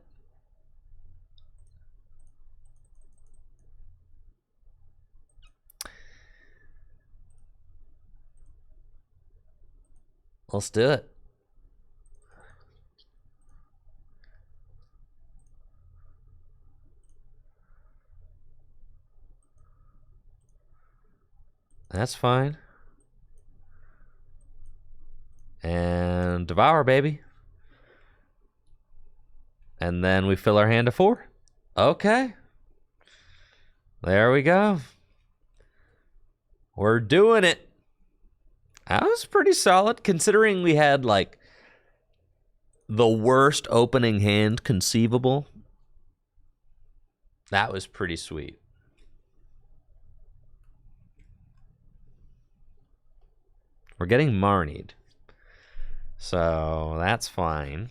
Let's do it. That's fine. And Devour, baby. And then we fill our hand to 4. Okay. There we go. We're doing it. That was pretty solid, considering we had, like, the worst opening hand conceivable. That was pretty sweet. We're getting Marnied. So that's fine.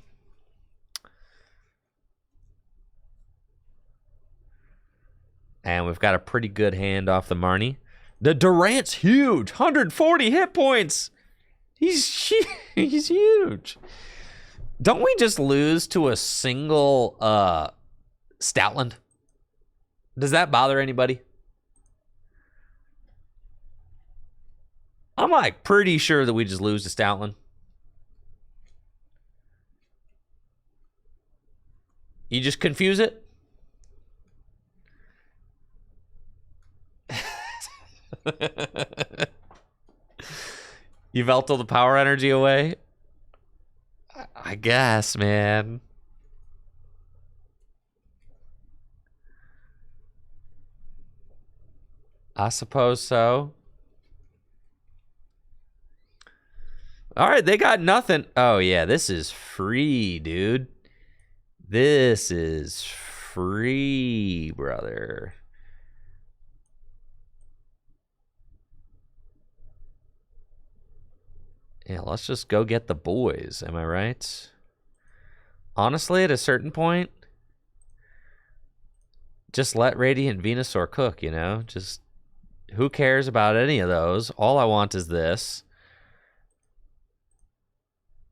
And we've got a pretty good hand off the Marnie. The Durant's huge. 140 hit points. He's huge. Don't we just lose to a single Stoutland? Does that bother anybody? I'm like pretty sure that we just lose to Stoutland. You just confuse it? You felt all the power energy away? I guess, man. I suppose so. All right, they got nothing. Oh, yeah, this is free, dude. This is free, brother. Yeah, let's just go get the boys. Am I right? Honestly, at a certain point, just let Radiant Venusaur cook, you know? Just who cares about any of those? All I want is this.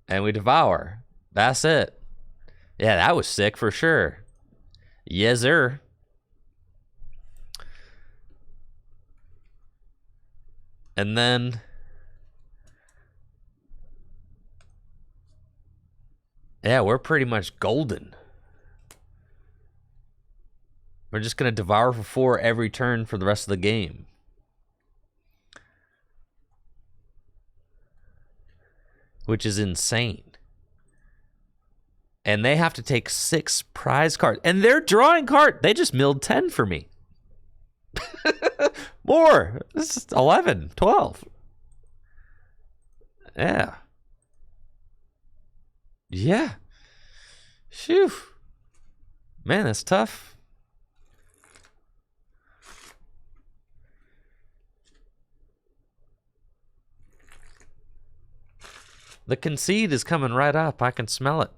And we devour. That's it. Yeah, that was sick for sure. Yes, sir. And then... yeah, we're pretty much golden. We're just going to devour for 4 every turn for the rest of the game. Which is insane. And they have to take 6 prize cards. And they're drawing card. They just milled 10 for me. More. This is 11, 12. Yeah. Yeah. Phew. Man, that's tough. The concede is coming right up. I can smell it.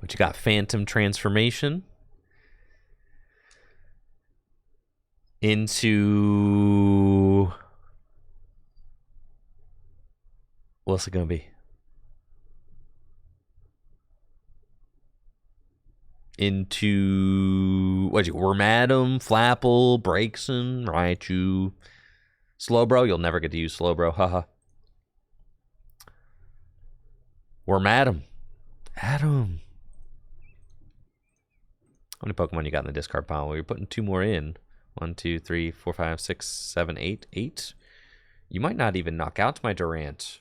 What you got? Phantom Transformation into... what's it gonna be? Into what? You Wormadam, Flapple, Braixen, Raichu, Slowbro. You'll never get to use Slowbro. Haha. Wormadam. Adam. How many Pokemon you got in the discard pile? Well, you're putting 2 more in. 1, 2, 3, 4, 5, 6, 7, 8. 8. You might not even knock out my Durant.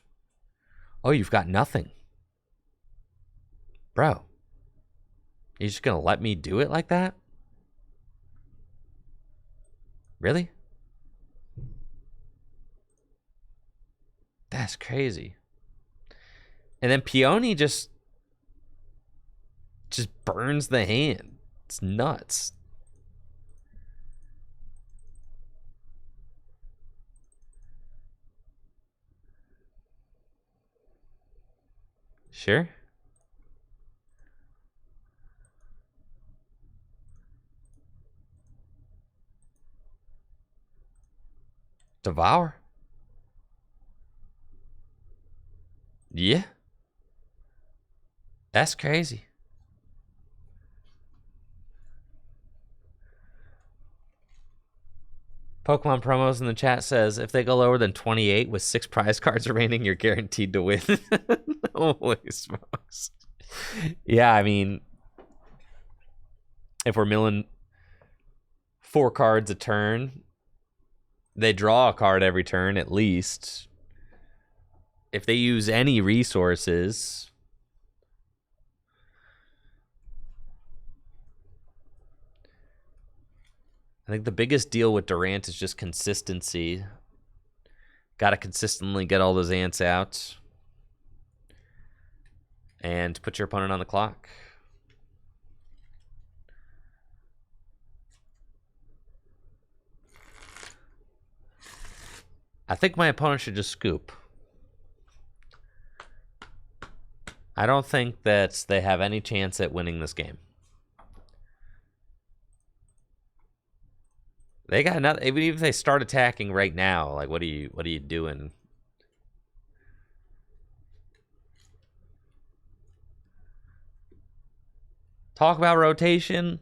Oh, you've got nothing. Bro. You're just going to let me do it like that? Really? That's crazy. And then Peony just burns the hand. It's nuts. Sure. Devour. Yeah. That's crazy. Pokemon promos in the chat says if they go lower than 28 with 6 prize cards remaining, you're guaranteed to win. Holy smokes. Yeah, I mean, if we're milling 4 cards a turn, they draw a card every turn at least. If they use any resources... I think the biggest deal with Durant is just consistency. Got to consistently get all those ants out. And put your opponent on the clock. I think my opponent should just scoop. I don't think that they have any chance at winning this game. They got nothing. Even if they start attacking right now, like what are you doing? Talk about rotation.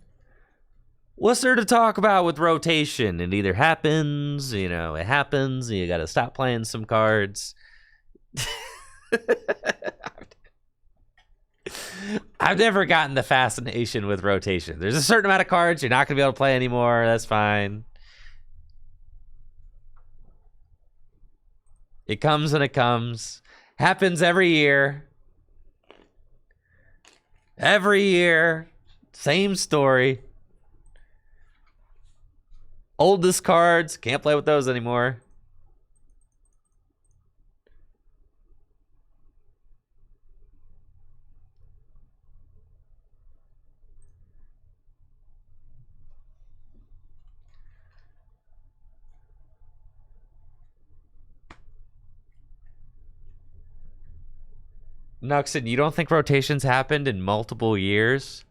What's there to talk about with rotation? It either happens, it happens, and you gotta stop playing some cards. I've never gotten the fascination with rotation. There's a certain amount of cards you're not gonna be able to play anymore. That's fine. It comes and it comes. Happens every year. Every year. Same story. Oldest cards. Can't play with those anymore. Nuxon, you don't think rotations happened in multiple years?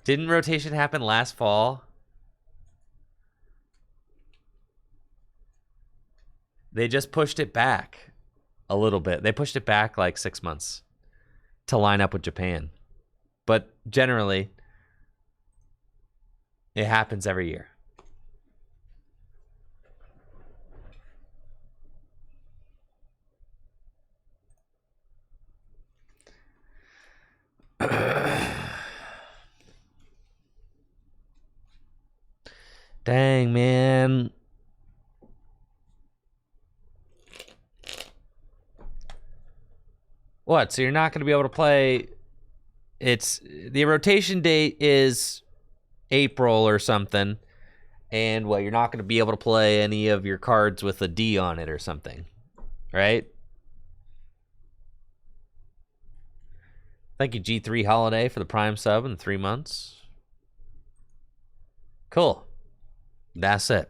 Didn't rotation happen last fall? They just pushed it back a little bit. They pushed it back like 6 months to line up with Japan. But generally, it happens every year. Dang, man. What? So you're not going to be able to play... The rotation date is April or something. And, well, you're not going to be able to play any of your cards with a D on it or something. Right? Thank you, G3 Holiday, for the Prime sub in 3 months. Cool. That's it.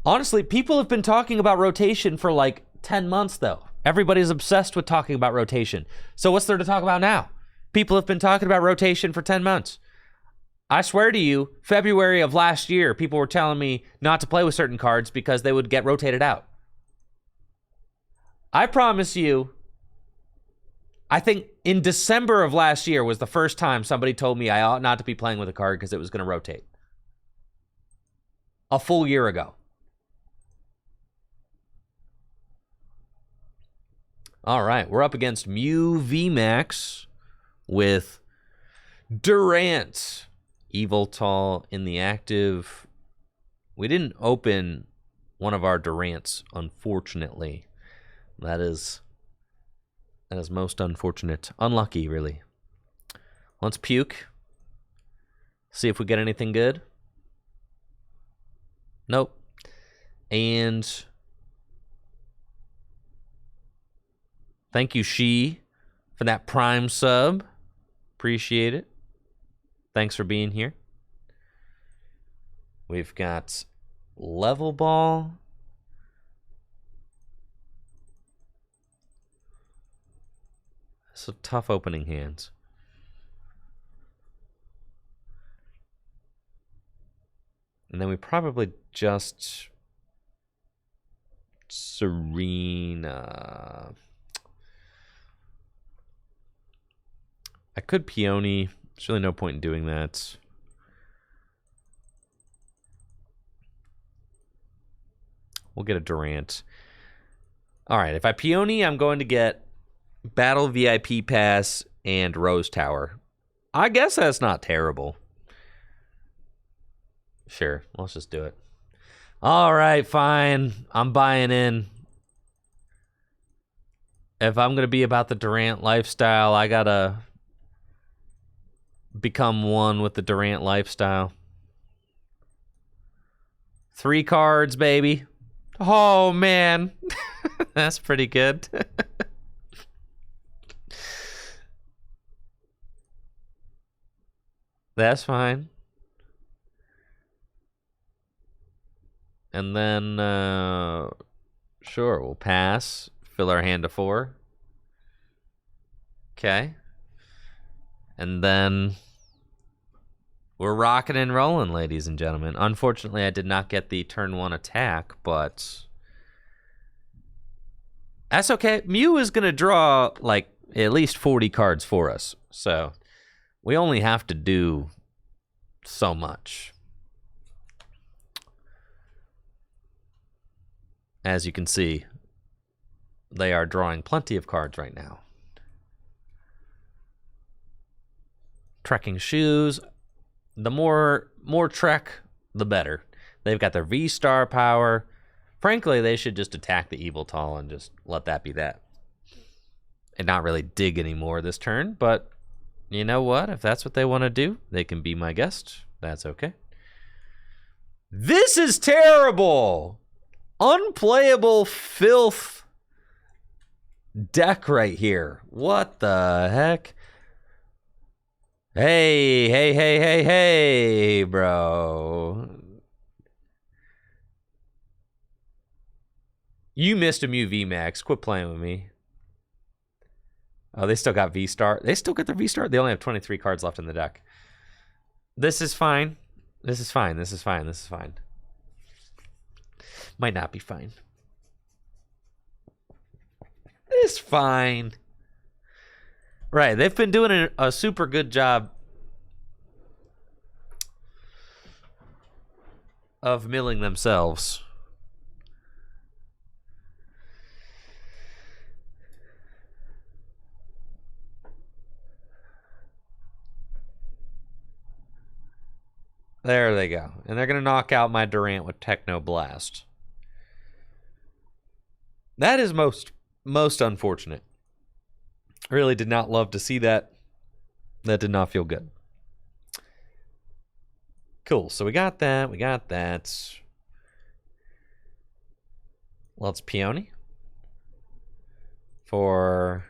Honestly, people have been talking about rotation for like 10 months, though. Everybody's obsessed with talking about rotation. So what's there to talk about now? People have been talking about rotation for 10 months. I swear to you, February of last year, people were telling me not to play with certain cards because they would get rotated out. I promise you, I think in December of last year was the first time somebody told me I ought not to be playing with a card because it was going to rotate. A full year ago. All right, we're up against Mew VMAX with Durant. Evoltol in the active. We didn't open one of our Durants, unfortunately. That is most unfortunate. Unlucky, really. Let's puke. See if we get anything good. Nope. And thank you, She, for that Prime sub. Appreciate it. Thanks for being here. We've got Level Ball. So tough opening hands. And then we probably just Serena. I could Peony. There's really no point in doing that. We'll get a Durant. All right, if I Peony, I'm going to get Battle VIP Pass and Rose Tower. I guess that's not terrible. Sure, let's just do it. All right, fine. I'm buying in. If I'm going to be about the Durant lifestyle, I got to become one with the Durant lifestyle. 3 cards, baby. Oh, man. That's pretty good. That's fine. And then, sure, we'll pass. Fill our hand to 4. Okay. And then we're rocking and rolling, ladies and gentlemen. Unfortunately, I did not get the turn 1 attack, but that's okay. Mew is going to draw, like, at least 40 cards for us. So we only have to do so much. As you can see, they are drawing plenty of cards right now. Trekking shoes. The more Trek, the better. They've got their V-Star power. Frankly, they should just attack the Evil Tall and just let that be that. And not really dig anymore this turn, but you know what? If that's what they want to do, they can be my guest. That's okay. This is terrible! Unplayable filth deck right here. What the heck? Hey, bro. You missed a Mew VMAX. Quit playing with me. Oh, they still got V-Star. They still got their V-Star? They only have 23 cards left in the deck. This is fine. This is fine. This is fine. This is fine. Might not be fine. It's fine. Right, they've been doing a super good job of milling themselves. There they go. And they're going to knock out my Durant with Techno Blast. That is most unfortunate. I really did not love to see that. That did not feel good. Cool. So we got that. We got that. Let's Peony for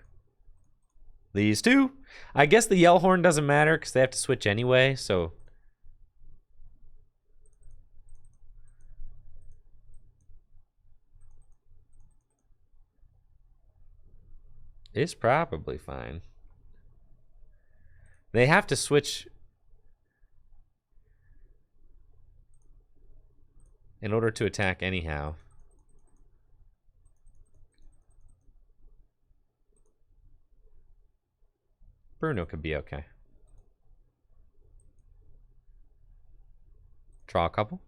these two. I guess the Yell Horn doesn't matter because they have to switch anyway, so... It's probably fine. They have to switch in order to attack anyhow. Bruno could be okay. Draw a couple.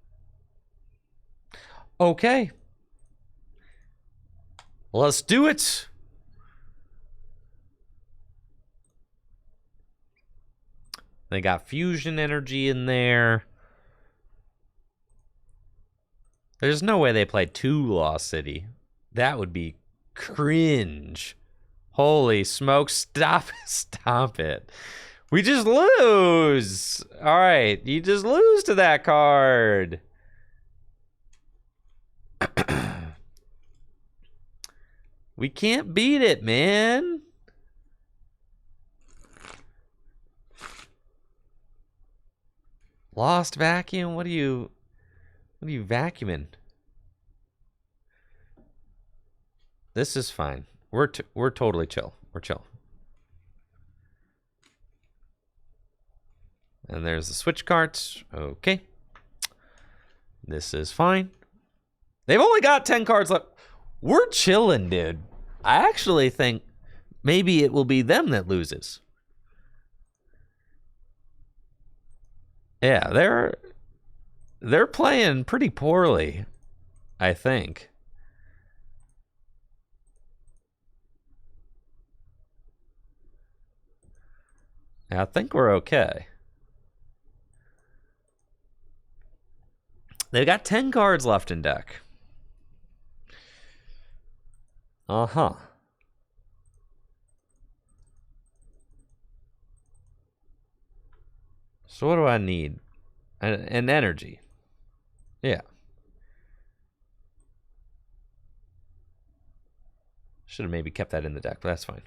Okay. Let's do it. They got fusion energy in there. There's no way they played 2 Lost City. That would be cringe. Holy smoke. Stop it. We just lose. All right. You just lose to that card. We can't beat it, man. Lost vacuum? What are you vacuuming? This is fine. We're totally chill. We're chill. And there's the switch cards. Okay. This is fine. They've only got 10 cards left. We're chilling, dude. I actually think maybe it will be them that loses. Yeah, they're playing pretty poorly, I think. I think we're okay. They've got 10 cards left in deck. Uh-huh. So what do I need? An energy. Yeah. Should have maybe kept that in the deck, but that's fine.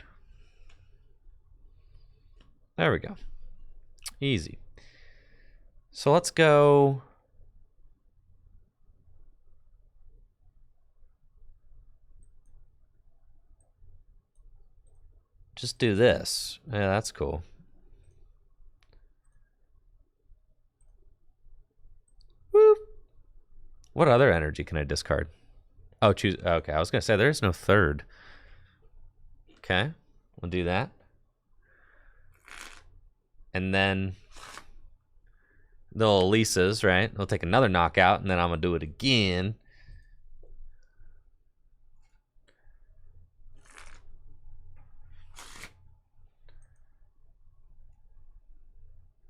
There we go. Easy. So let's go... just do this. Yeah, that's cool. Woo. What other energy can I discard? Oh, choose. Okay, I was going to say, there's no third. Okay, we'll do that. And then the little Elisa's, right? They'll take another knockout, and then I'm going to do it again.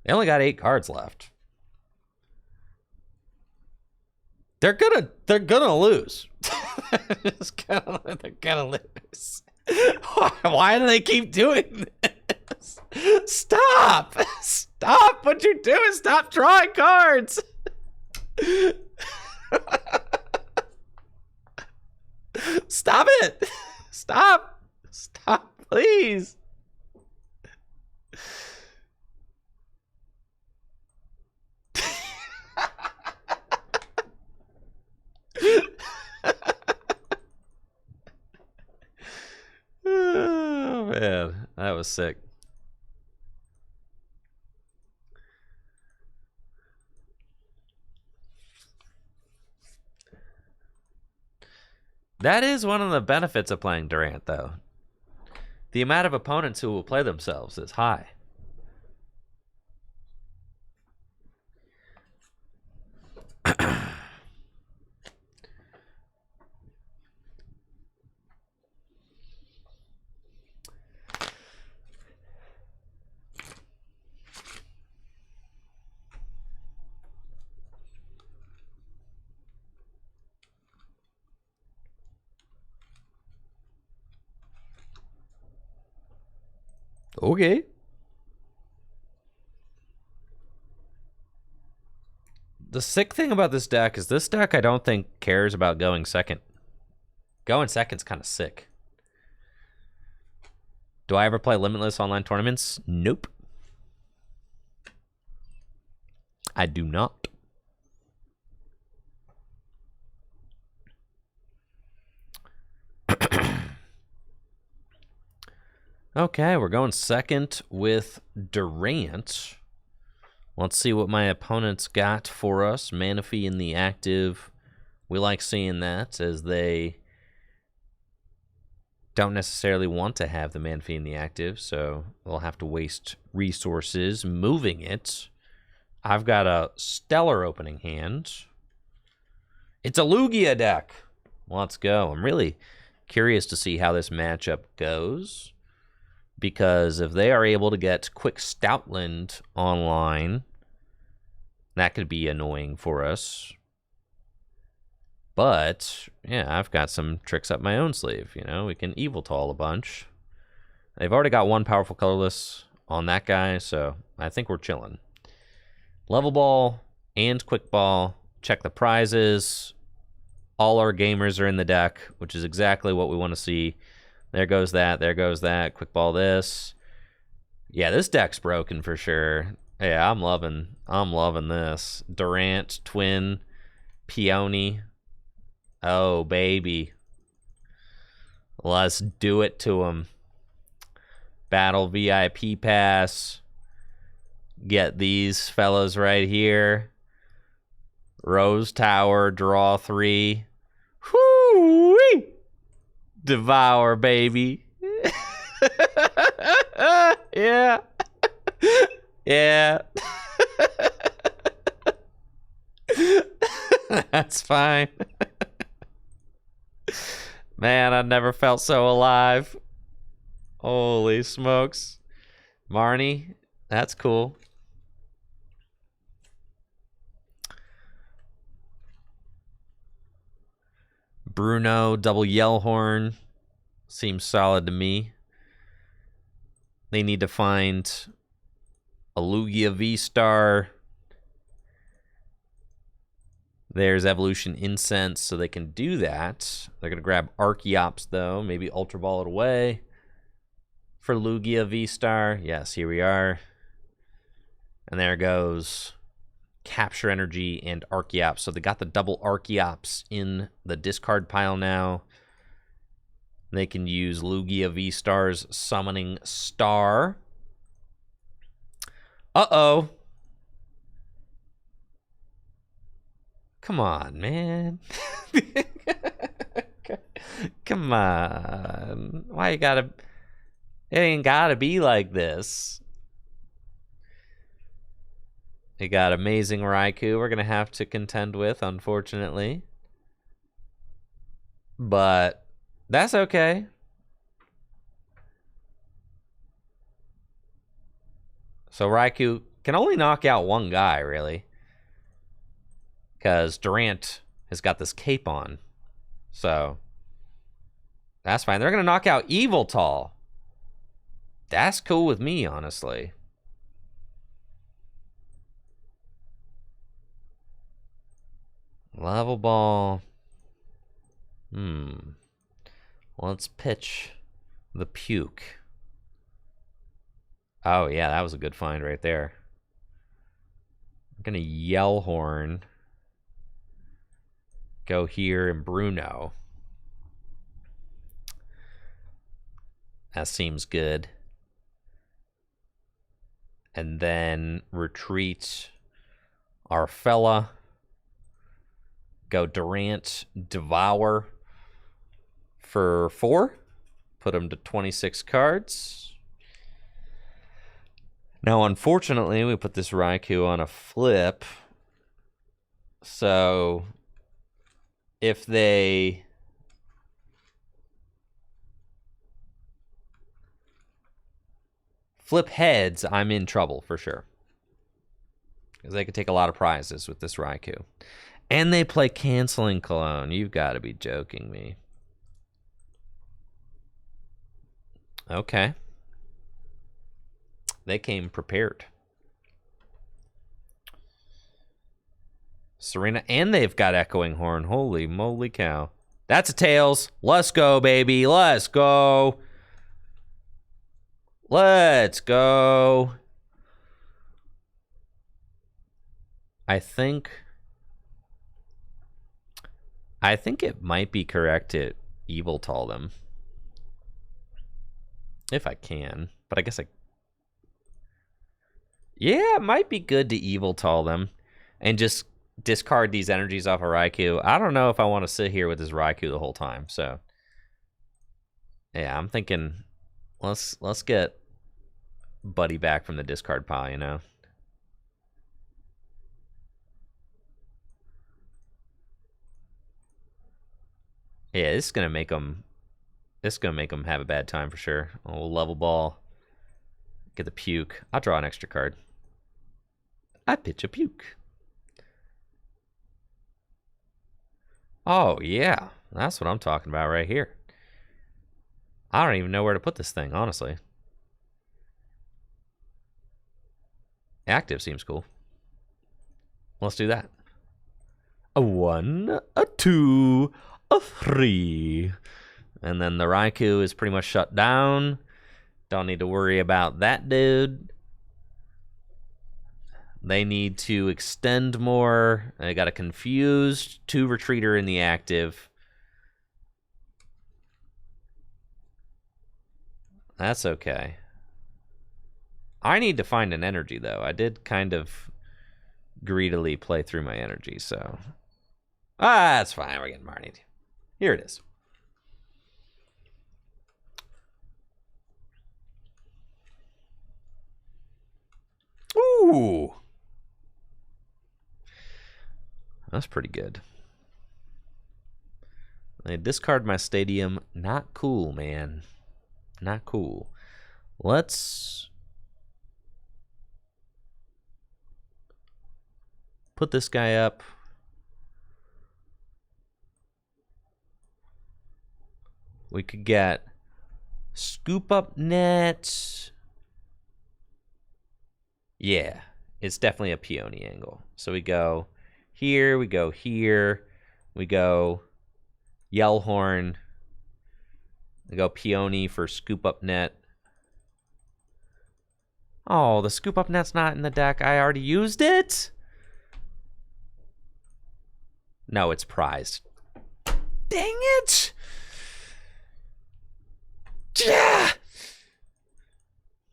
They only got 8 cards left. They're gonna lose. They're gonna lose. Why do they keep doing this? Stop! Stop what you're doing! Stop drawing cards! Stop it! Stop! Stop, please! Oh, man. That was sick. That is one of the benefits of playing Durant, though. The amount of opponents who will play themselves is high. Okay. The sick thing about this deck is this deck I don't think cares about going second. Going second's kind of sick. Do I ever play limitless online tournaments? Nope. I do not. Okay, we're going second with Durant. Let's see what my opponent's got for us. Manaphy in the active. We like seeing that, as they don't necessarily want to have the Manaphy in the active, so they'll have to waste resources moving it. I've got a stellar opening hand. It's a Lugia deck. Let's go. I'm really curious to see how this matchup goes, because if they are able to get Quick Stoutland online, that could be annoying for us. But, yeah, I've got some tricks up my own sleeve. You know, we can Evil Tall a bunch. They've already got one powerful colorless on that guy, so I think we're chilling. Level Ball and Quick Ball. Check the prizes. All our gamers are in the deck, which is exactly what we want to see. There goes that. There goes that. Quick Ball this. Yeah, this deck's broken for sure. Yeah, I'm loving this. Durant, Twin, Peony. Oh, baby. Let's do it to him. Battle VIP pass. Get these fellas right here. Rose Tower, draw 3. Whoo-wee! Devour, baby. Yeah. Yeah. That's fine. Man, I never felt so alive. Holy smokes. Marnie, that's cool. Bruno, double Yellhorn. Seems solid to me. They need to find a Lugia V-Star. There's Evolution Incense, so they can do that. They're going to grab Archeops, though. Maybe Ultra Ball it away for Lugia V-Star. Yes, here we are. And there goes Capture Energy and Archeops. So they got the double Archeops in the discard pile now. They can use Lugia V-Star's Summoning Star. Uh-oh. Come on, man. Come on. Why you gotta... It ain't gotta be like this. You got Amazing Raikou we're gonna have to contend with, unfortunately. But that's okay. So Raikou can only knock out one guy, really. Because Durant has got this cape on. So that's fine. They're going to knock out Yveltal. That's cool with me, honestly. Level ball. Let's pitch the puke. Oh, yeah, that was a good find right there. I'm going to Yell Horn. Go here and Bruno. That seems good. And then retreat our fella. Go Durant, Devour for 4. Put him to 26 cards. Now, unfortunately, we put this Raikou on a flip. So, if they... flip heads, I'm in trouble for sure. Because they could take a lot of prizes with this Raikou. And they play Canceling Cologne. You've got to be joking me. Okay. They came prepared. Serena, and they've got Echoing Horn. Holy moly cow. That's a Tails. Let's go, baby. Let's go. Let's go. I think it might be correct to Yveltal them. If I can. But I guess yeah, it might be good to Yveltal them. And just discard these energies off of Raikou. I don't know if I want to sit here with this Raikou the whole time. So, yeah, I'm thinking... Let's get Buddy back from the discard pile, you know? Yeah, this is gonna make them have a bad time for sure. Oh, level ball. Get the puke. I'll draw an extra card. I pitch a puke. Oh yeah, that's what I'm talking about right here. I don't even know where to put this thing, honestly. Active seems cool. Let's do that. A 1, a 2, a 3. And then the Raikou is pretty much shut down. Don't need to worry about that dude. They need to extend more. They got a confused 2 retreater in the active. That's okay. I need to find an energy, though. I did kind of greedily play through my energy, so... that's fine. We're getting Marnie. Here it is. Ooh! That's pretty good. I discard my stadium. Not cool, man. Not cool. Let's put this guy up. We could get Scoop Up Net. Yeah, it's definitely a peony angle. So we go here, we go here, we go Yell Horn. We go Peony for Scoop Up Net. Oh, the Scoop Up Net's not in the deck. I already used it? No, it's prized. Dang it! Yeah!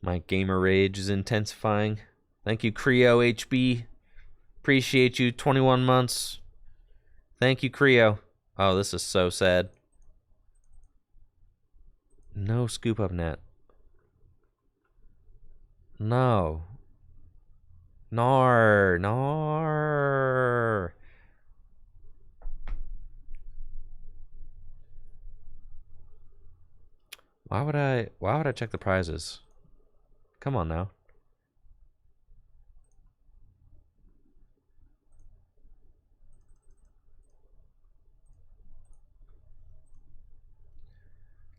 My gamer rage is intensifying. Thank you, Creo HB. Appreciate you. 21 months. Thank you, Creo. Oh, this is so sad. No scoop up net. No. Nar. Why would I check the prizes? Come on now.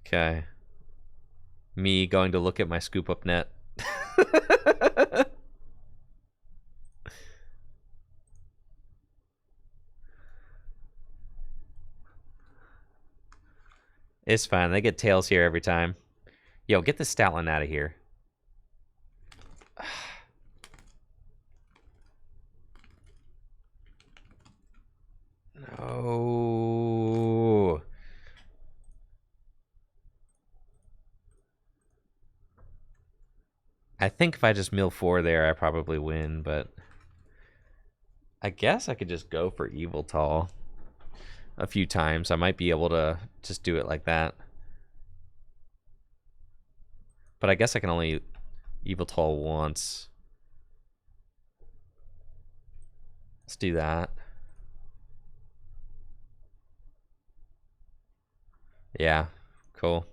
Okay. Me going to look at my scoop up net. It's fine. They get tails here every time. Yo, get the Stoutland out of here. No. I think if I just mill 4 there, I probably win, but I guess I could just go for Evil Tall a few times. I might be able to just do it like that. But I guess I can only Evil Tall once. Let's do that. Yeah, cool.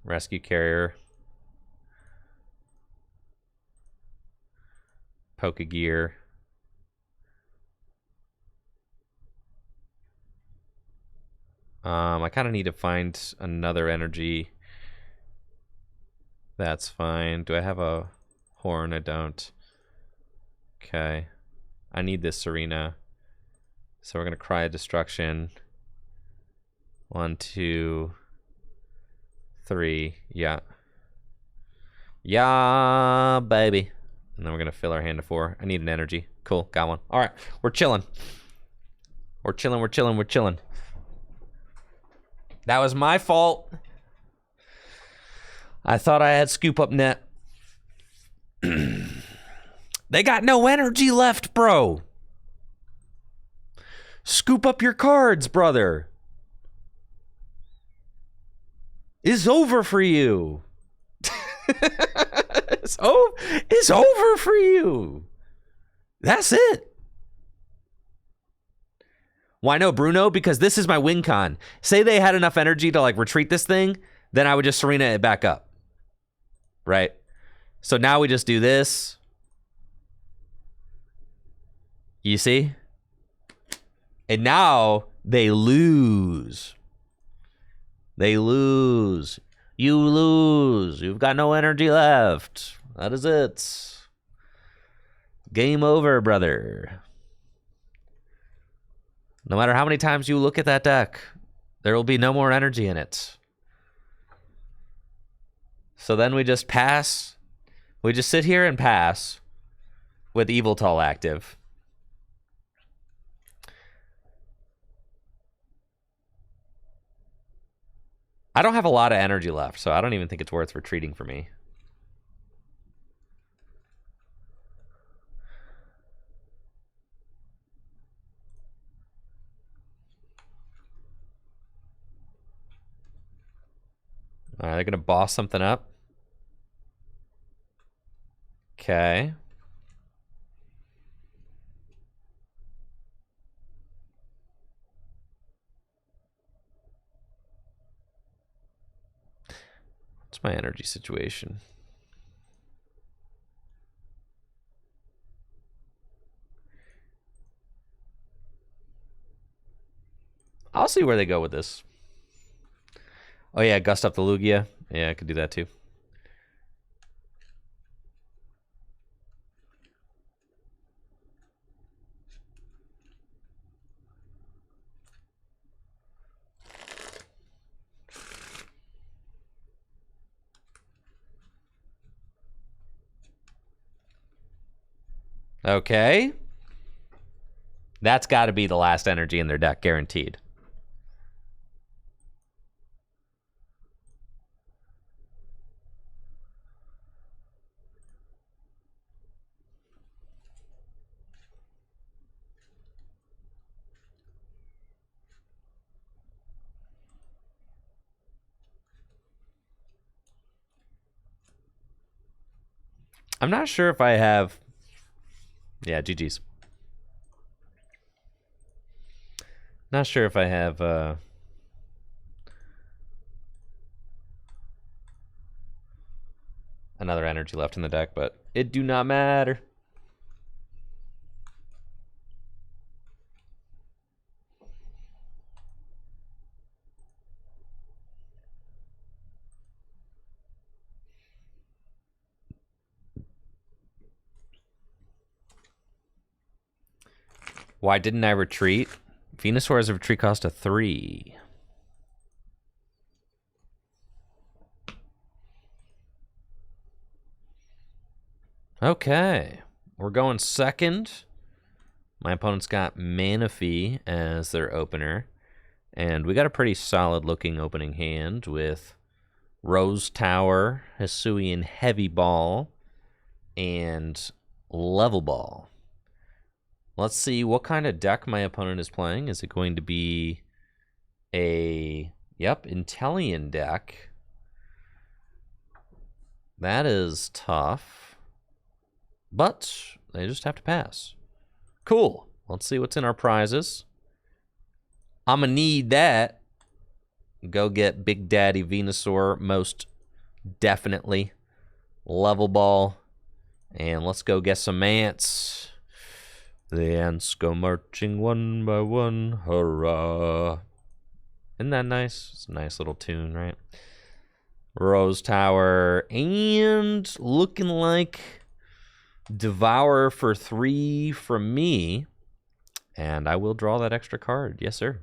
Rescue Carrier. Pokegear. I kind of need to find another energy. That's fine. Do I have a horn? I don't. Okay. I need this Serena. So we're going to Cry Destruction. 1, 2, 3. Yeah. Yeah, baby. And then we're going to fill our hand to 4. I need an energy. Cool. Got one. All right. We're chilling. We're chilling. We're chilling. We're chilling. That was my fault. I thought I had scoop up net. They got no energy left, bro. Scoop up your cards, brother. It's over for you. It's over for you. That's it. Why no, Bruno? Because this is my win con. Say they had enough energy to like retreat this thing, then I would just Serena it back up. Right? So now we just do this. You see? And now they lose. They lose. You lose. You've got no energy left. That is it. Game over, brother. No matter how many times you look at that deck, there will be no more energy in it. So then we just pass. We just sit here and pass with Evil Tall active. I don't have a lot of energy left, so I don't even think it's worth retreating for me. All right, they're going to boss something up. Okay. What's my energy situation? I'll see where they go with this. Oh, yeah, gust up the Lugia. Yeah, I could do that too. Okay. That's got to be the last energy in their deck, guaranteed. I'm not sure if I have... Yeah, GG's. Not sure if I have... another energy left in the deck, but it do not matter. Why didn't I retreat? Venusaur has a retreat cost of 3. Okay. We're going second. My opponent's got Manaphy as their opener. And we got a pretty solid looking opening hand with Rose Tower, Hisuian Heavy Ball, and Level Ball. Let's see what kind of deck my opponent is playing. Is it going to be a, Intellion deck? That is tough. But they just have to pass. Cool. Let's see what's in our prizes. I'm going to need that. Go get Big Daddy Venusaur, most definitely. Level Ball. And let's go get some ants. The ants go marching one by one. Hurrah. Isn't that nice? It's a nice little tune, right? Rose Tower. And looking like Devour for 3 from me. And I will draw that extra card. Yes, sir.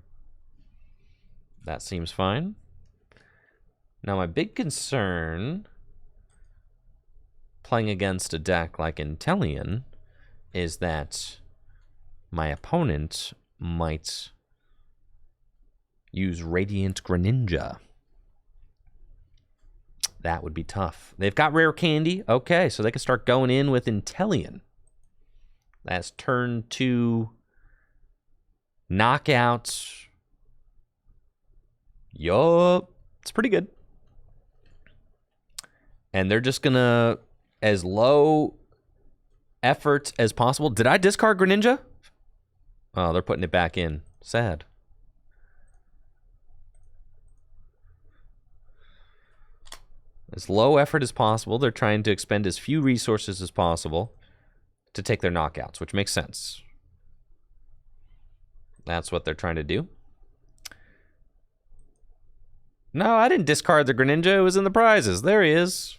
That seems fine. Now, my big concern playing against a deck like Intellion is that my opponent might use Radiant Greninja. That would be tough. They've got Rare Candy. Okay, so they can start going in with Intellion. That's turn 2 knockouts. Yup. It's pretty good. And they're just going to, as low effort as possible. Did I discard Greninja? Oh, they're putting it back in. Sad. As low effort as possible. They're trying to expend as few resources as possible to take their knockouts, which makes sense. That's what they're trying to do. No, I didn't discard the Greninja. It was in the prizes. There he is.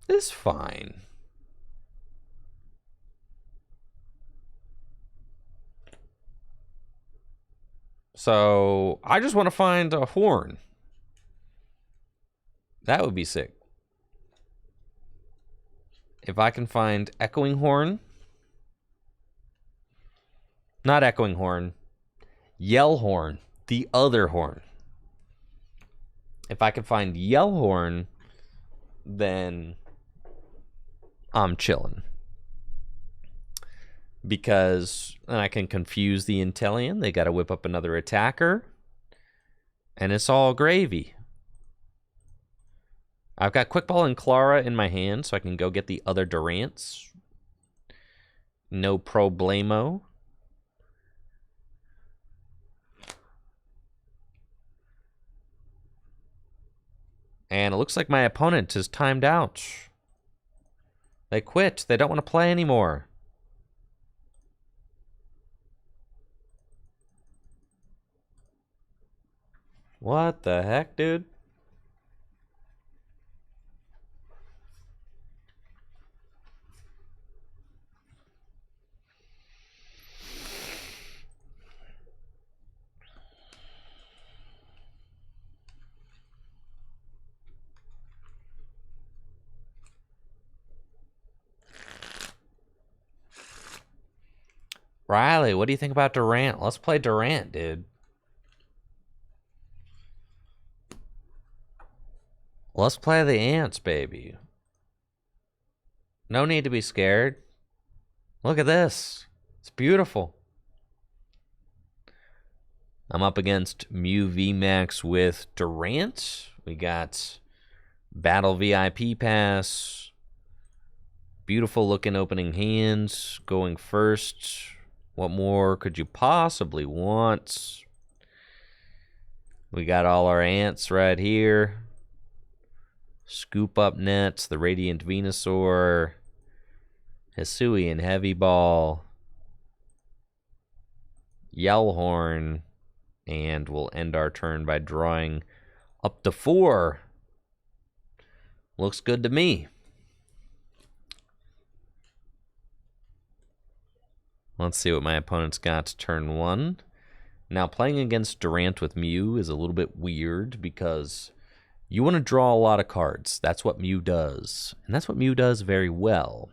It's fine. So, I just want to find a horn. That would be sick. If I can find Echoing Horn. Not Echoing Horn. Yell Horn. The other horn. If I can find Yell Horn, then I'm chilling. Because then I can confuse the Intellion. They got to whip up another attacker. And it's all gravy. I've got Quick Ball and Clara in my hand, so I can go get the other Durants. No problemo. And it looks like my opponent is timed out. They quit. They don't want to play anymore. What the heck, dude? Riley, what do you think about Durant? Let's play Durant, dude. Let's play the ants, baby. No need to be scared. Look at this. It's beautiful. I'm up against Mew VMAX with Durant. We got Battle VIP Pass. Beautiful looking opening hands. Going first. What more could you possibly want? We got all our ants right here. Scoop Up Nets, the Radiant Venusaur, Hisuian Heavy Ball, Yellhorn, and we'll end our turn by drawing up to 4. Looks good to me. Let's see what my opponent's got turn 1. Now, playing against Durant with Mew is a little bit weird because you want to draw a lot of cards. That's what Mew does. And that's what Mew does very well.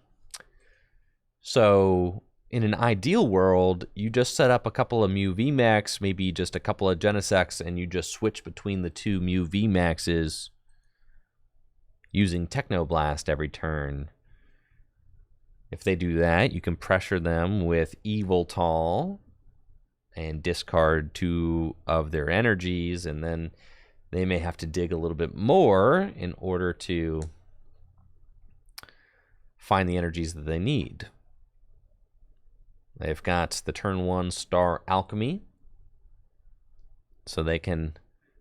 So, in an ideal world, you just set up a couple of Mew VMAX, maybe just a couple of Genesects, and you just switch between the 2 Mew VMAXs using Technoblast every turn. If they do that, you can pressure them with Yveltal and discard 2 of their energies, and then they may have to dig a little bit more in order to find the energies that they need. They've got the turn 1 Star Alchemy, so they can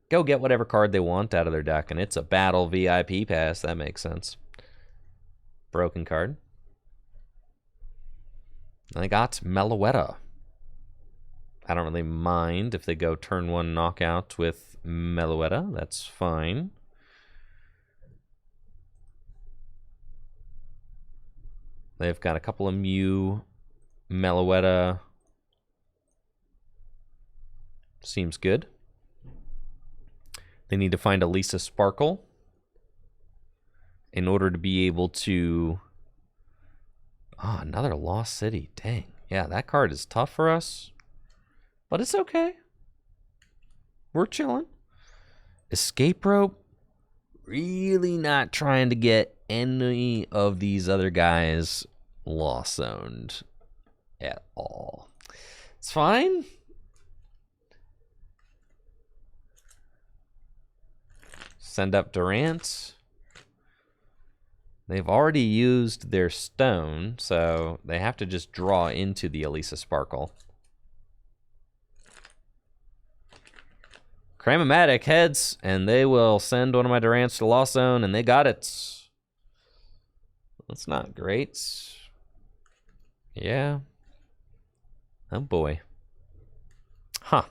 go get whatever card they want out of their deck, and it's a Battle VIP Pass. That makes sense. Broken card. And they got Meloetta. I don't really mind if they go turn 1 knockout with Meloetta. That's fine. They've got a couple of Mew. Meloetta. Seems good. They need to find a Lisa Sparkle in order to be able to... Ah, another Lost City. Dang. Yeah, that card is tough for us. But it's okay. We're chilling. Escape Rope. Really not trying to get any of these other guys lost zoned at all. It's fine. Send up Durant. They've already used their stone, so they have to just draw into the Elisa Sparkle. Cramomatic heads, and they will send one of my Durants to Lost Zone, and they got it. That's not great. Yeah. Oh boy. Huh.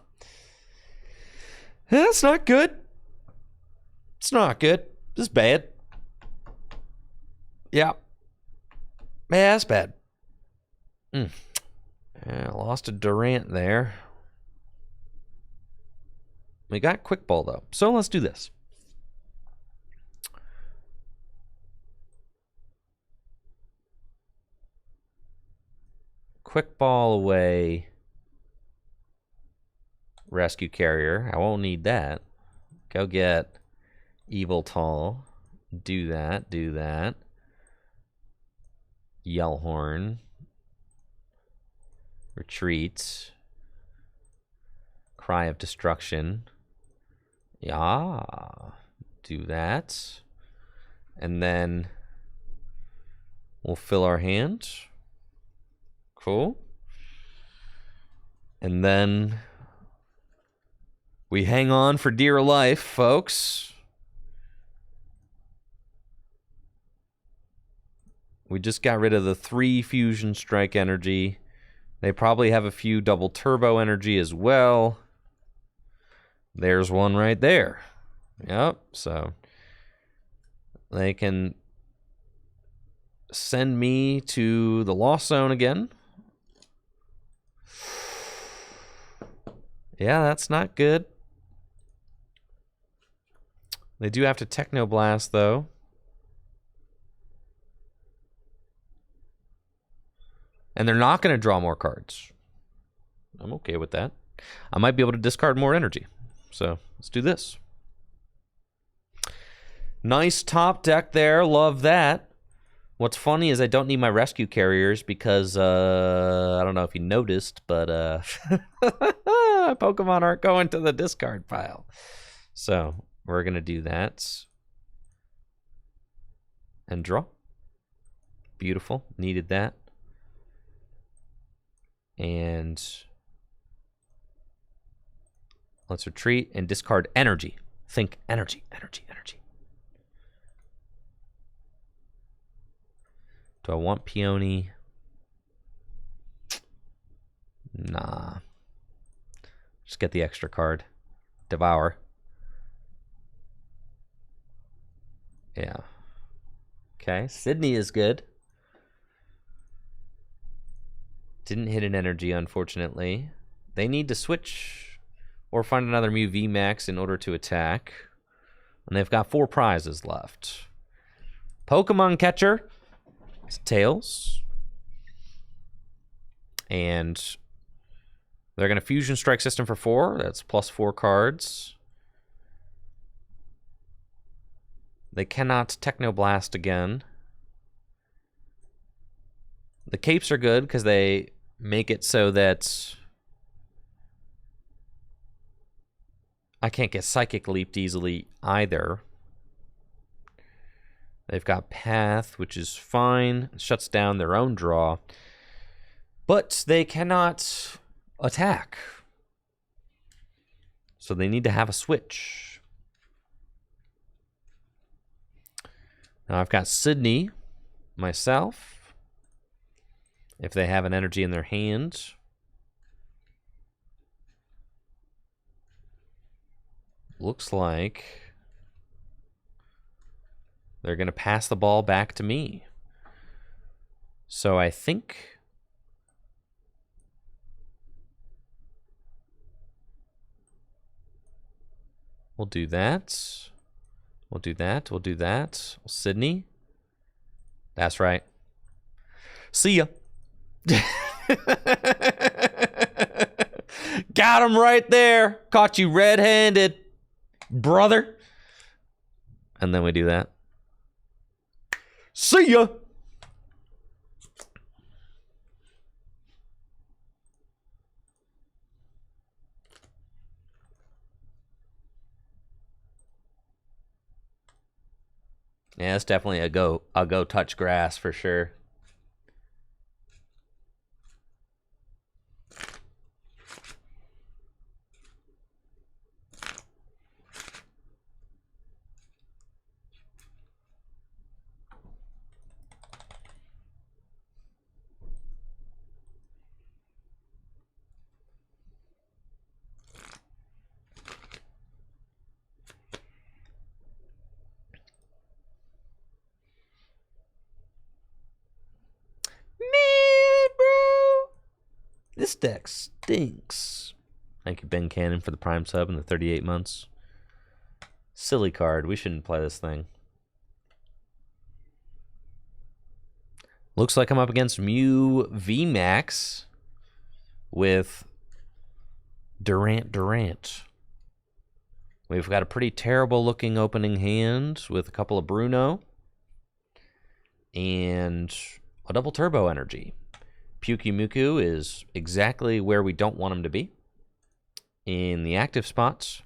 That's not good. It's not good. This is bad. Yeah. Yeah, that's bad. Yeah, lost a Durant there. We got Quick Ball, though. So let's do this. Quick Ball away. Rescue Carrier. I won't need that. Go get Yveltal. Do that. Do that. Yellhorn. Retreat. Cry of Destruction. Yeah. Do that. And then we'll fill our hand. Cool. And then we hang on for dear life, folks. We just got rid of the 3 Fusion Strike energy. They probably have a few double turbo energy as well. There's one right there. Yep, so they can send me to the Lost Zone again. Yeah, that's not good. They do have to Technoblast, though. And they're not going to draw more cards. I'm okay with that. I might be able to discard more energy. So let's do this. Nice top deck there. Love that. What's funny is I don't need my rescue carriers because, I don't know if you noticed, but Pokemon aren't going to the discard pile. So we're going to do that. And draw. Beautiful. Needed that. And let's retreat and discard energy. Think energy, energy, energy. Do I want Peony? Nah. Just get the extra card. Devour. Yeah. Okay, Sydney is good. Didn't hit an energy, unfortunately. They need to switch or find another Mew VMAX in order to attack. And they've got 4 prizes left. Pokemon Catcher. Tails. And they're going to Fusion Strike System for 4. That's plus 4 cards. They cannot Technoblast again. The capes are good because they make it so that I can't get Psychic Leaped easily either. They've got Path, which is fine. It shuts down their own draw. But they cannot attack. So they need to have a switch. Now I've got Sydney, myself. If they have an energy in their hand. Looks like they're going to pass the ball back to me. So I think we'll do that. We'll do that. We'll do that. Sydney. That's right. See ya. Got him right there. Caught you red-handed, brother. And then we do that. See ya. Yeah, it's definitely a go. I'll go touch grass for sure. This deck stinks. Thank you, Ben Cannon, for the Prime sub and the 38 months. Silly card. We shouldn't play this thing. Looks like I'm up against Mew VMAX with Durant. We've got a pretty terrible looking opening hand with a couple of Bruno and a double turbo energy. Pyukumuku is exactly where we don't want him to be in the active spots.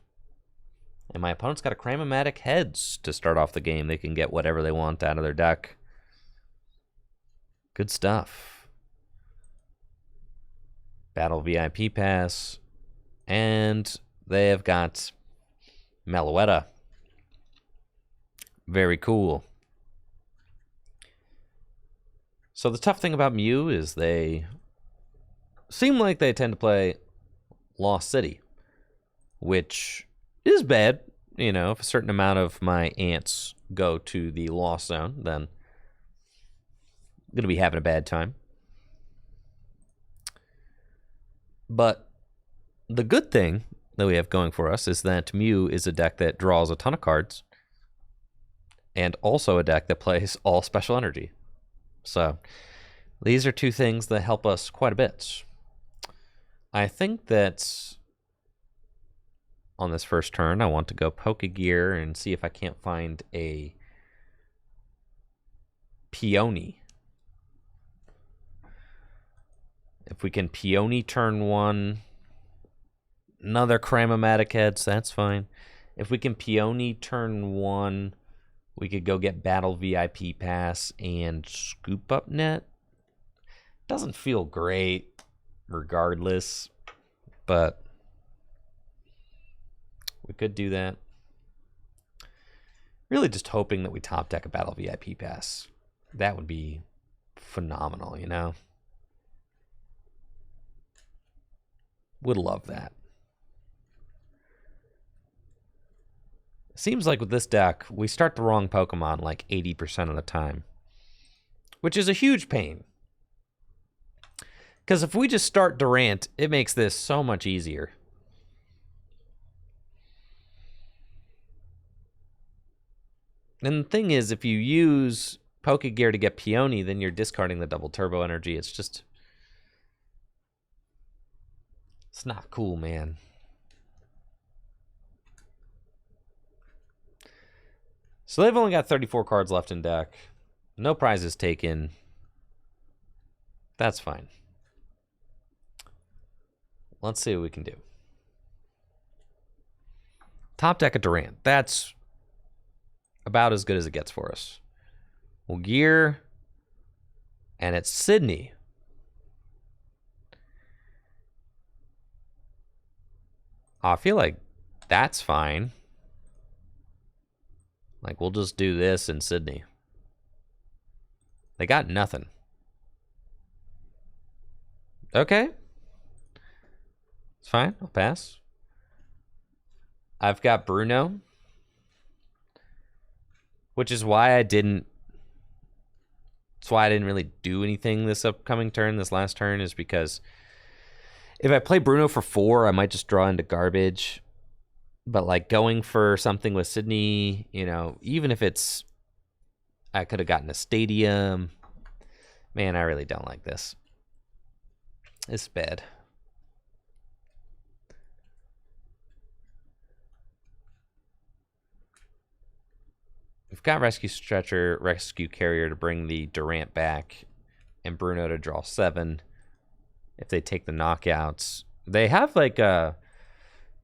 And my opponent's got a Cramomatic Heads to start off the game. They can get whatever they want out of their deck. Good stuff. Battle VIP Pass. And they have got Meloetta. Very cool. So the tough thing about Mew is they seem like they tend to play Lost City, which is bad. You know, if a certain amount of my ants go to the Lost Zone, then I'm going to be having a bad time. But the good thing that we have going for us is that Mew is a deck that draws a ton of cards and also a deck that plays all special energy. So these are two things that help us quite a bit. I think that on this first turn, I want to go poke a gear and see if I can't find a peony. If we can peony turn 1, another Cramomatic heads, that's fine. If we can peony turn 1, we could go get Battle VIP Pass and Scoop Up Net. Doesn't feel great regardless, but we could do that. Really just hoping that we top deck a Battle VIP Pass. That would be phenomenal, you know? Would love that. Seems like with this deck, we start the wrong Pokemon like 80% of the time, which is a huge pain. Because if we just start Durant, it makes this so much easier. And the thing is, if you use Pokegear to get Peony, then you're discarding the double turbo energy. It's just... it's not cool, man. So they've only got 34 cards left in deck. No prizes taken. That's fine. Let's see what we can do. Top deck of Durant. That's about as good as it gets for us. We'll gear. And it's Sydney. I feel like that's fine. Like, we'll just do this in Sydney. They got nothing. Okay. It's fine. I'll pass. I've got Bruno. Which is why I didn't... That's why I didn't really do anything this upcoming turn, this last turn, is because if I play Bruno for 4, I might just draw into garbage. But, like, going for something with Sydney, you know, even if it's... I could have gotten a stadium. Man, I really don't like this. It's bad. We've got Rescue Stretcher, Rescue Carrier to bring the Durant back, and Bruno to draw 7. If they take the knockouts, they have like a,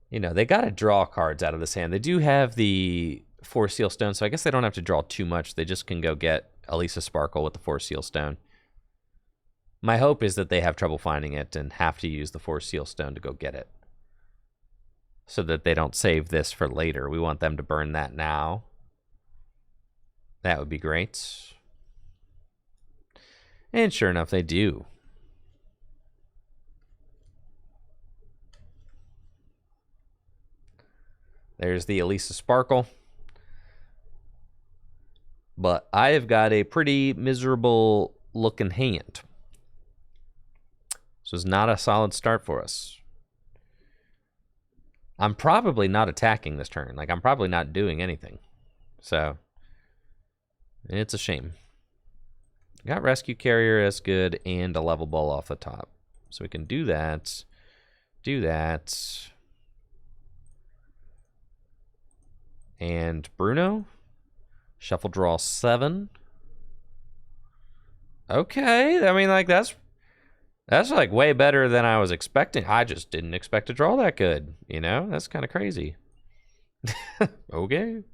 you know, they got to draw cards out of this hand. They do have the 4 Seal Stone, so I guess they don't have to draw too much. They just can go get Elisa Sparkle with the 4 Seal Stone. My hope is that they have trouble finding it and have to use the 4 Seal Stone to go get it, so that they don't save this for later. We want them to burn that now. That would be great. And sure enough, they do. There's the Elisa Sparkle. But I have got a pretty miserable looking hand. So it's not a solid start for us. I'm probably not attacking this turn. Like, I'm probably not doing anything. So... it's a shame. Got Rescue Carrier as good and a level ball off the top. So we can do that. Do that. And Bruno. Shuffle draw 7. Okay. I mean, like, that's like way better than I was expecting. I just didn't expect to draw that good. You know? That's kind of crazy. Okay.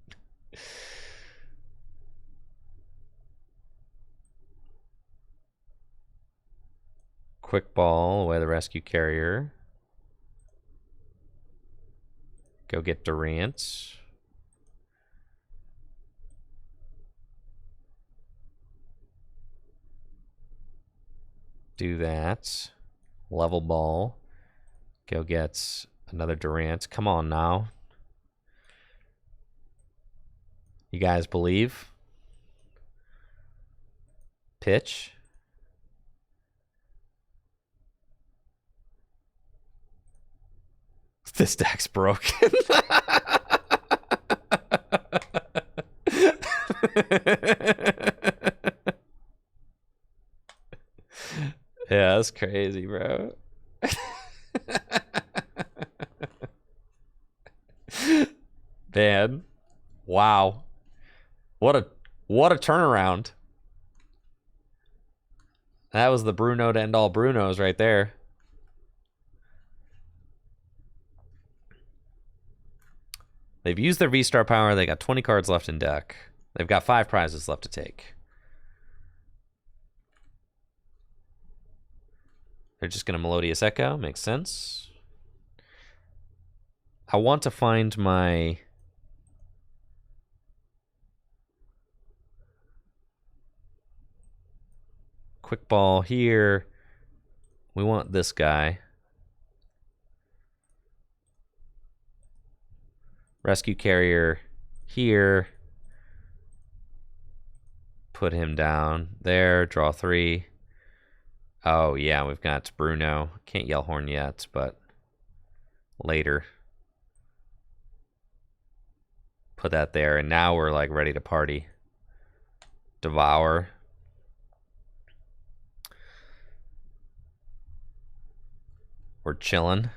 Quick ball away the Rescue Carrier. Go get Durant. Do that. Level ball. Go get another Durant. Come on now. You guys believe? Pitch. This deck's broken. Yeah, that's crazy, bro. Man. Wow. What a turnaround. That was the Bruno to end all Brunos right there. They've used their V-Star power. They got 20 cards left in deck. They've got 5 prizes left to take. They're just going to Melodious Echo. Makes sense. I want to find my... Quick Ball here. We want this guy. Rescue Carrier here. Put him down there. Draw 3. Oh, yeah, we've got Bruno. Can't Yell Horn yet, but later. Put that there, and now we're like ready to party. Devour. We're chilling.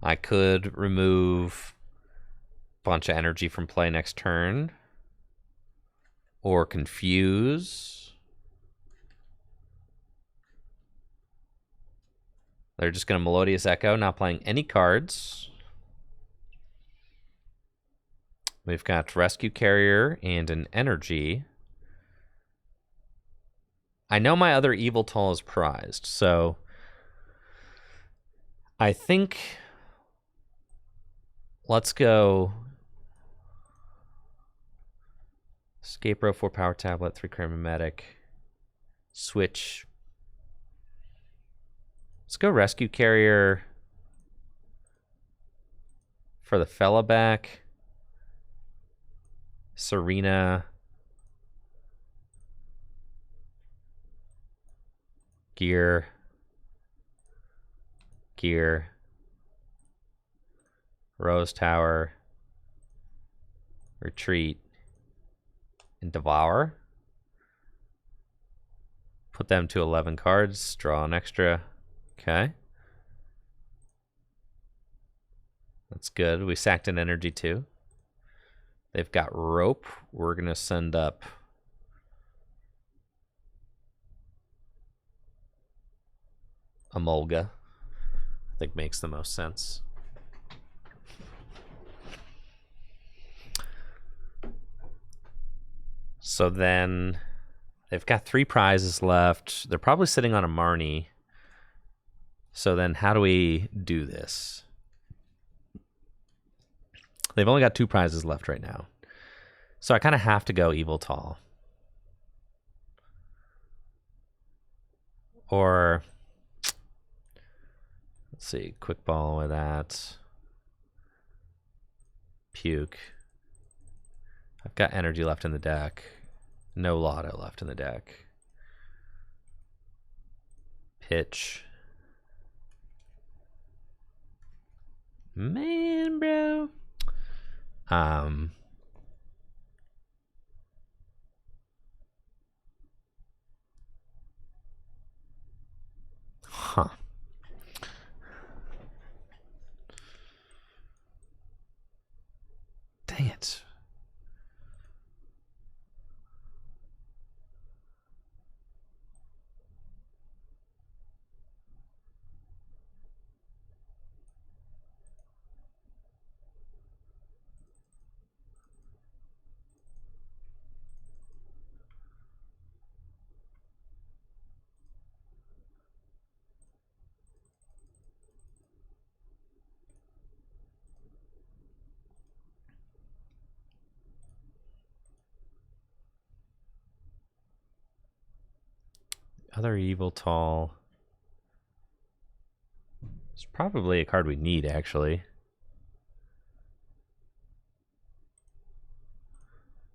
I could remove a bunch of energy from play next turn. Or confuse. They're just going to Melodious Echo, not playing any cards. We've got Rescue Carrier and an Energy. I know my other Evil Toll is prized, so I think let's go Escape Row, 4 Power Tablet, 3 Chromatic. Switch. Let's go Rescue Carrier for the fella back. Serena. Gear. Gear. Rose Tower. Retreat. And Devour. Put them to 11 cards. Draw an extra. Okay. That's good. We sacked an energy too. They've got Rope. We're going to send up Emolga. I think makes the most sense. So then they've got 3 prizes left. They're probably sitting on a Marnie. So then how do we do this? They've only got 2 prizes left right now. So I kind of have to go Evil Tall. Or, let's see, Quick Ball with that. Puke. I've got energy left in the deck. No Lotto left in the deck. Pitch. Man, bro. Huh. Dang it. Other Evil Tall. It's probably a card we need, actually.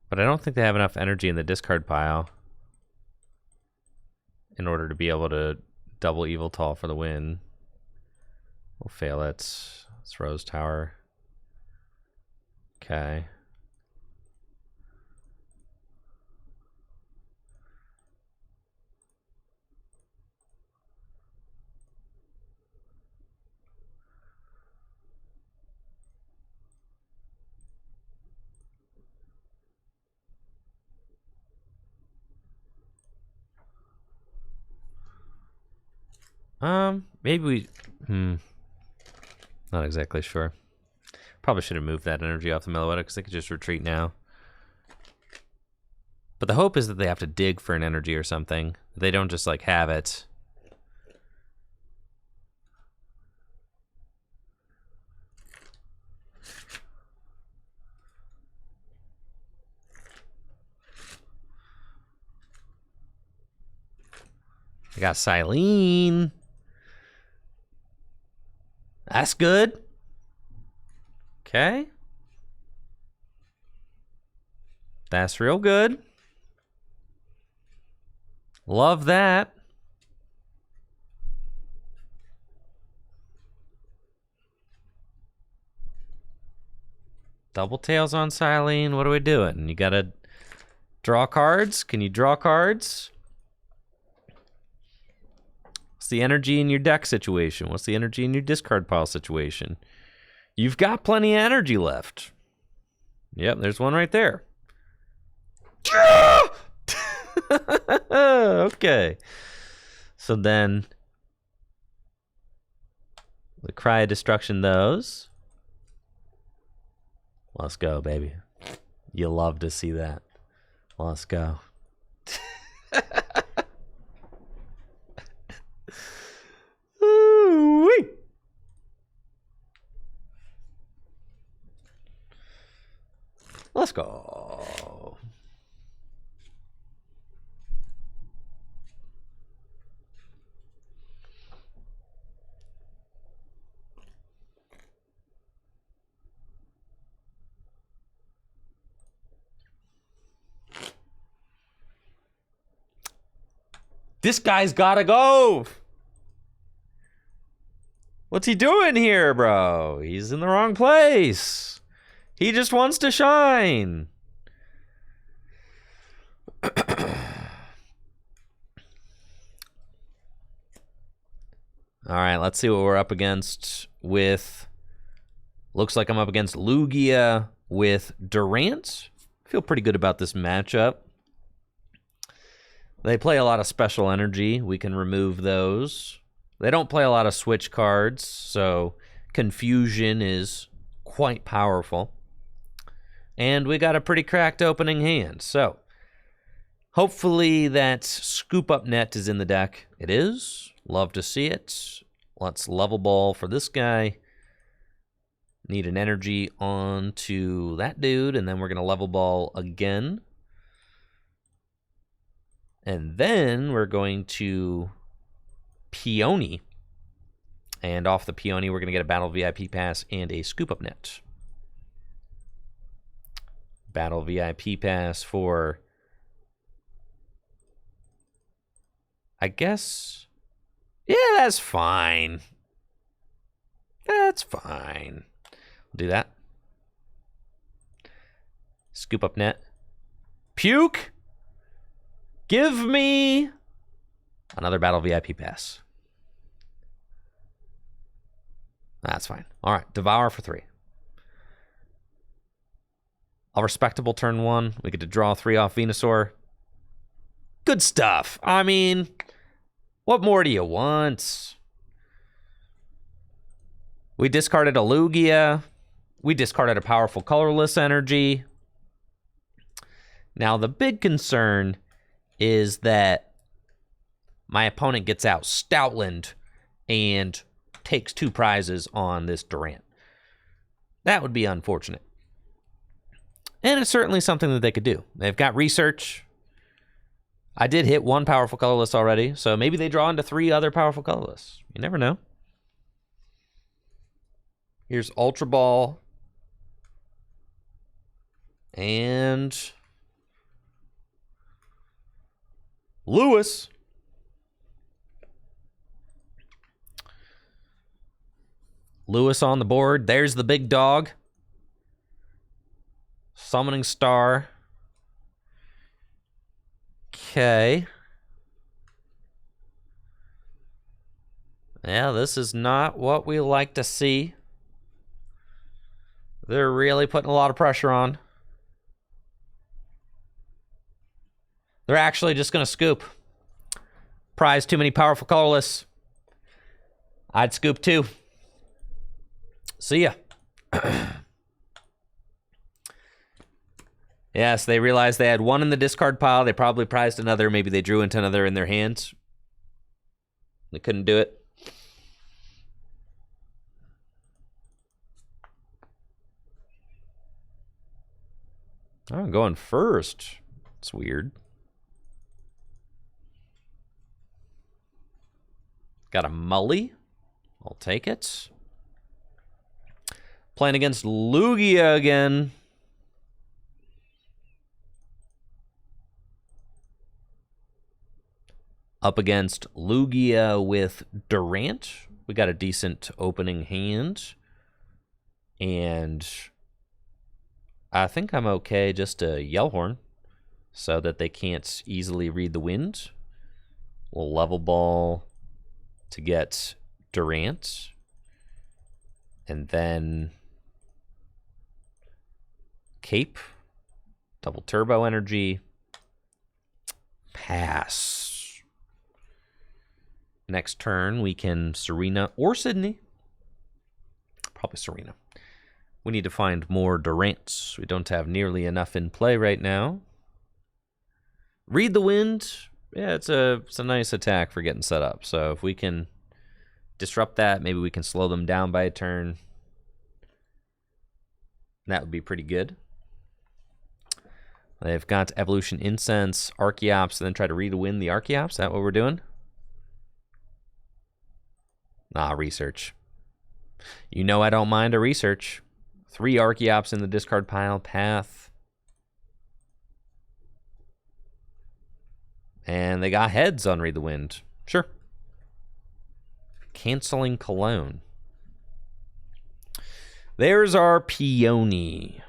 But I don't think they have enough energy in the discard pile in order to be able to double Evil Tall for the win. We'll fail it. It's Rose Tower. Okay. Maybe we... Not exactly sure. Probably should have moved that energy off the Meloetta because they could just retreat now. But the hope is that they have to dig for an energy or something. They don't just, like, have it. I got Silene. That's good. Okay. That's real good. Love that. Double tails on Silene. What are we doing? You gotta draw cards? Can you draw cards? What's the energy in your deck situation? What's the energy in your discard pile situation? You've got plenty of energy left. Yep, there's one right there. Okay. So then we cry of destruction those. Let's go, baby. You love to see that. Let's go. Ooh-wee. Let's go. This guy's gotta go. What's he doing here, bro? He's in the wrong place. He just wants to shine. All right, let's see what we're up against with... Looks like I'm up against Lugia with Durant. Feel pretty good about this matchup. They play a lot of special energy. We can remove those. They don't play a lot of switch cards, so confusion is quite powerful. And we got a pretty cracked opening hand, so hopefully that scoop up net is in the deck. It is. Love to see it. Let's level ball for this guy. Need an energy onto that dude, and then we're going to level ball again. And then we're going to Peony. And off the Peony, we're going to get a Battle VIP Pass and a Scoop Up Net. Battle VIP Pass for... I guess... Yeah, that's fine. That's fine. We'll do that. Scoop Up Net. Puke! Give me another Battle VIP Pass. That's fine. All right, Devour for 3. A respectable turn 1. We get to draw 3 off Venusaur. Good stuff. I mean, what more do you want? We discarded a Lugia. We discarded a powerful colorless energy. Now, the big concern is that my opponent gets out Stoutland and takes 2 prizes on this Durant. That would be unfortunate. And it's certainly something that they could do. They've got research. I did hit 1 powerful colorless already, so maybe they draw into 3 other powerful colorless. You never know. Here's Ultra Ball. And... Lewis. Lewis on the board. There's the big dog. Summoning Star. Okay. Yeah, this is not what we like to see. They're really putting a lot of pressure on. They're actually just going to scoop. Prize too many powerful colorless. I'd scoop 2. See ya. Yes, they realized they had 1 in the discard pile. They probably prized another. Maybe they drew into another in their hands. They couldn't do it. Oh, I'm going first. It's weird. Got a Mully. I'll take it. Playing against Lugia again. Up against Lugia with Durant. We got a decent opening hand. And I think I'm okay just to Yell Horn so that they can't easily read the wind. We'll level ball to get Durant. And then Cape. Double turbo energy. Pass. Next turn, we can Serena or Sydney. Probably Serena. We need to find more Durants. We don't have nearly enough in play right now. Read the wind. Yeah, it's a nice attack for getting set up. So if we can disrupt that, maybe we can slow them down by a turn. That would be pretty good. They've got Evolution Incense, Archeops, and then try to read the wind the Archeops. Is that what we're doing? Nah, research. You know I don't mind a research. 3 Archeops in the discard pile. Path. And they got heads on Read the Wind. Sure. Canceling Cologne. There's our Peony.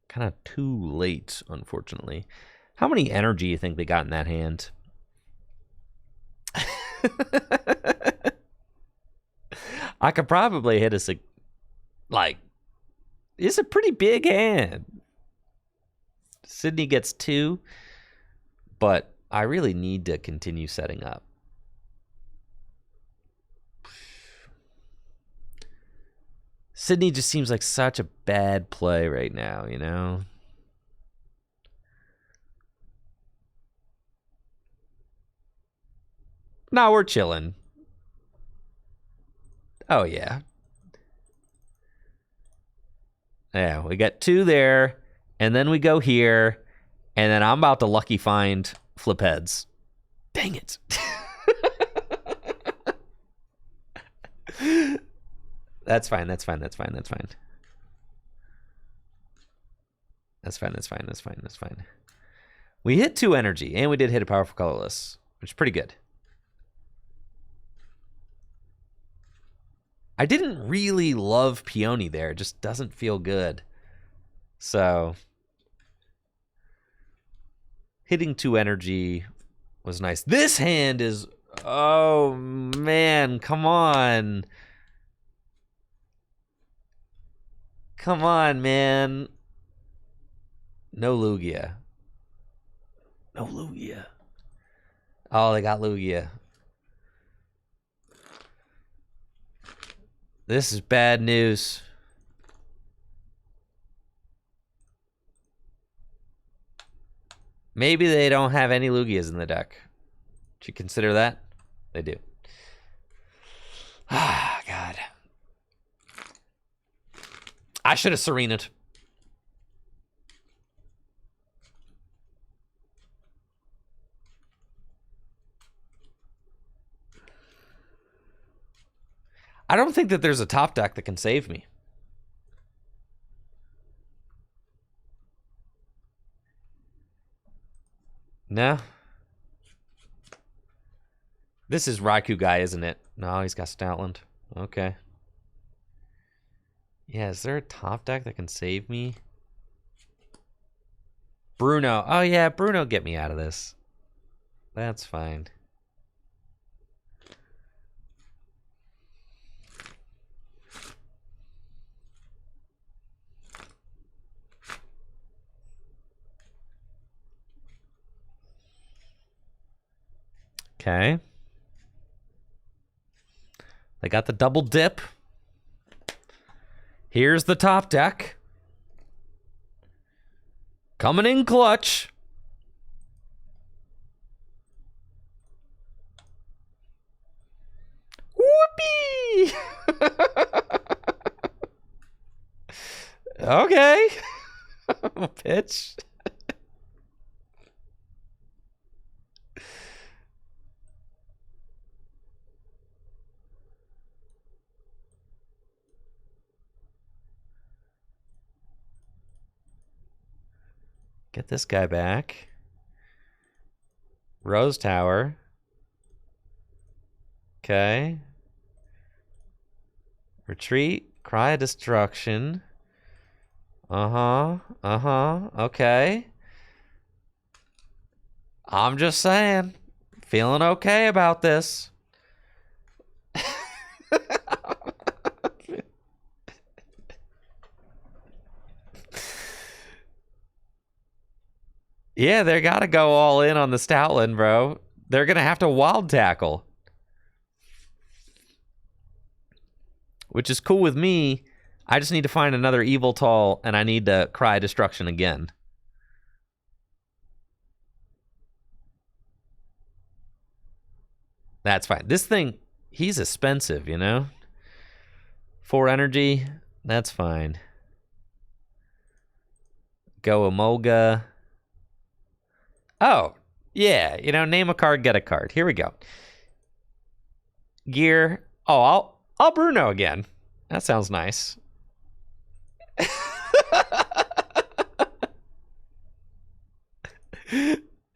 Kind of too late, unfortunately. How many energy do you think they got in that hand? I could probably hit a like, it's a pretty big hand. Sydney gets 2, but I really need to continue setting up. Sydney just seems like such a bad play right now, you know? No, we're chilling. Oh, yeah. Yeah, we got 2 there, and then we go here, and then I'm about to lucky find flip heads. Dang it. That's fine, that's fine, that's fine, that's fine. That's fine, that's fine, that's fine, that's fine. We hit 2 energy, and we did hit a powerful colorless, which is pretty good. I didn't really love Peony there. It just doesn't feel good. So, hitting 2 energy was nice. This hand is... Oh, man. Come on. Come on, man. No Lugia. No Lugia. Oh, they got Lugia. This is bad news. Maybe they don't have any Lugias in the deck. Should you consider that? They do. Ah, God. I should have Serena'd. I don't think that there's a top deck that can save me. No. This is Raikou guy, isn't it? No, he's got Stoutland. Okay. Yeah, is there a top deck that can save me? Bruno. Oh, yeah, Bruno, get me out of this. That's fine. Okay. They got the double dip. Here's the top deck. Coming in clutch. Whoopee! Okay. Pitch. Get this guy back. Rose Tower. Okay. Retreat. Cry of Destruction. Okay. I'm just saying. Feeling okay about this. Yeah, they gotta go all in on the Stoutland, bro. They're gonna have to wild tackle. Which is cool with me. I just need to find another Evil Tall, and I need to Cry Destruction again. That's fine. This thing, he's expensive, you know? 4 energy, that's fine. Go Emolga. Oh, yeah. You know, name a card, get a card. Here we go. Gear. Oh, I'll Bruno again. That sounds nice.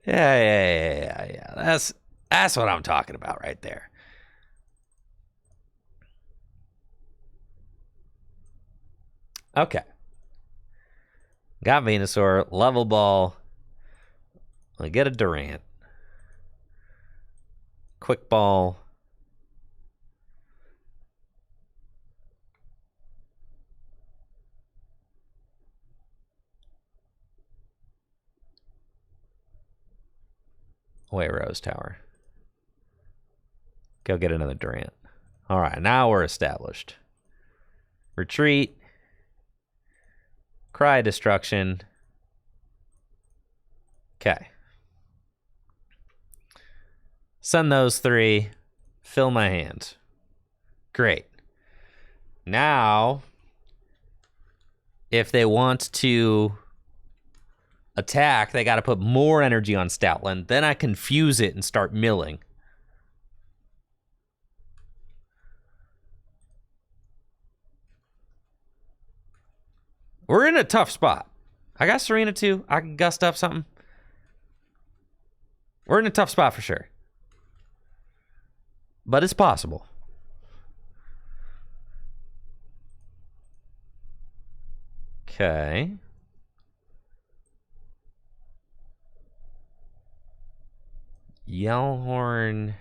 Yeah. That's what I'm talking about right there. Okay. Got Venusaur, level ball. I get a Durant. Quick ball. Away Rose Tower. Go get another Durant. All right, now we're established. Retreat. Cry Destruction. Okay. Send those 3. Fill my hand. Great. Now, if they want to attack, they got to put more energy on Stoutland. Then I confuse it and start milling. We're in a tough spot. I got Serena too. I can gust up something. We're in a tough spot for sure. But it's possible. Okay. Yellhorn.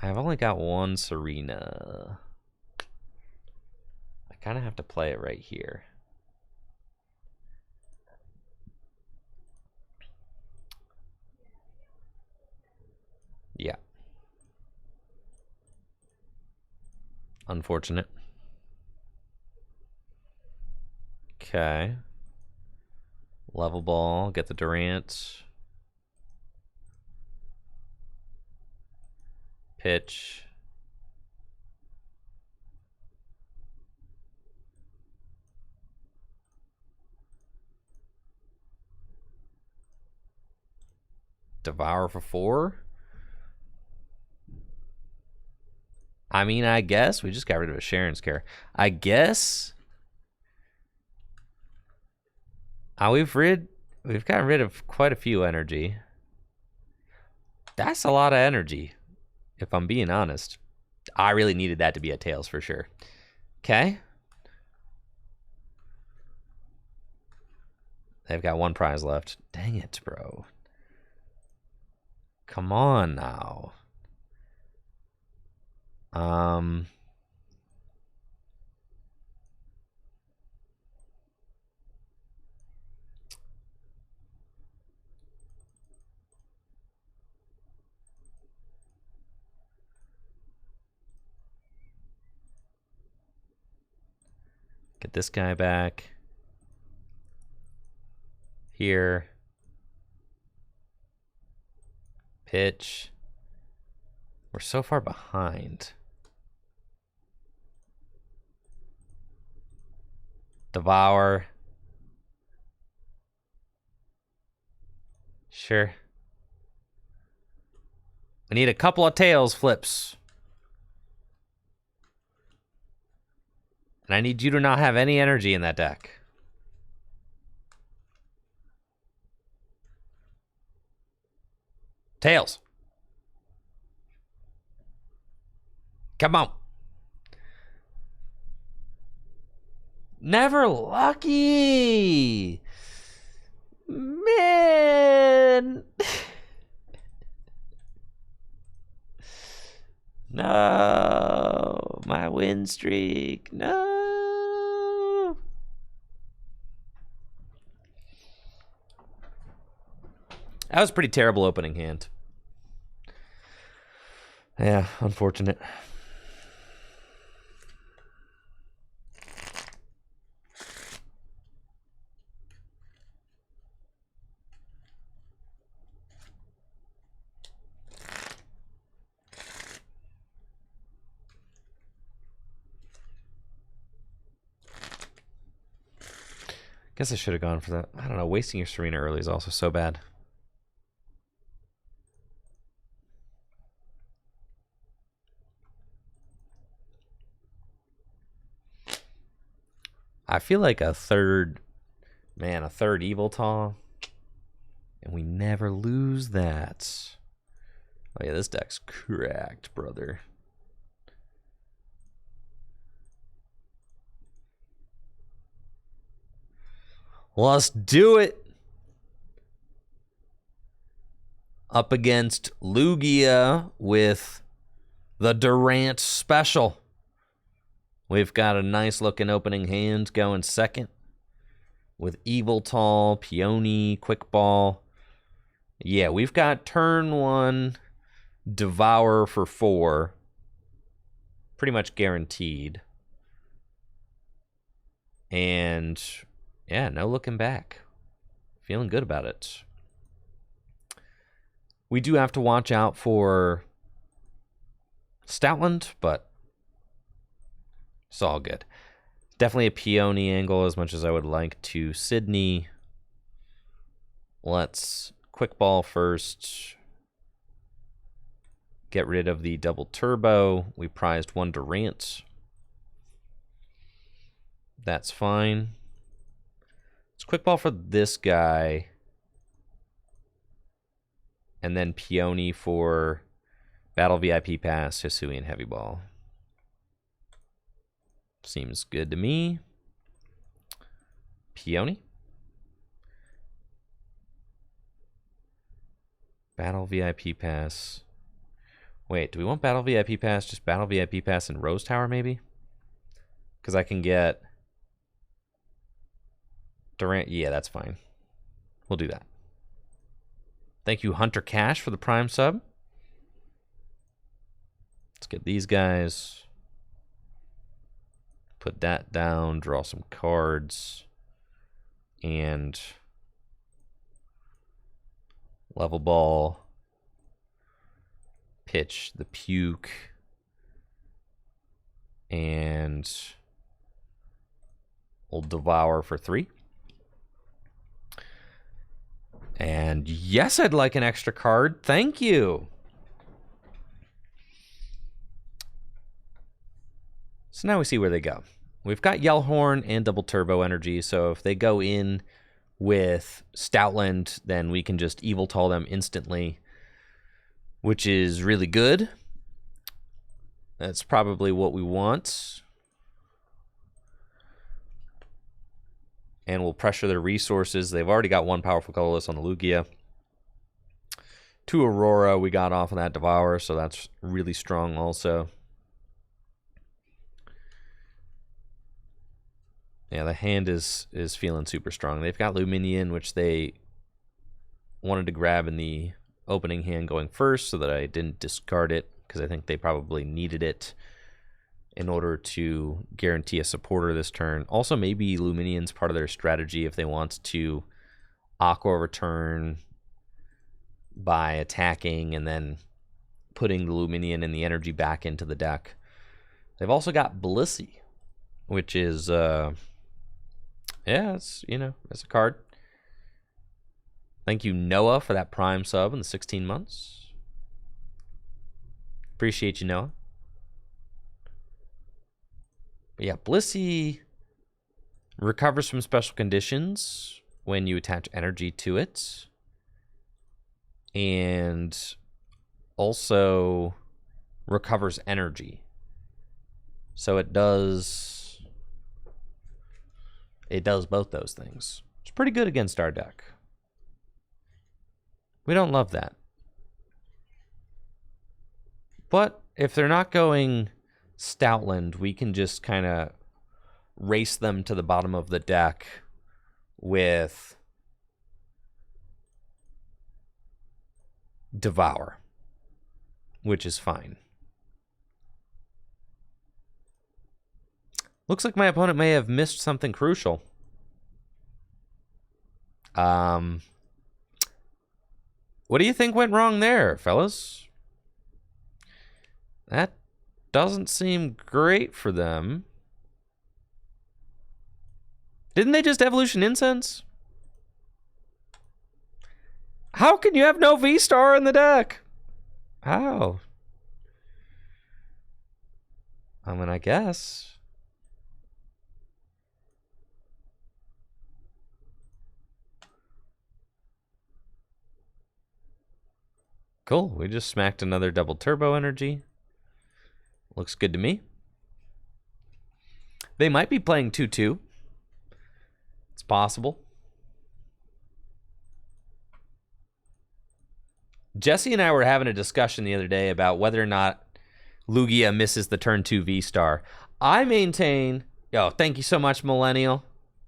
I've only got one Serena. I kind of have to play it right here. Yeah. Unfortunate. Okay. Level ball. Get the Durant. Pitch. Devour for 4. I mean, I guess we just got rid of a Sharon's Care. I guess we've gotten rid of quite a few energy. That's a lot of energy, if I'm being honest. I really needed that to be a Tails for sure. Okay. They've got 1 prize left. Dang it, bro. Come on now. Get this guy back. Here. Pitch. We're so far behind. Devour. Sure. We need a couple of tails flips. And I need you to not have any energy in that deck. Tails. Come on. Never lucky. Man. No. My win streak. No. That was a pretty terrible opening hand. Yeah, unfortunate. Guess I should have gone for that. I don't know. Wasting your Serena early is also so bad. I feel like a third Evil Taw. And we never lose that. Oh yeah, this deck's cracked, brother. Let's do it. Up against Lugia with the Durant special. We've got a nice looking opening hand going second with Evil Tall, Peony, Quick Ball. Yeah, we've got turn 1 Devour for 4. Pretty much guaranteed. And yeah, no looking back. Feeling good about it. We do have to watch out for Stoutland, but it's all good. Definitely a Peony angle as much as I would like to Sydney. Let's Quick Ball first. Get rid of the double turbo. We prized 1 Durant. That's fine. Let's Quick Ball for this guy. And then Peony for Battle VIP Pass, Hisui, and Heavy Ball. Seems good to me. Peony. Battle VIP Pass. Wait, do we want Battle VIP Pass? Just Battle VIP Pass and Rose Tower, maybe? Because I can get Durant. Yeah, that's fine. We'll do that. Thank you, Hunter Cash, for the Prime sub. Let's get these guys. Put that down. Draw some cards. And level ball. Pitch the puke. And we'll Devour for 3. And yes, I'd like an extra card. Thank you. So now we see where they go. We've got Yellhorn and Double Turbo Energy, so if they go in with Stoutland, then we can just Evil Tall them instantly, which is really good. That's probably what we want. And we'll pressure their resources. They've already got 1 powerful colorless on the Lugia. 2 Aurora we got off of that Devour, so that's really strong also. Yeah, the hand is feeling super strong. They've got Luminion, which they wanted to grab in the opening hand going first so that I didn't discard it, because I think they probably needed it. in order to guarantee a supporter this turn. Also, maybe Luminion's part of their strategy if they want to Aqua return by attacking and then putting the Luminion and the energy back into the deck. They've also got Blissey, which is, yeah, it's, you know, it's a card. Thank you, Noah, for that Prime sub in the 16 months. Appreciate you, Noah. But yeah, Blissey recovers from special conditions when you attach energy to it. And also recovers energy. So it does both those things. It's pretty good against our deck. We don't love that. But if they're not going Stoutland, we can just kind of race them to the bottom of the deck with Devour, which is fine. Looks like my opponent may have missed something crucial. What do you think went wrong there, fellas? That doesn't seem great for them. Didn't they just Evolution Incense? How can you have no V-Star in the deck? How? I mean, I guess. Cool, we just smacked another double turbo energy. Looks good to me. They might be playing 2-2. It's possible. Jesse and I were having a discussion the other day about whether or not Lugia misses the turn 2 V-Star. I maintain... Yo, thank you so much, Millennial.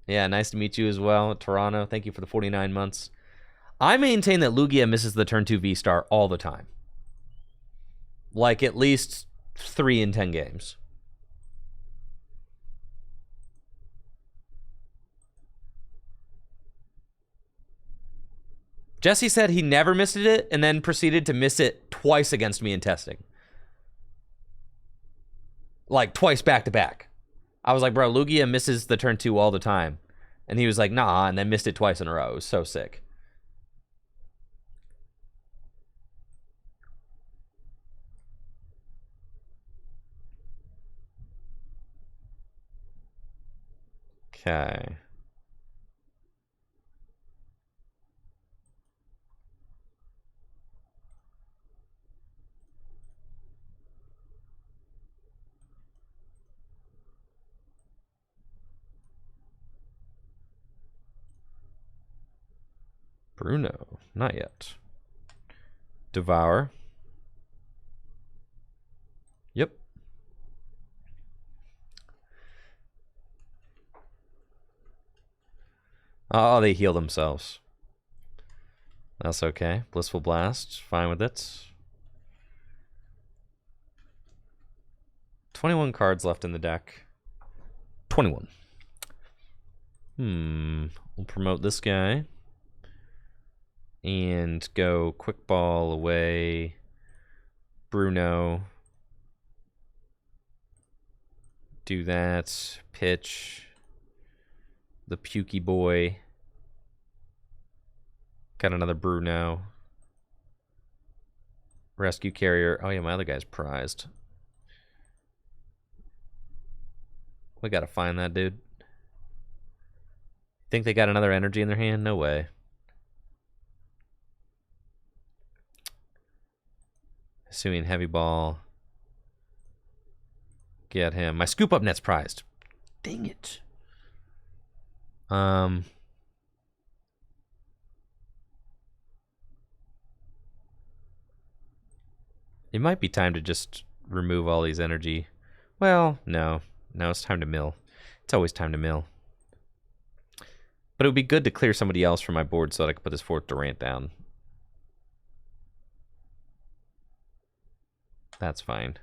Yeah, nice to meet you as well, Toronto. Thank you for the 49 months. I maintain that Lugia misses the turn 2 V-Star all the time. Like at least 3 in 10 games. Jesse said he never missed it and then proceeded to miss it twice against me in testing. Like twice back to back. I was like, bro, Lugia misses the turn 2 all the time. And he was like, nah, and then missed it twice in a row. It was so sick. Okay. Bruno, not yet. Devour. Yep. Oh, they heal themselves. That's okay. Blissful Blast, fine with it. 21 cards left in the deck. 21. We'll promote this guy. And go quick ball away. Bruno. Do that. Pitch. The Pukey boy. Got another Bruno. Rescue carrier. Oh yeah, my other guy's prized. We gotta find that dude. Think they got another energy in their hand? No way. Assuming heavy ball. Get him. My scoop up net's prized. Dang it. It might be time to just remove all these energy. Well, no. No, it's time to mill. It's always time to mill. But it would be good to clear somebody else from my board so that I could put this fourth Durant down. That's fine.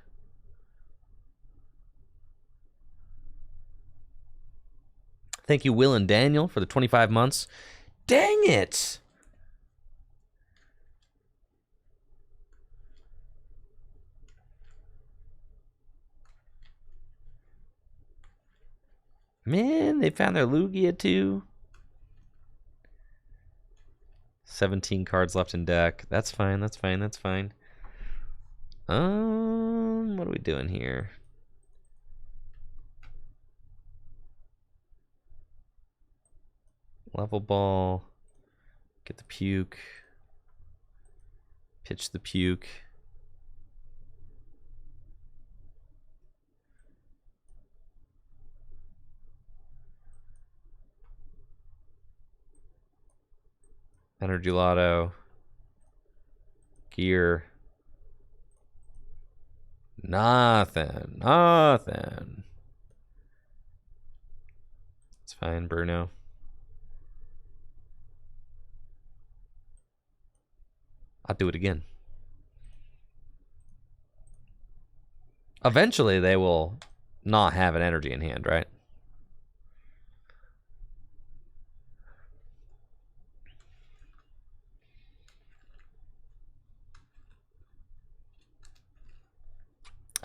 Thank you, Will and Daniel, for the 25 months. Dang it! Man, they found their Lugia too. 17 cards left in deck. That's fine, that's fine, that's fine. What are we doing here? Level ball. Get the puke. Pitch the puke. Energy Lotto. Gear. Nothing. Nothing. It's fine, Bruno. I'll do it again. Eventually, they will not have an energy in hand, right?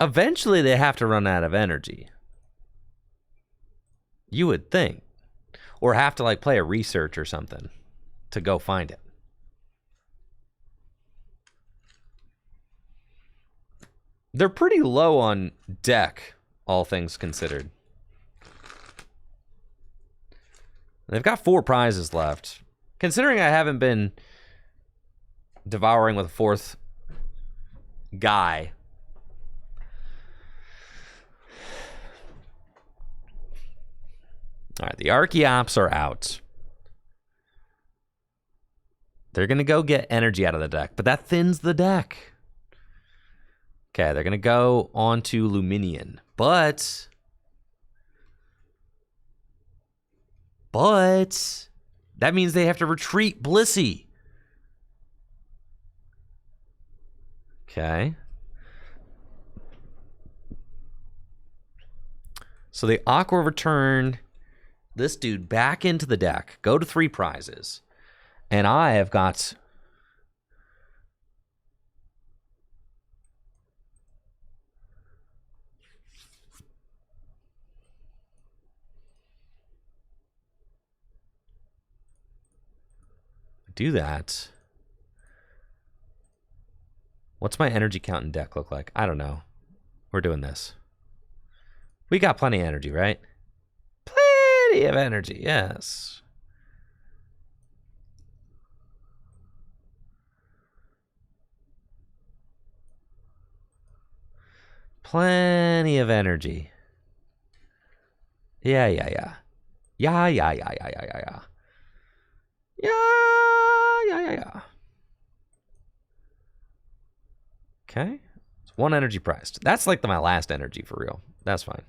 Eventually, they have to run out of energy. You would think. Or have to, like, play a research or something to go find it. They're pretty low on deck, all things considered. They've got 4 prizes left. Considering I haven't been devouring with a 4th guy. All right, the Archeops are out. They're going to go get energy out of the deck, but that thins the deck. Okay, they're going to go on to Luminion, but that means they have to retreat Blissey. Okay. So the Aqua return this dude back into the deck, go to 3 prizes, and I have got do that. What's my energy count in deck look like? I don't know. We're doing this. We got plenty of energy, right? Plenty of energy, yes. Plenty of energy. Yeah. Yeah. Okay. It's 1 energy priced. That's like my last energy for real. That's fine.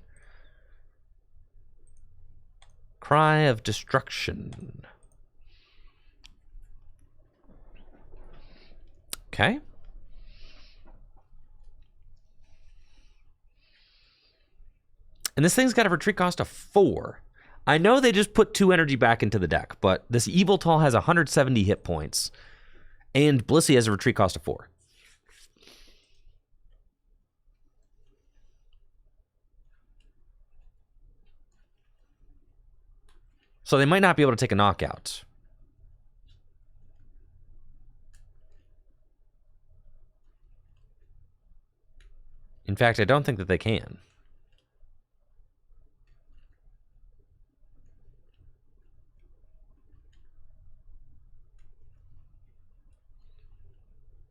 Cry of Destruction. Okay. And this thing's got a retreat cost of 4. I know they just put 2 energy back into the deck, but this Evil Tall has 170 hit points, and Blissey has a retreat cost of 4. So they might not be able to take a knockout. In fact, I don't think that they can.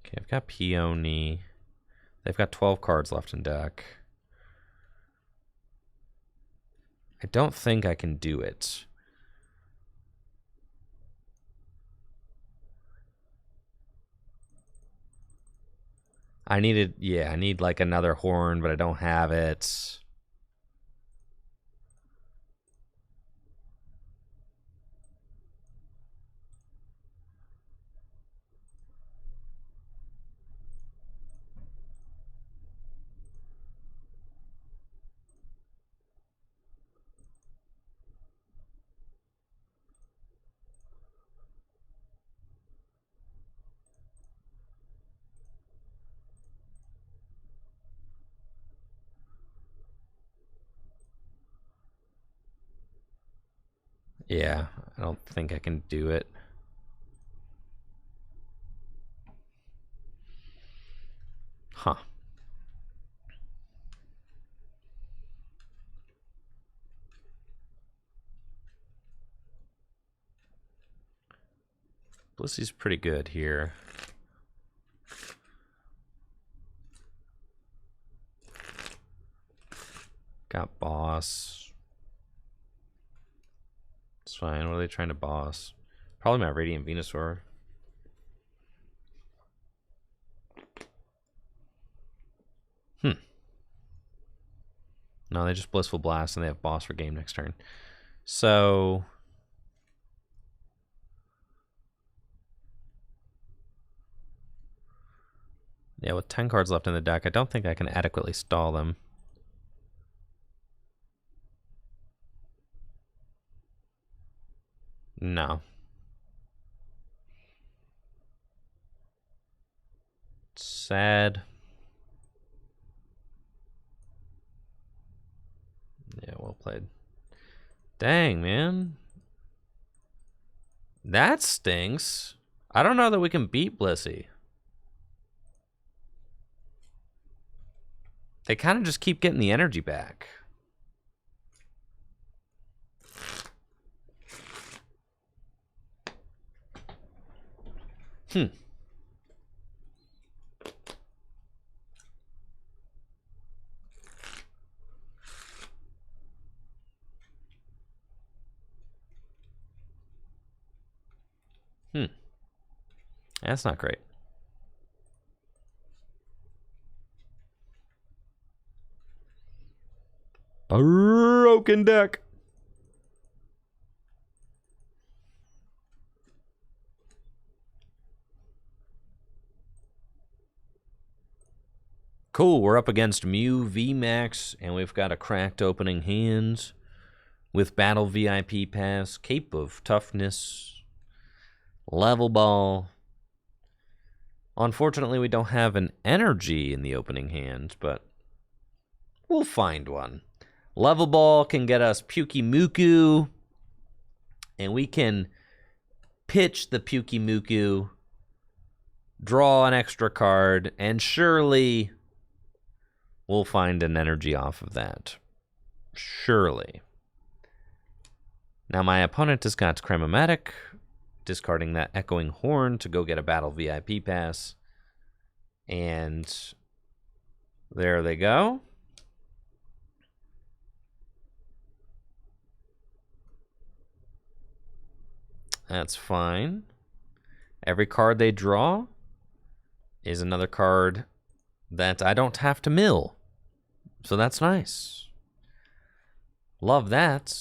Okay, I've got Peony. They've got 12 cards left in deck. I don't think I can do it. I need like another horn, but I don't have it. Yeah, I don't think I can do it. Huh. Blissy's pretty good here. Got boss. It's fine. What are they trying to boss? Probably my Radiant Venusaur. No, they just Blissful Blast and they have boss for game next turn. So yeah, with 10 cards left in the deck, I don't think I can adequately stall them. No. Sad. Yeah, well played. Dang, man. That stinks. I don't know that we can beat Blissey. They kind of just keep getting the energy back. That's not great. Broken deck. Cool, we're up against Mew VMAX, and we've got a cracked opening hand with Battle VIP Pass, Cape of Toughness, Level Ball. Unfortunately, we don't have an energy in the opening hand, but we'll find one. Level Ball can get us Pukey Muku, and we can pitch the Pukey Muku, draw an extra card, and surely we'll find an energy off of that. Surely. Now my opponent has got Cramomatic, discarding that Echoing Horn to go get a Battle VIP Pass. And there they go. That's fine. Every card they draw is another card that I don't have to mill. So that's nice. Love that.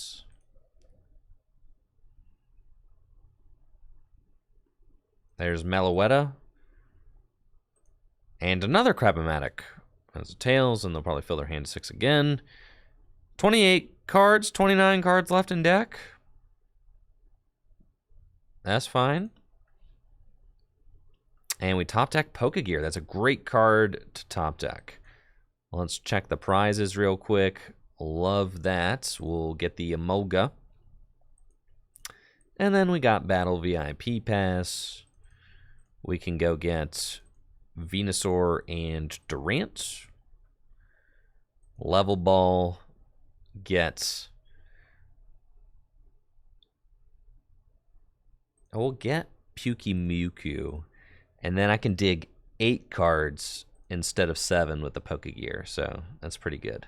There's Meloetta. And another Crabomatic. Has tails, and they'll probably fill their hand to 6 again. 28 cards, 29 cards left in deck. That's fine. And we top deck Pokegear. That's a great card to top deck. Let's check the prizes real quick. Love that. We'll get the Emolga. And then we got Battle VIP Pass. We can go get Venusaur and Durant. Level Ball gets... We'll get Pukey Muku. And then I can dig 8 cards instead of 7 with the Pokegear. So that's pretty good.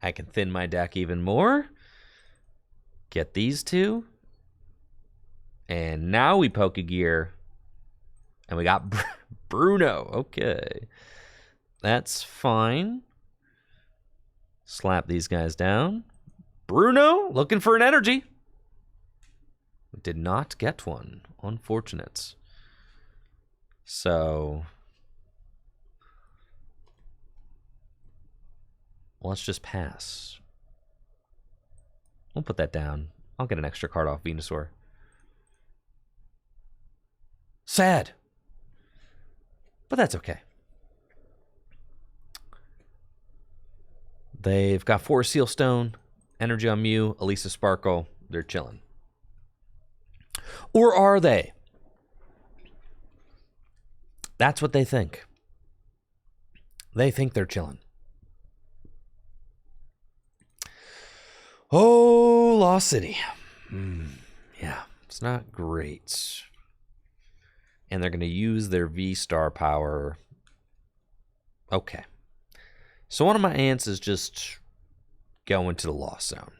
I can thin my deck even more. Get these 2. And now we Pokegear. And we got Bruno. Okay. That's fine. Slap these guys down. Bruno, looking for an energy. Did not get one. Unfortunate. So let's just pass. We'll put that down. I'll get an extra card off Venusaur. Sad. But that's okay. They've got 4 Seal Stone. Energy on Mew, Elisa Sparkle, they're chilling. Or are they? That's what they think. They think they're chilling. Oh, Lost City. Yeah, it's not great. And they're going to use their V-Star power. Okay. So one of my ants is just going to the Lost Zone.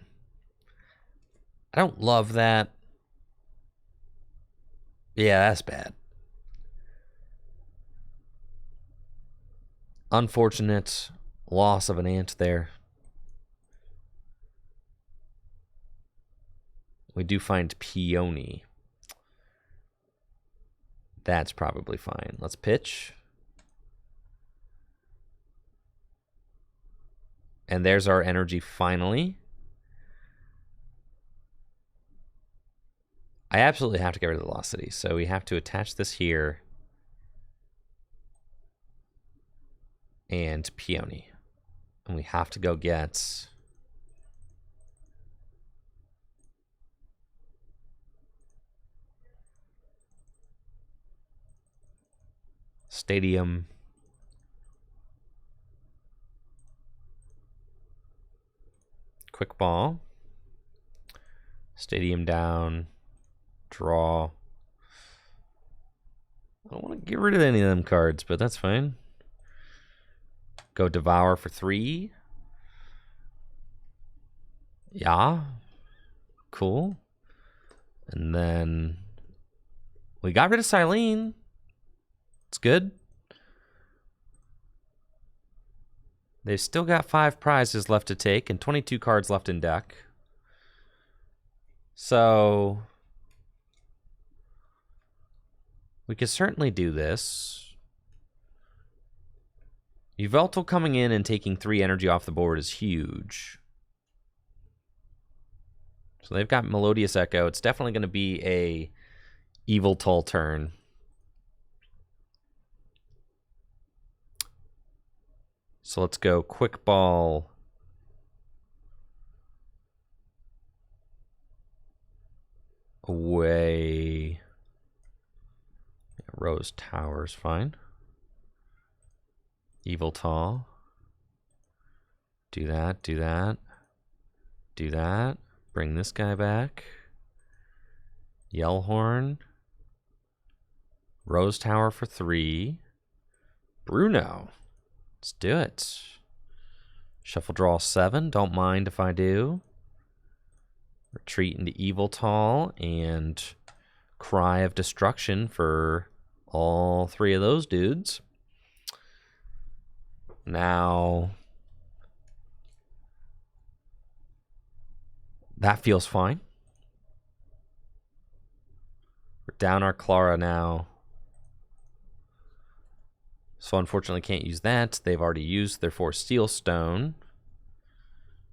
I don't love that. Yeah, that's bad. Unfortunate loss of an ant there. We do find Peony. That's probably fine. Let's pitch. And there's our energy finally. I absolutely have to get rid of the Lost City, so we have to attach this here. And Peony. And we have to go get... Stadium. Quick ball. Stadium down. Draw. I don't want to get rid of any of them cards, but that's fine. Go Devour for 3. Yeah. Cool. And then we got rid of Silene. It's good. They've still got 5 prizes left to take and 22 cards left in deck. So we could certainly do this. Yveltal coming in and taking 3 energy off the board is huge. So they've got Melodious Echo. It's definitely going to be a Yveltal turn. So let's go Quick Ball. Away. Yeah, Rose Tower's fine. Yveltal. Do that, do that. Do that. Bring this guy back. Yellhorn. Rose Tower for 3. Bruno. Let's do it. Shuffle draw 7. Don't mind if I do. Retreat into Yveltal and Cry of Destruction for all 3 of those dudes. Now, that feels fine. We're down our Clara now. So unfortunately can't use that. They've already used their 4 Steel Stone.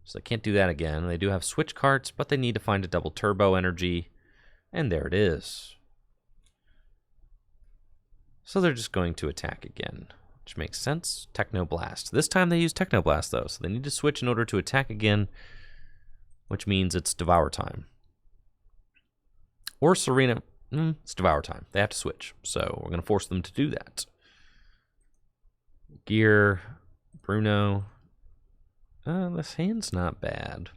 So they can't do that again. They do have switch cards, but they need to find a double turbo energy. And there it is. So they're just going to attack again, which makes sense. Technoblast. This time they use Technoblast though, so they need to switch in order to attack again, which means it's Devour time. Or Serena. It's Devour time. They have to switch, so we're going to force them to do that. Gear, Bruno. This hand's not bad.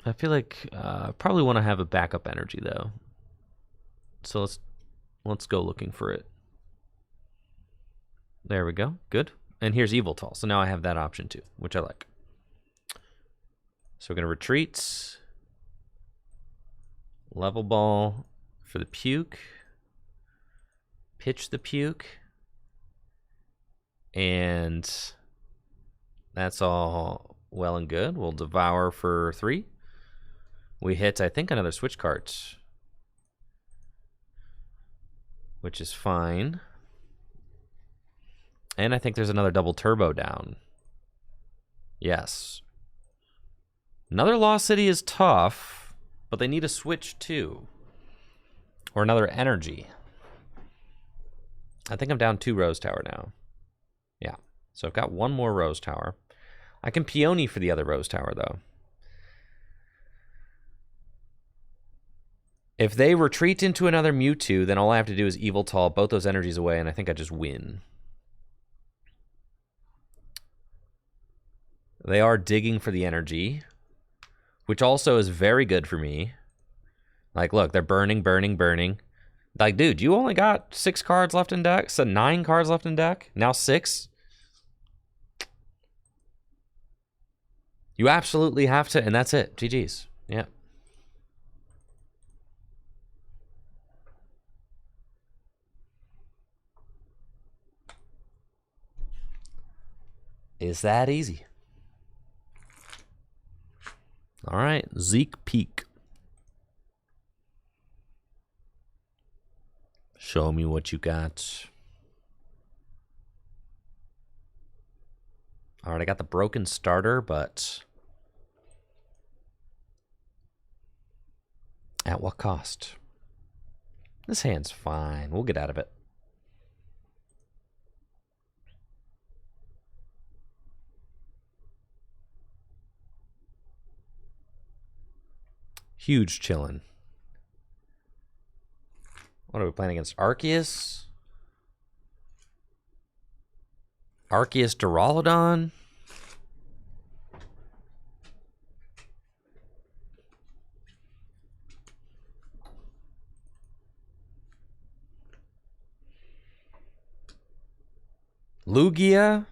I feel like probably want to have a backup energy though. So let's go looking for it. There we go. Good. And here's Yveltal. So now I have that option too, which I like. So we're going to retreat. Level ball for the puke. Pitch the puke. And that's all well and good. We'll Devour for 3. We hit, I think, another switch card, which is fine. And I think there's another double turbo down. Yes. Another Lost City is tough, but they need a switch too. Or another energy. I think I'm down 2 Rose Tower now. So I've got one more Rose Tower. I can Peony for the other Rose Tower, though. If they retreat into another Mewtwo, then all I have to do is Eviltal both those energies away, and I think I just win. They are digging for the energy, which also is very good for me. Like, look, they're burning, burning, burning. Like, dude, you only got 6 cards left in deck? So 9 cards left in deck? Now 6? You absolutely have to, and that's it. GG's. Yeah. Is that easy? All right, Zeke Peak. Show me what you got. All right, I got the broken starter, but at what cost? This hand's fine. We'll get out of it. Huge chillin'. What are we playing against? Arceus? Arceus Duraludon? Lugia?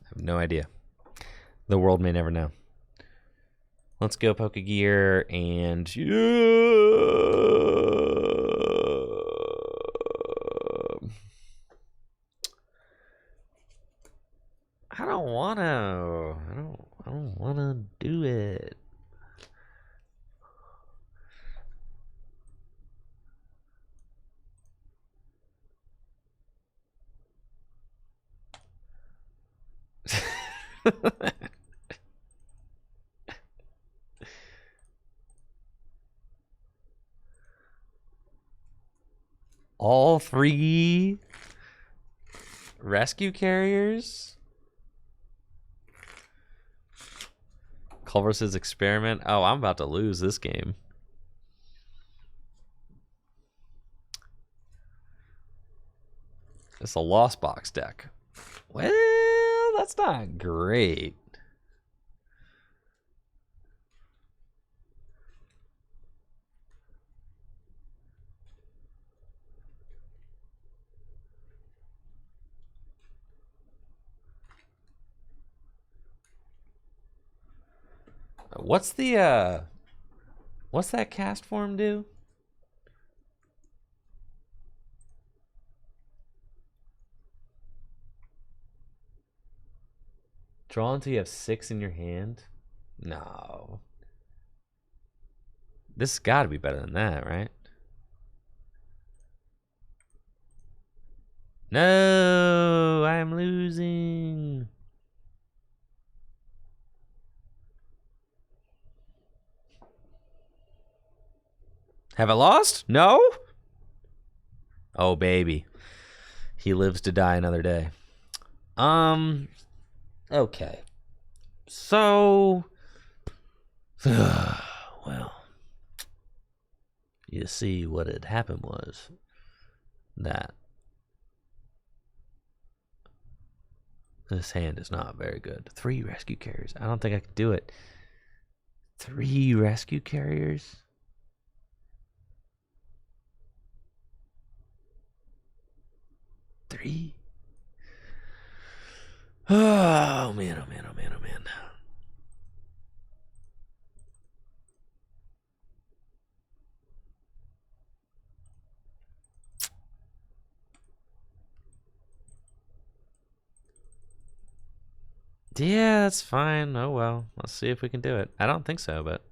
I have no idea. The world may never know. Let's go Pokegear and I don't wanna. I don't wanna do it. All 3 rescue carriers? Culver's experiment. Oh, I'm about to lose this game. It's a Lost Box deck. Well, that's not great. What's that cast form do? Draw until you have 6 in your hand? No. This has got to be better than that, right? No, I am losing. Have I lost? No? Oh, baby. He lives to die another day. Okay. So, well, you see what had happened was that this hand is not very good. 3 rescue carriers. I don't think I can do it. 3 rescue carriers? Three? Oh, man, oh, man, oh, man, oh, man. Yeah, that's fine. Oh, well. Let's see if we can do it. I don't think so, but...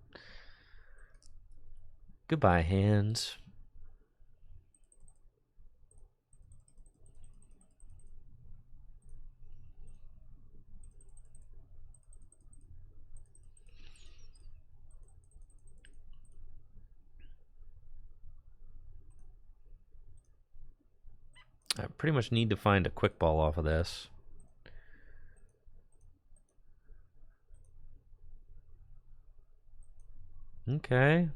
Goodbye, hands. I pretty much need to find a quick ball off of this. Okay.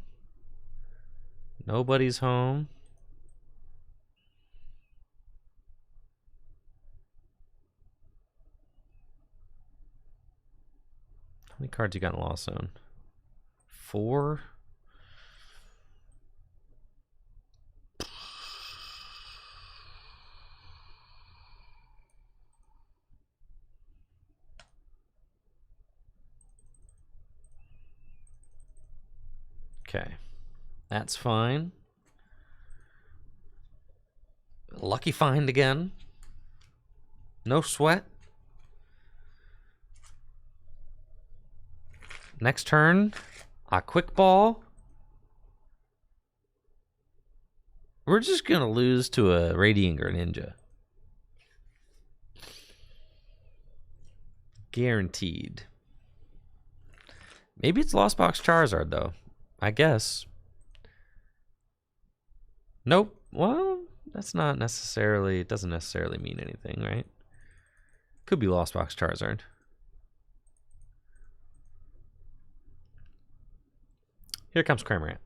Nobody's home. How many cards you got in Lost Zone? 4? Okay. That's fine. Lucky find again. No sweat. Next turn, a quick ball. We're just going to lose to a Radiant Greninja. Guaranteed. Maybe it's Lost Box Charizard, though. I guess. Nope. Well, that's not necessarily... It doesn't necessarily mean anything, right? Could be Lost Box Charizard. Here comes Cramorant.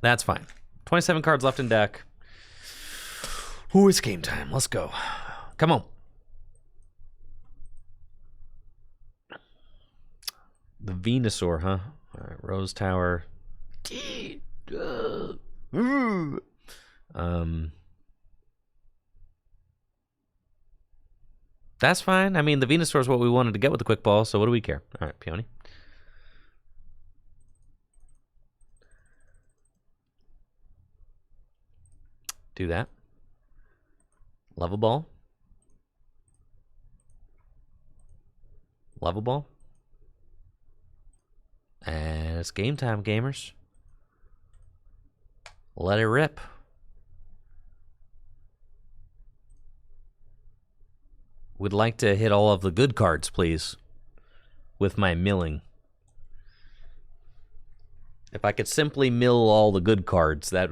That's fine. 27 cards left in deck. Ooh, it's game time. Let's go. Come on. The Venusaur, huh? All right, Rose Tower. That's fine. I mean, the Venusaur is what we wanted to get with the quick ball, so what do we care? All right, Peony. Do that. Level ball. Level ball. And it's game time, gamers. Let it rip. Would like to hit all of the good cards, please, with my milling. If I could simply mill all the good cards, that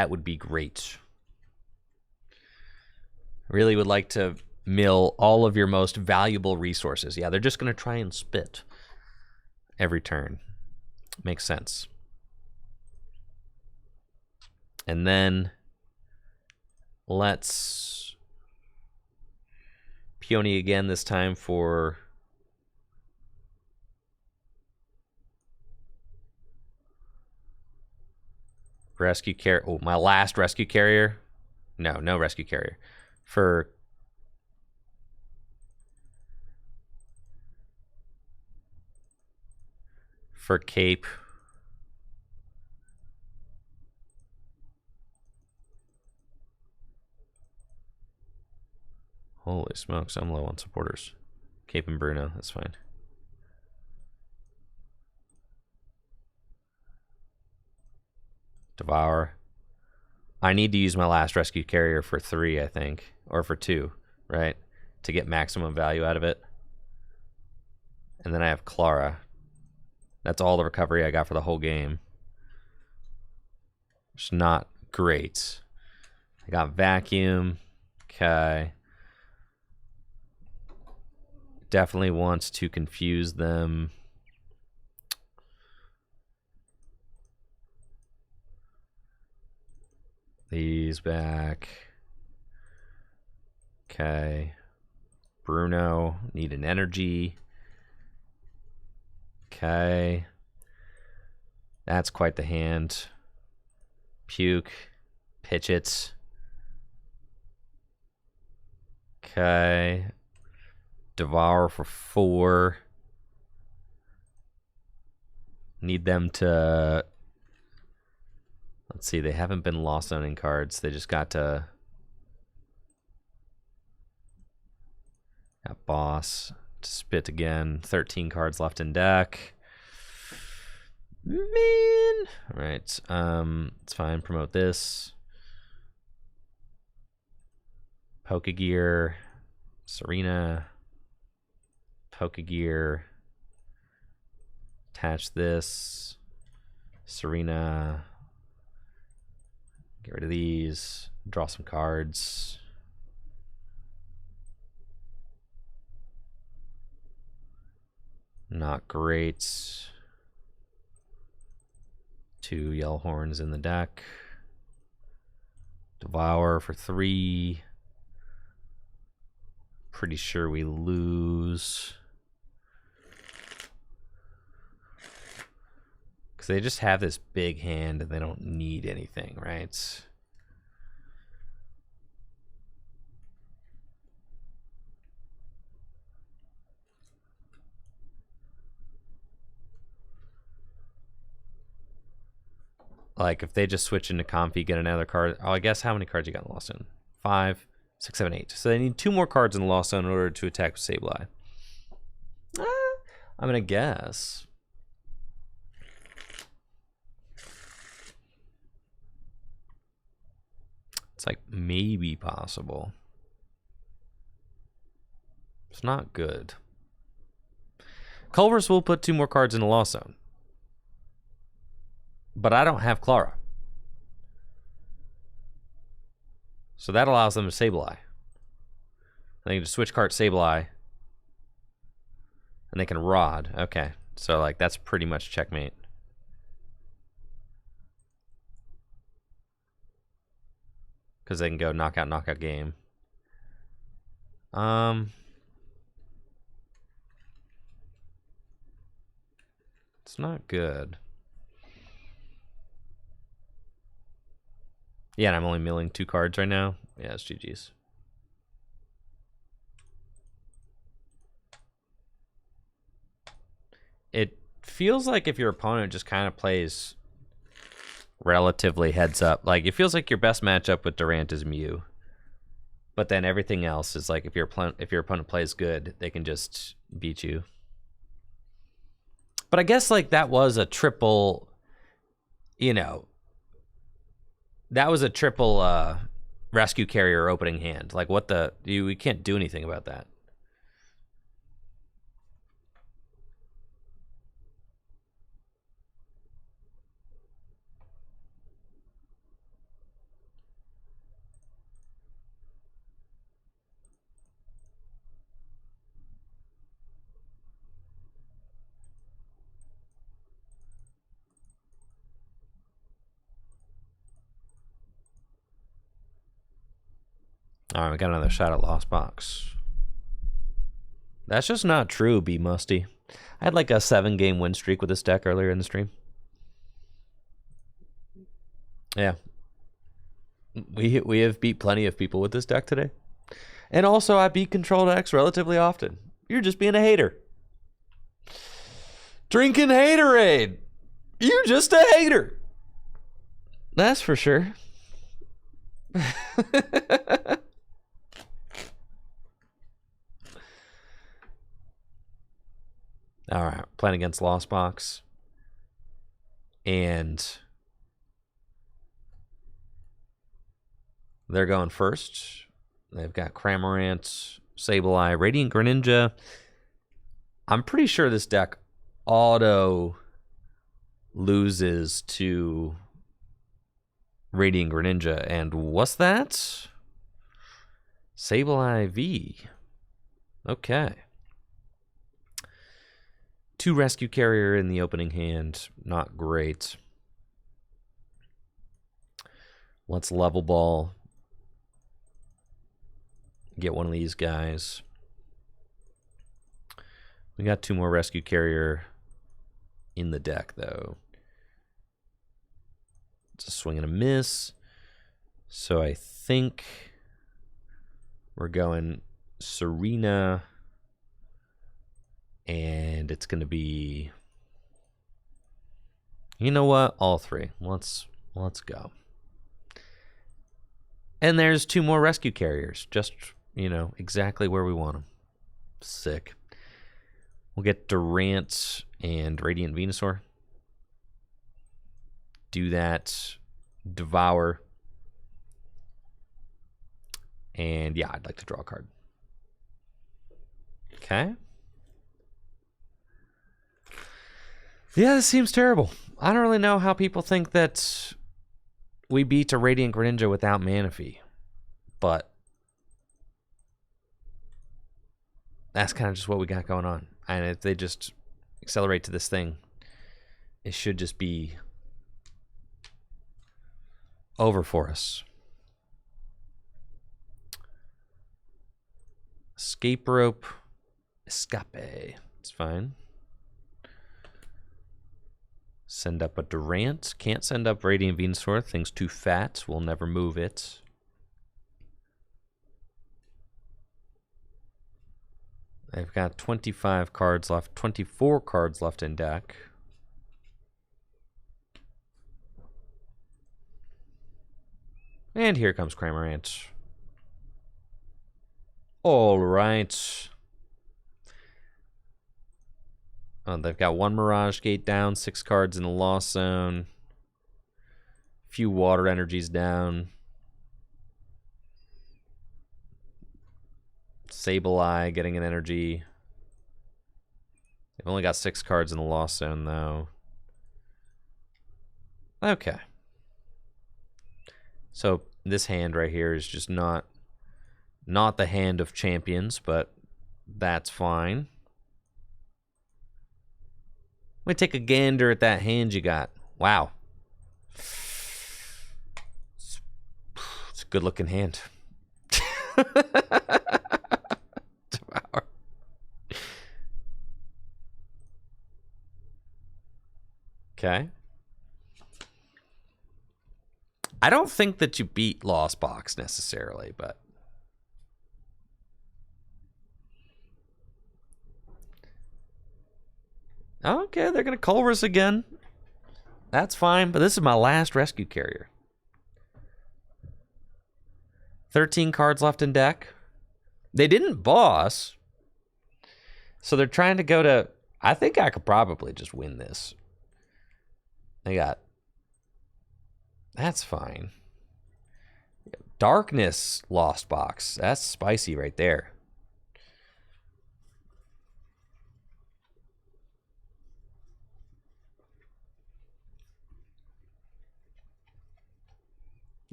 would be great. Really would like to mill all of your most valuable resources. Yeah, they're just going to try and spit every turn. Makes sense. And then let's Peony again this time for rescue carrier. Oh, my last rescue carrier. No rescue carrier. For Cape. Holy smokes, I'm low on supporters. Cape and Bruno, that's fine. Devour. I need to use my last rescue carrier for 3, I think. Or for 2, right? To get maximum value out of it. And then I have Clara. That's all the recovery I got for the whole game. It's not great. I got Vacuum. Okay. Definitely wants to confuse them. These back. Okay. Bruno, need an energy. Okay. That's quite the hand. Puke. Pitch it. Okay. Devour for 4. Need them to... Let's see, they haven't been lost zoning cards. They just got to... Got Boss. To spit again. 13 cards left in deck. Man! Alright, it's fine. Promote this. Pokegear. Serena. Pokegear. Attach this. Serena. Get rid of these. Draw some cards. Not great. 2 yellow horns in the deck. Devour for 3. Pretty sure we lose. Because they just have this big hand and they don't need anything, right? Like, if they just switch into Comfy, get another card. Oh, I guess how many cards you got in the Lost Zone? 5, 6, 7, 8. So they need 2 more cards in the Lost Zone in order to attack with Sableye. I'm going to guess. It's like maybe possible. It's not good. Culver's will put 2 more cards in the Lost Zone. But I don't have Clara. So that allows them to Sableye. They can just switch card Sableye. And they can Rod. Okay. So, like, that's pretty much checkmate. Because they can go knockout game. It's not good. Yeah, and I'm only milling 2 cards right now. Yeah, it's GG's. It feels like if your opponent just kind of plays relatively heads up. Like, it feels like your best matchup with Durant is Mew. But then everything else is like, if your opponent plays good, they can just beat you. But I guess, like, that was a triple, you know, that was a triple rescue carrier opening hand. Like, what the... we can't do anything about that. All right, we got another shot at Lost Box. That's just not true, B Musty. I had like a 7-game win streak with this deck earlier in the stream. Yeah. We have beat plenty of people with this deck today. And also, I beat Control decks relatively often. You're just being a hater. Drinking haterade. You're just a hater. That's for sure. All right, playing against Lost Box. And they're going first. They've got Cramorant, Sableye, Radiant Greninja. I'm pretty sure this deck auto loses to Radiant Greninja. And what's that? Sableye V. Okay. 2 rescue carrier in the opening hand. Not great. Let's level ball. Get one of these guys. We got 2 more rescue carrier in the deck, though. It's a swing and a miss. So I think we're going Serena. And it's going to be... You know what? All 3. Let's go. And there's 2 more rescue carriers. Just, you know, exactly where we want them. Sick. We'll get Durant and Radiant Venusaur. Do that. Devour. And yeah, I'd like to draw a card. Okay. Yeah, this seems terrible. I don't really know how people think that we beat a Radiant Greninja without Manaphy. But that's kind of just what we got going on. And if they just accelerate to this thing, it should just be over for us. Escape rope. Escape. It's fine. Send up a Durant. Can't send up Radiant Venusaur. Thing's too fat. We'll never move it. I've got 25 cards left. 24 cards left in deck. And here comes Cramorant. All right. Oh, they've got one Mirage Gate down, 6 cards in the Lost Zone. A few Water Energies down. Sableye getting an energy. They've only got 6 cards in the Lost Zone, though. Okay. So this hand right here is just not the hand of champions, but that's fine. Let me take a gander at that hand you got. Wow. It's a good-looking hand. Okay. I don't think that you beat Lost Box necessarily, but okay, they're gonna Culver's again. That's fine, but this is my last rescue carrier. 13 cards left in deck. They didn't boss, so they're trying to go to. I think I could probably just win this. They got. That's fine. Darkness Lost Box. That's spicy right there.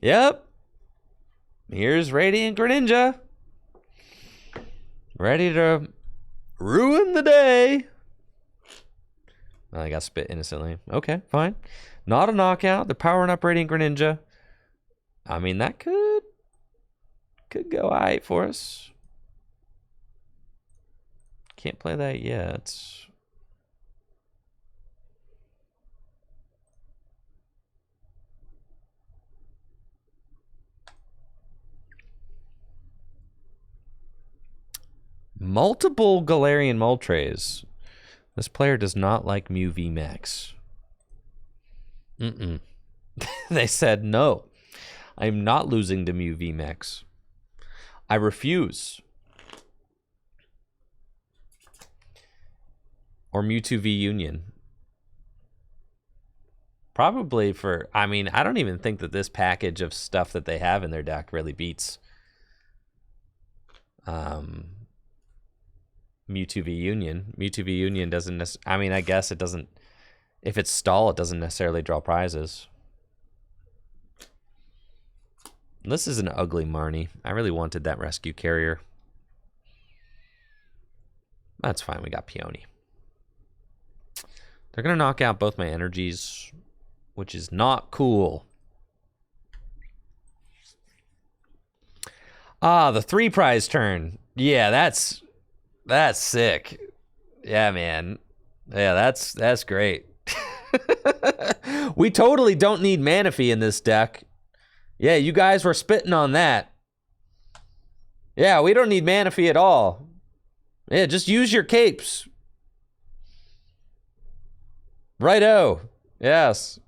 Yep. Here's Radiant Greninja. Ready to ruin the day. I got spit innocently. Okay, fine. Not a knockout. They're powering up Radiant Greninja. I mean, that could go alright for us. Can't play that yet. Multiple Galarian Moltres. This player does not like Mew VMAX. They said no. I'm not losing to Mew VMAX. I refuse. Or Mewtwo V Union. Probably for, I mean, I don't even think that this package of stuff that they have in their deck really beats Mewtwo V Union. Mewtwo V Union doesn't, I mean, I guess it doesn't, if it's stall, it doesn't necessarily draw prizes. This is an ugly Marnie. I really wanted that rescue carrier. That's fine, we got Peony. They're going to knock out both my energies, which is not cool. Ah, the 3 prize turn. Yeah, that's sick. Yeah, man. Yeah, that's great. We totally don't need Manaphy in this deck. Yeah, you guys were spitting on that. Yeah, we don't need Manaphy at all. Yeah, just use your capes. Righto. Yes.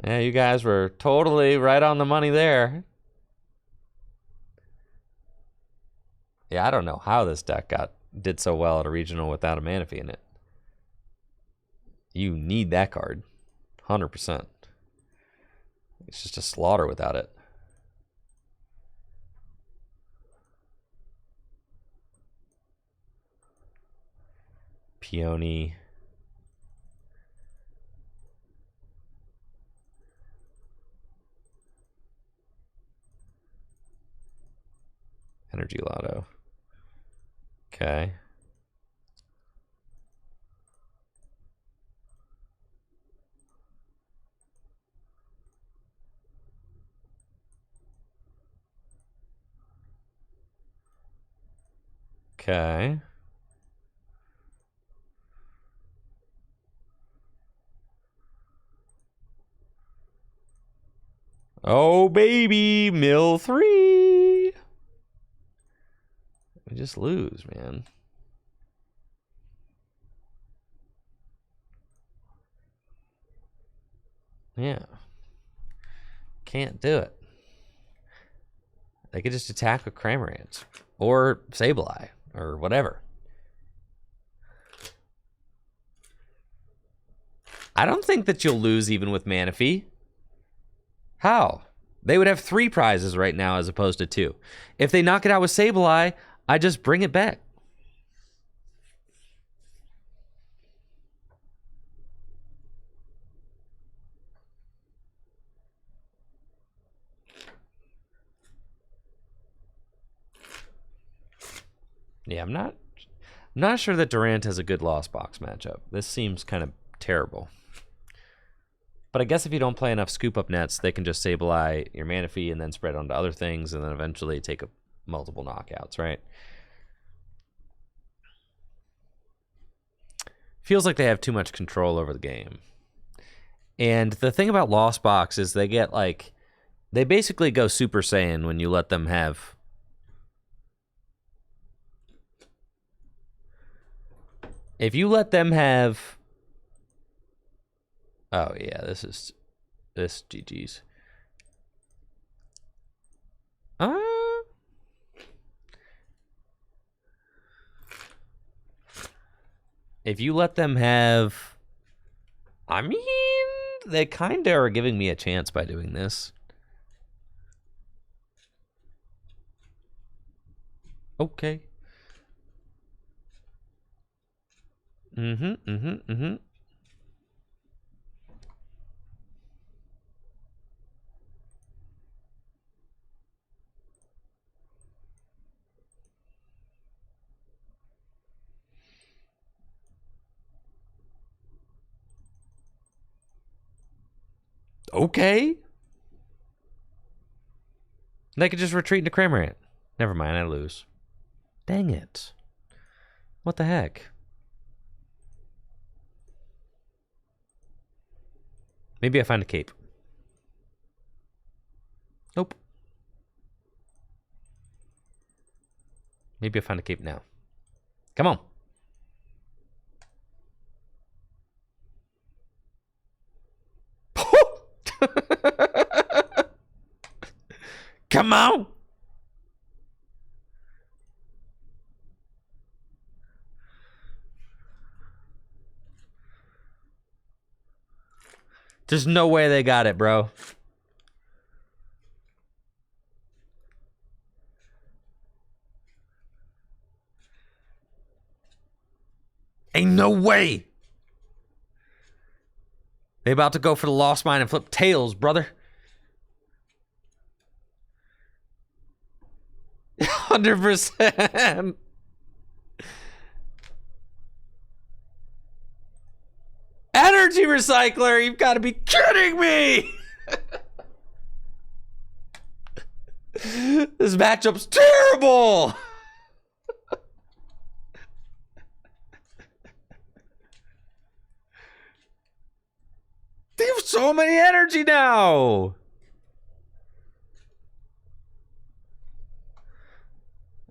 Yeah, you guys were totally right on the money there. Yeah, I don't know how this deck did so well at a regional without a Manaphy in it. You need that card. 100%. It's just a slaughter without it. Peony. Energy Lotto. Okay. Okay. Oh, baby. Mill 3. We just lose, man. Yeah. Can't do it. They could just attack with Cramorant. Or Sableye. Or whatever. I don't think that you'll lose even with Manaphy. How? They would have 3 prizes right now as opposed to 2. If they knock it out with Sableye, I just bring it back. Yeah, I'm not sure that Durant has a good Lost Box matchup. This seems kind of terrible. But I guess if you don't play enough scoop up nets, they can just Sableye your Manaphy and then spread onto other things and then eventually take multiple knockouts, right? Feels like they have too much control over the game. And the thing about Lost Box is they get like, they basically go Super Saiyan when you let them have. If you let them have. Oh yeah, this GG's. If you let them have, I mean, they kind of are giving me a chance by doing this. Okay. Okay. They could just retreat into Cramorant. Never mind, I lose. Dang it. What the heck? Maybe I find a cape. Nope. Maybe I find a cape now. Come on. Come on. There's no way they got it, bro. Ain't no way. They about to go for the Lost Mine and flip tails, brother. 100%. Energy recycler, you've got to be kidding me. This matchup's terrible. They have so many energy now.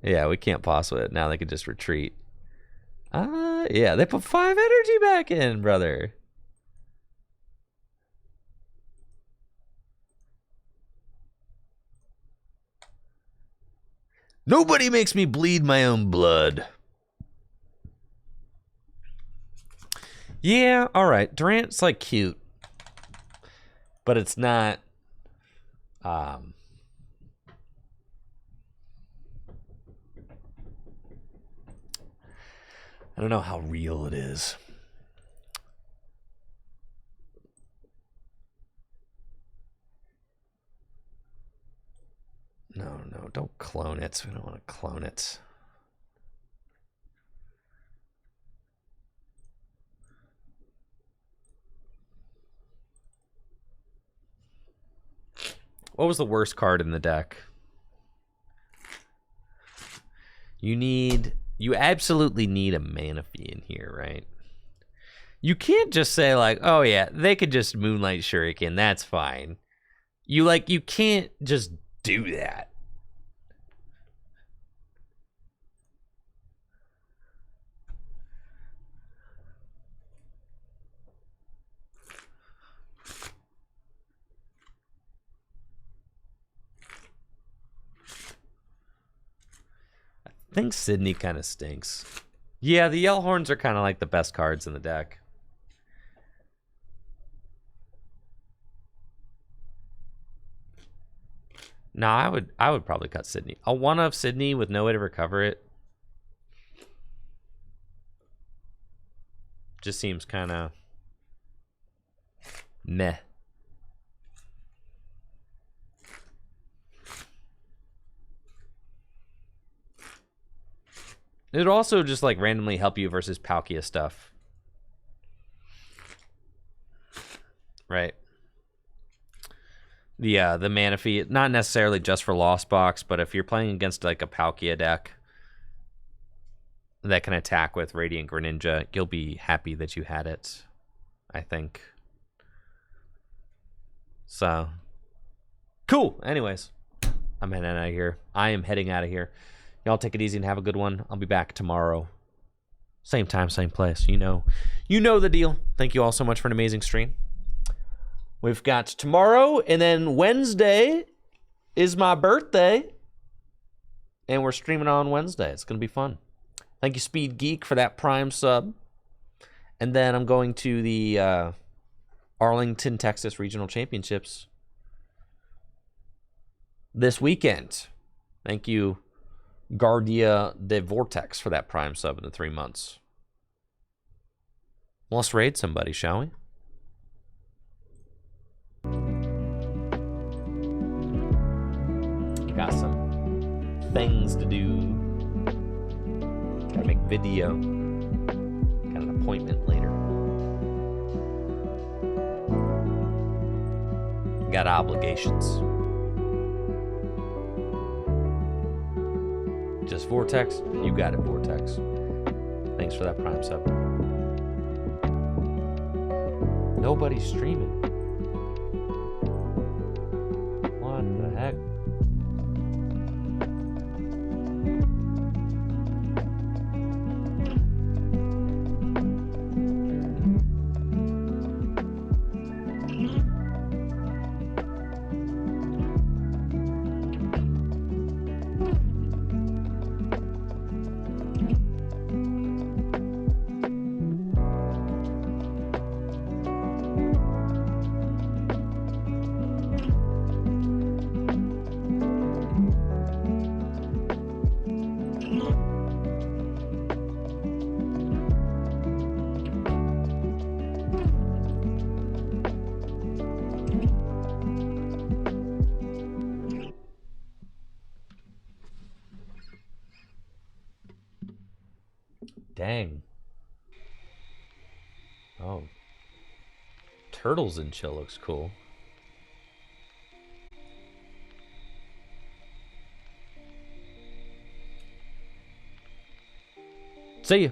Yeah, we can't possibly. Now they can just retreat. Yeah, they put 5 energy back in, brother. Nobody makes me bleed my own blood. Yeah, all right. Durant's like cute, but it's not. I don't know how real it is. No, don't clone it. We don't want to clone it. What was the worst card in the deck? You absolutely need a Manaphy in here, right? You can't just say like, oh yeah, they could just Moonlight Shuriken, that's fine. You can't just do that. I think Sydney kind of stinks. Yeah, the Yellhorns are kind of like the best cards in the deck. No, I would probably cut Sydney. A one of Sydney with no way to recover it just seems kind of meh. It would also just like randomly help you versus Palkia stuff. Right. The Manaphy, not necessarily just for Lost Box, but if you're playing against like a Palkia deck that can attack with Radiant Greninja, you'll be happy that you had it, I think. So, cool. Anyways, I'm heading out of here. I am heading out of here. Y'all take it easy and have a good one. I'll be back tomorrow. Same time, same place. You know the deal. Thank you all so much for an amazing stream. We've got tomorrow, and then Wednesday is my birthday. And we're streaming on Wednesday. It's going to be fun. Thank you, Speed Geek, for that Prime sub. And then I'm going to the Arlington, Texas Regional Championships this weekend. Thank you, Guardia de Vortex, for that Prime sub in the 3 months. Let's raid somebody, shall we? Got some things to do. Gotta make video. Got an appointment later. Got obligations. Just Vortex? You got it, Vortex. Thanks for that Prime sub. Nobody's streaming. What the heck? Dang. Oh. Turtles and Chill looks cool. See ya.